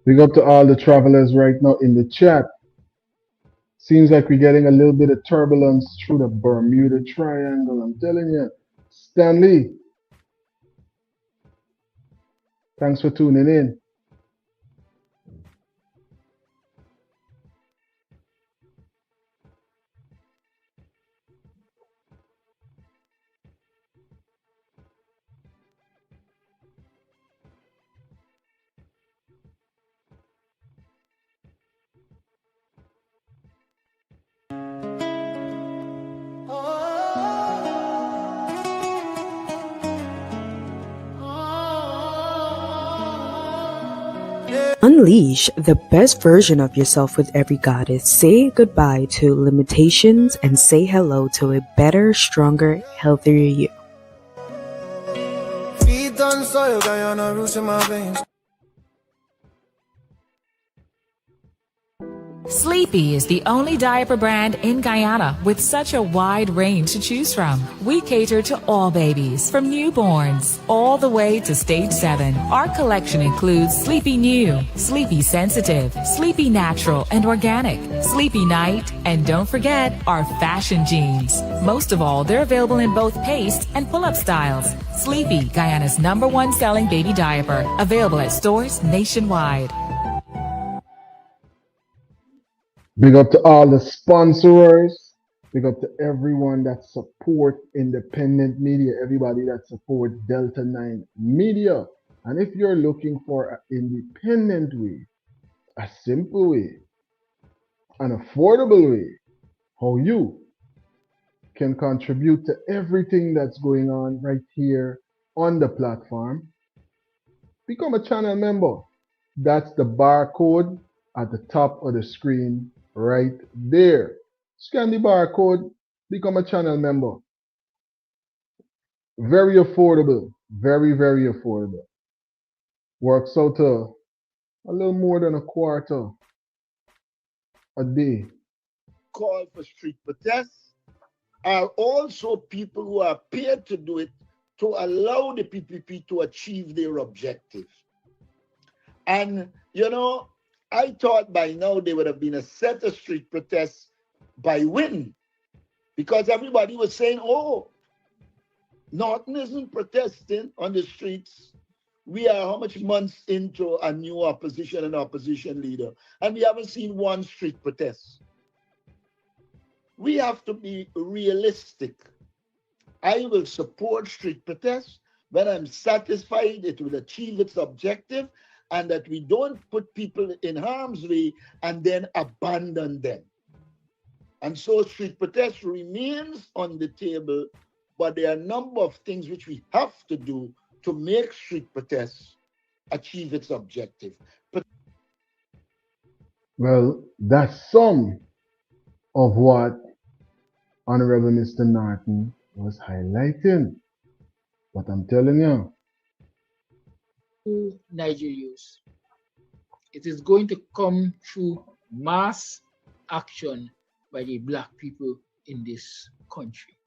Big up to all the travelers right now in the chat. Seems like we're getting a little bit of turbulence through the Bermuda Triangle. I'm telling you. Stanley, thanks for tuning in. Unleash the best version of yourself with every goddess. Say goodbye to limitations and say hello to a better, stronger, healthier you. Feet on soil, Guyana, roots in my veins. Sleepy is the only diaper brand in Guyana with such a wide range to choose from. We cater to all babies, from newborns all the way to stage 7. Our collection includes Sleepy New, Sleepy Sensitive, Sleepy Natural and Organic, Sleepy Night, and don't forget our fashion jeans. Most of all, they're available in both paste and pull-up styles. Sleepy, Guyana's #1 selling baby diaper, available at stores nationwide. Big up to all the sponsors. Big up to everyone that support independent media, everybody that support Delta 9 Media. And if you're looking for an independent way, a simple way, an affordable way, how you can contribute to everything that's going on right here on the platform, become a channel member. That's the barcode at the top of the screen right there. Scan the barcode, become a channel member. Very affordable, very, very affordable. Works out to a little more than a quarter a day. Call for street protests are also people who are paid to do it to allow the PPP to achieve their objective. And, you know, I thought by now there would have been a set of street protests by when, because everybody was saying, oh, Norton isn't protesting on the streets. We are how much months into a new opposition and opposition leader, and we haven't seen one street protest. We have to be realistic. I will support street protests when I'm satisfied it will achieve its objective and that we don't put people in harm's way and then abandon them. And so street protest remains on the table, but there are a number of things which we have to do to make street protests achieve its objective. Well, that's some of what Honorable Mr. Norton was highlighting. But I'm telling you, Niger youth. It is going to come through mass action by the black people in this country.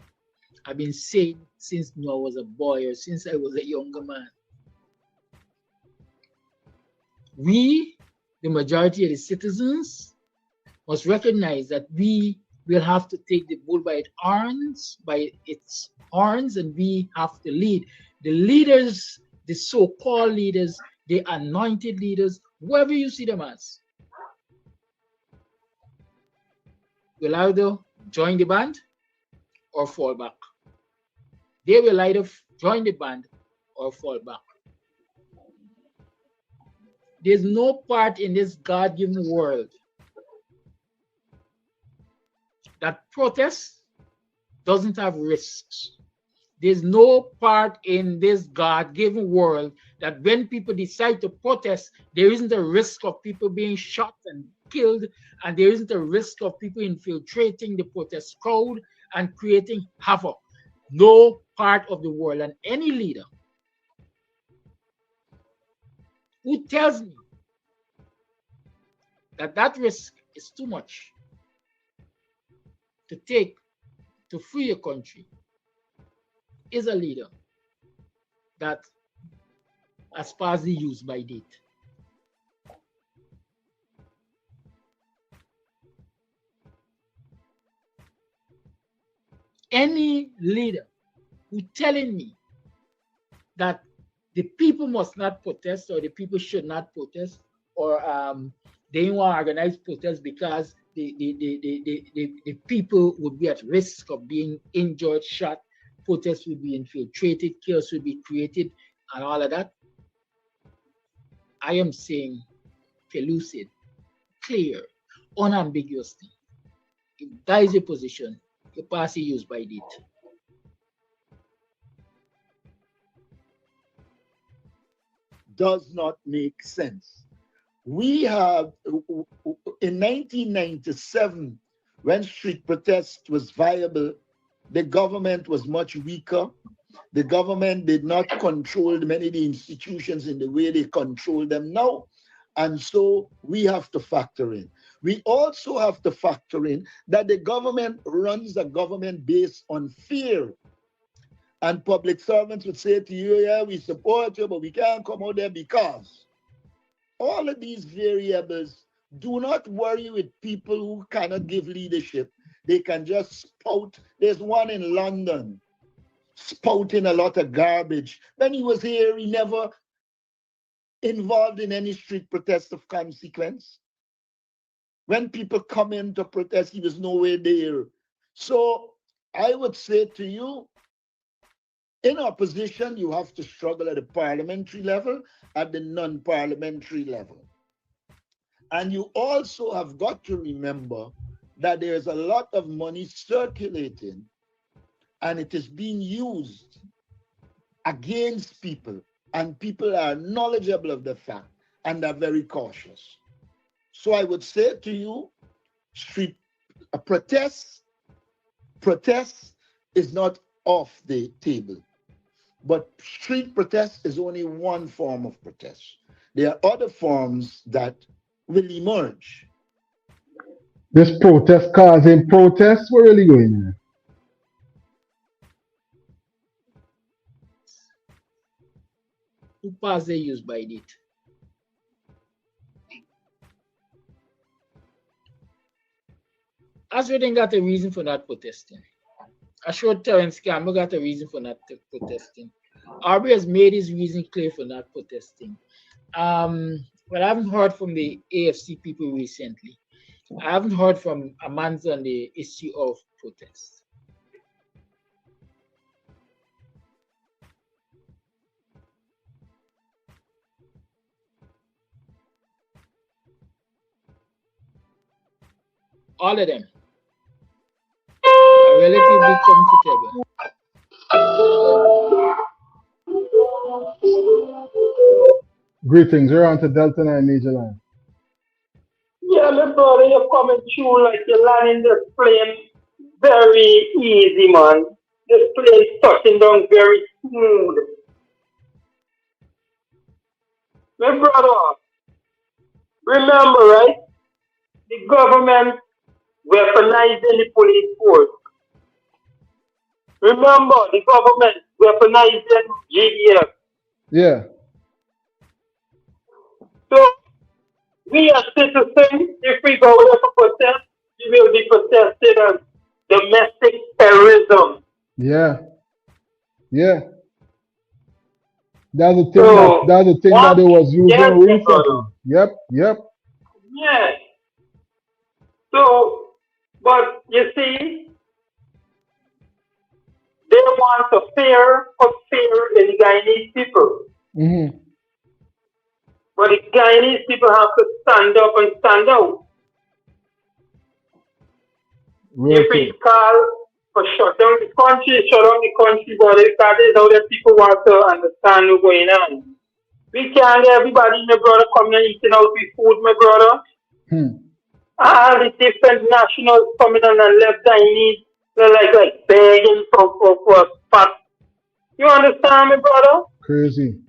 I've been saying since I was a boy or since I was a younger man. We, the majority of the citizens, must recognize that we will have to take the bull by its horns, and we have to lead. The leaders, the so-called leaders, the anointed leaders, whoever you see them as, will either join the band or fall back. They will either join the band or fall back. There's no part in this God-given world that protest doesn't have risks. There's no part in this God-given world that when people decide to protest, there isn't a risk of people being shot and killed, and there isn't a risk of people infiltrating the protest crowd and creating havoc. No part of the world, and any leader who tells me that that risk is too much to take to free a country is a leader that has passed the use-by date. Any leader who telling me that the people must not protest or the people should not protest or they want to organize protests because the people would be at risk of being injured, shot, protests would be infiltrated, chaos would be created, and all of that. I am saying pellucid, clear, unambiguously. If that is a position, the party use-by date. Does not make sense. We have, in 1997, when street protest was viable, the government was much weaker. The government did not control many of the institutions in the way they control them now. And so we have to factor in. We also have to factor in that the government runs a government based on fear. And public servants would say to you, yeah, we support you, but we can't come out there because. All of these variables, do not worry with people who cannot give leadership. They can just spout. There's one in London spouting a lot of garbage. When he was here, he never involved in any street protest of consequence. When people come in to protest, he was nowhere there. So I would say to you, in opposition, you have to struggle at the parliamentary level, at the non-parliamentary level. And you also have got to remember that there's a lot of money circulating and it is being used against people, and people are knowledgeable of the fact and are very cautious. So I would say to you, street protest is not off the table. But street protest is only one form of protest. There are other forms that will emerge. This protest causing protests, we're really going on. Who pass their use-by date? Asweden got a reason for not protesting. I showed Terence Campbell got a reason for not protesting. Arbery has made his reason clear for not protesting. Well, I haven't heard from the AFC people recently. I haven't heard from Amanza on the issue of protest. All of them are relatively comfortable. Greetings, you're on to Delta 9 Major Line. Yeah, my brother, you're coming through like you're landing this plane very easy, man. This plane touching down very smooth. My brother, remember, right? The government weaponizing the police force. Remember, the government weaponizing GDF. Yeah. So, we as citizens, if we go there for protest, we will be protested as domestic terrorism. Yeah. Yeah. That's the thing that it was using recently. Yep. Yeah. So But you see, they want to put fear in the Guyanese people. Mm-hmm. But the Guyanese people have to stand up and stand out. If we call for shut down the country, but that is how the people want to understand what's going on. We can't get everybody, my brother, coming and eating out with food, my brother. All the different nationals coming on and left Guyanese, they're like begging for a spot. You understand me, brother? Crazy.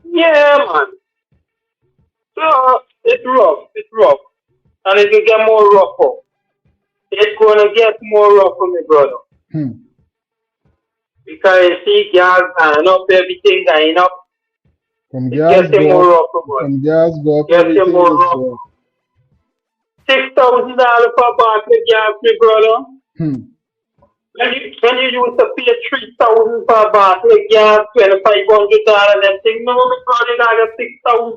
Yeah, man. So it's rough. And it will get more rougher. It's gonna get more rougher, my brother. Because you see gas going up, everything going up. From It gas gets more go up, rougher, boy. from gas go up, Gets everything more is rougher. go up. $6,000 per bottle of gas, my brother. When you used to pay $3,000 per bottle of gas, $2,500, and think, no, my brother, I got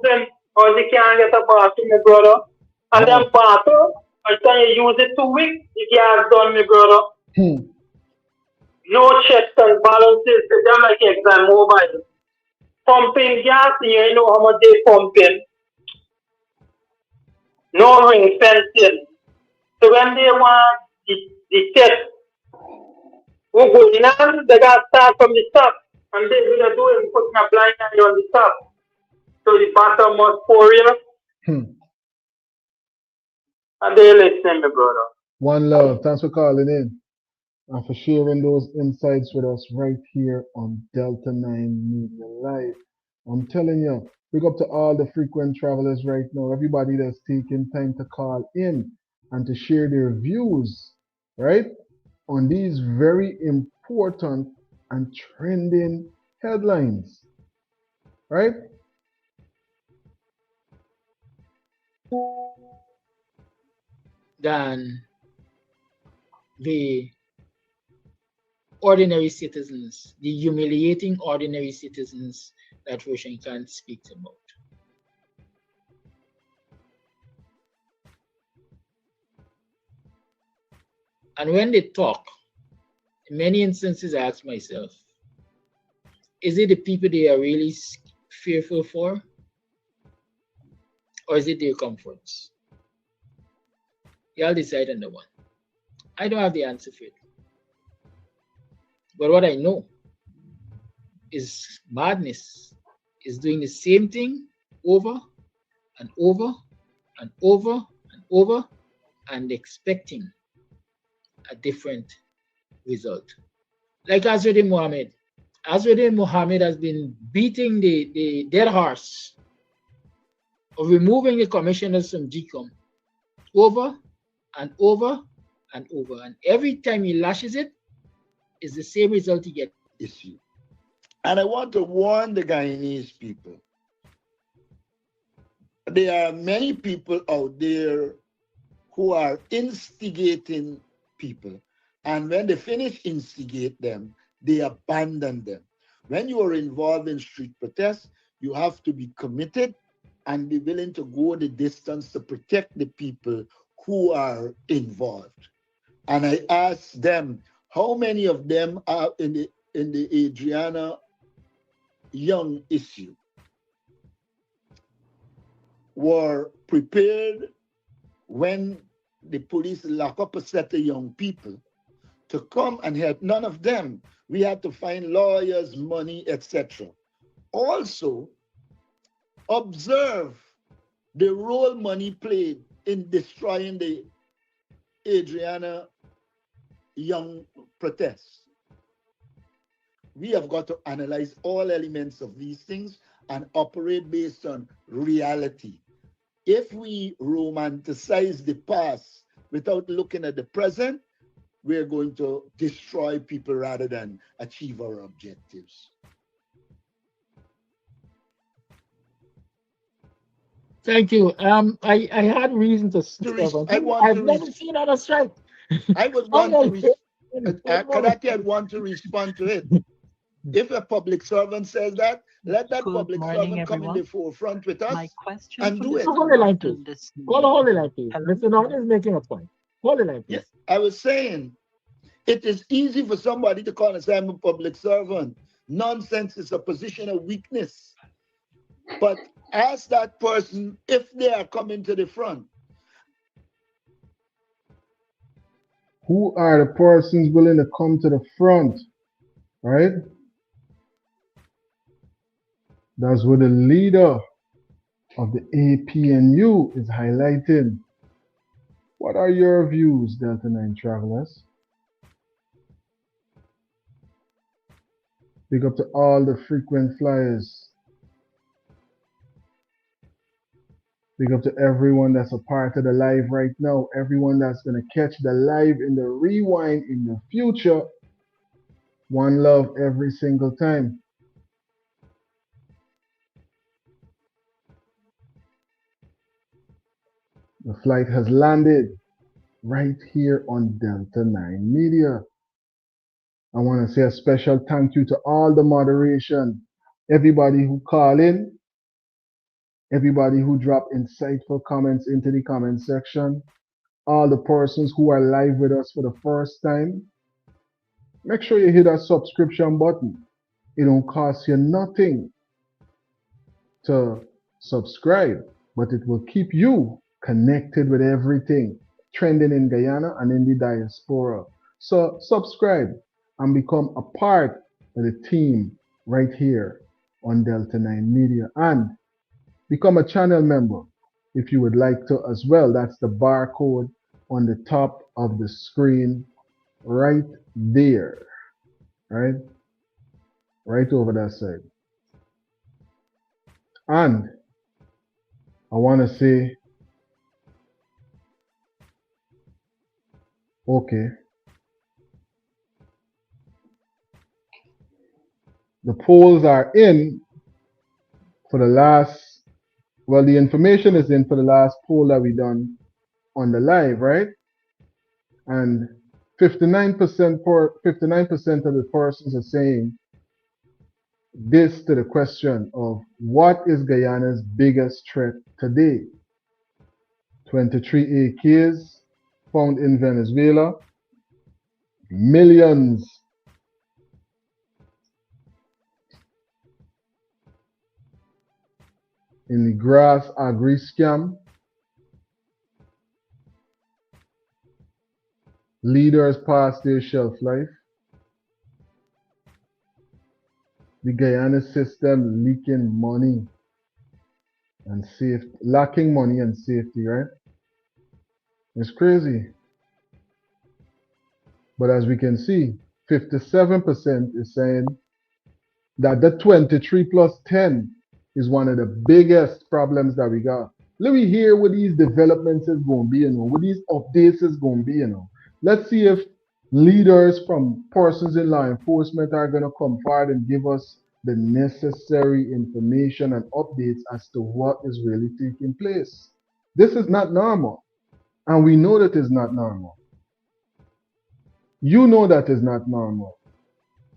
6,000, or you can't get a bottle, my brother. And then bottle, by the time you use it 2 weeks, the gas done, my brother. No checks and balances, they're like Exxon Mobile. Pumping gas, you know how much they pumping. No ring fencing. So when they want the test, we're going on, they got to start from the top. And they will do it putting a blind eye on the top. So the bottom must pour you. And they listening, my brother. One love. Thanks for calling in and for sharing those insights with us right here on Delta 9 Media Live. I'm telling you, big up to all the frequent travelers right now, everybody that's taking time to call in and to share their views, right, on these very important and trending headlines, right? Than the ordinary citizens, the humiliating ordinary citizens that Roshan speaks about. And when they talk, in many instances, I ask myself, is it the people they are really fearful for? Or is it their comforts? Y'all decide on the one. I don't have the answer for it. But what I know is madness is doing the same thing over and over and over and over and expecting a different result. Like Azruddin Mohammed. Azruddin Mohammed has been beating the dead horse of removing the commissioners from GCOM over and over and over. And every time he lashes it, it's the same result he gets. Issue. And I want to warn the Guyanese people. There are many people out there who are instigating people. And when they finish instigate them, they abandon them. When you are involved in street protests, you have to be committed and be willing to go the distance to protect the people who are involved. And I asked them, how many of them are in the Adriana Young issue were prepared when the police lock up a set of young people to come and help? None of them. We had to find lawyers, money, etc. Also, observe the role money played in destroying the Adriana Young protests. We have got to analyze all elements of these things and operate based on reality. If we romanticize the past without looking at the present, we're going to destroy people rather than achieve our objectives. Thank you. I had reason to I've never seen on a strike. I would want to I want to respond to it. If a public servant says that, let that public servant come in the forefront with us and do it. Hold the line, please. Hold the line, please. Mr. Norton is making a point. Hold the line, please. Yes, I was saying, it is easy for somebody to call and say, I'm a public servant. Nonsense is a position of weakness. But ask that person if they are coming to the front. Who are the persons willing to come to the front, right? That's what the leader of the APNU is highlighting. What are your views, Delta 9 travelers? Big up to all the frequent flyers. Big up to everyone that's a part of the live right now. Everyone that's going to catch the live in the rewind in the future. One love every single time. The flight has landed right here on Delta 9 Media. I want to say a special thank you to all the moderation, everybody who call in, everybody who drop insightful comments into the comment section, all the persons who are live with us for the first time. Make sure you hit that subscription button. It don't cost you nothing to subscribe, but it will keep you connected with everything trending in Guyana and in the diaspora. So subscribe and become a part of the team right here on Delta 9 Media, and become a channel member if you would like to as well. That's the barcode on the top of the screen right there, right? Right over that side. And I want to say, okay, the polls are in for the last, well, the information is in for the last poll that we done on the live, right? And 59% of the persons are saying this to the question of what is Guyana's biggest threat today? 23 AKs found in Venezuela, millions in the grass agri scam, leaders past their shelf life, the Guyana system leaking money and safety, lacking money and safety, right? It's crazy. But as we can see, 57% is saying that the 23 plus 10 is one of the biggest problems that we got. Let me hear what these developments is going to be, what these updates is going to be, Let's see if leaders from persons in law enforcement are going to come forward and give us the necessary information and updates as to what is really taking place. This is not normal. And we know that it's not normal. You know that is not normal.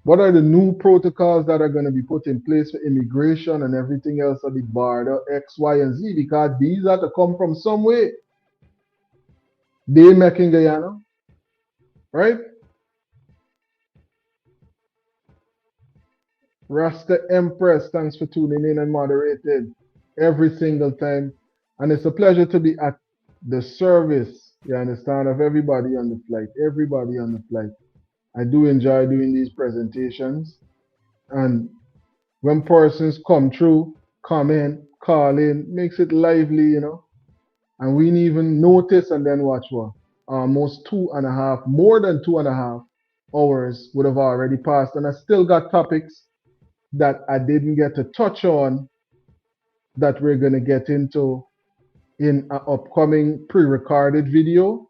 What are the new protocols that are going to be put in place for immigration and everything else at the border, X, Y, and Z? Because these are to come from somewhere. They making Guyana, right? Rasta Empress, thanks for tuning in and moderated every single time. And it's a pleasure to be at the service, you understand, of everybody on the flight. Everybody on the flight. I do enjoy doing these presentations. And when persons come through, come in, call in, makes it lively, And we didn't even notice, and then watch what? Almost 2.5, more than 2.5 hours would have already passed. And I still got topics that I didn't get to touch on that we're going to get into in an upcoming pre-recorded video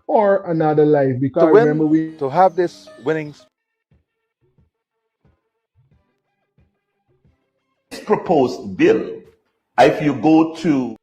or another live. Because remember, To have this winning proposed bill, if you go to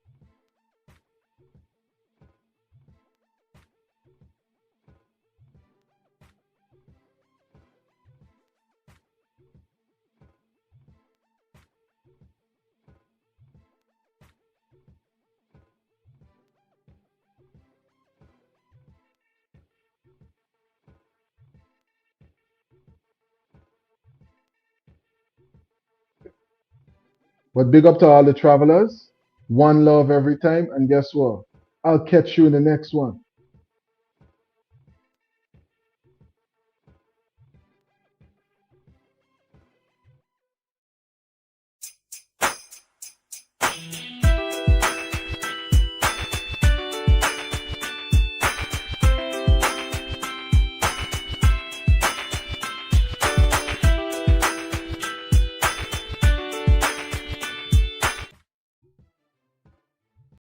But big up to all the travelers. One love every time. And guess what? I'll catch you in the next one.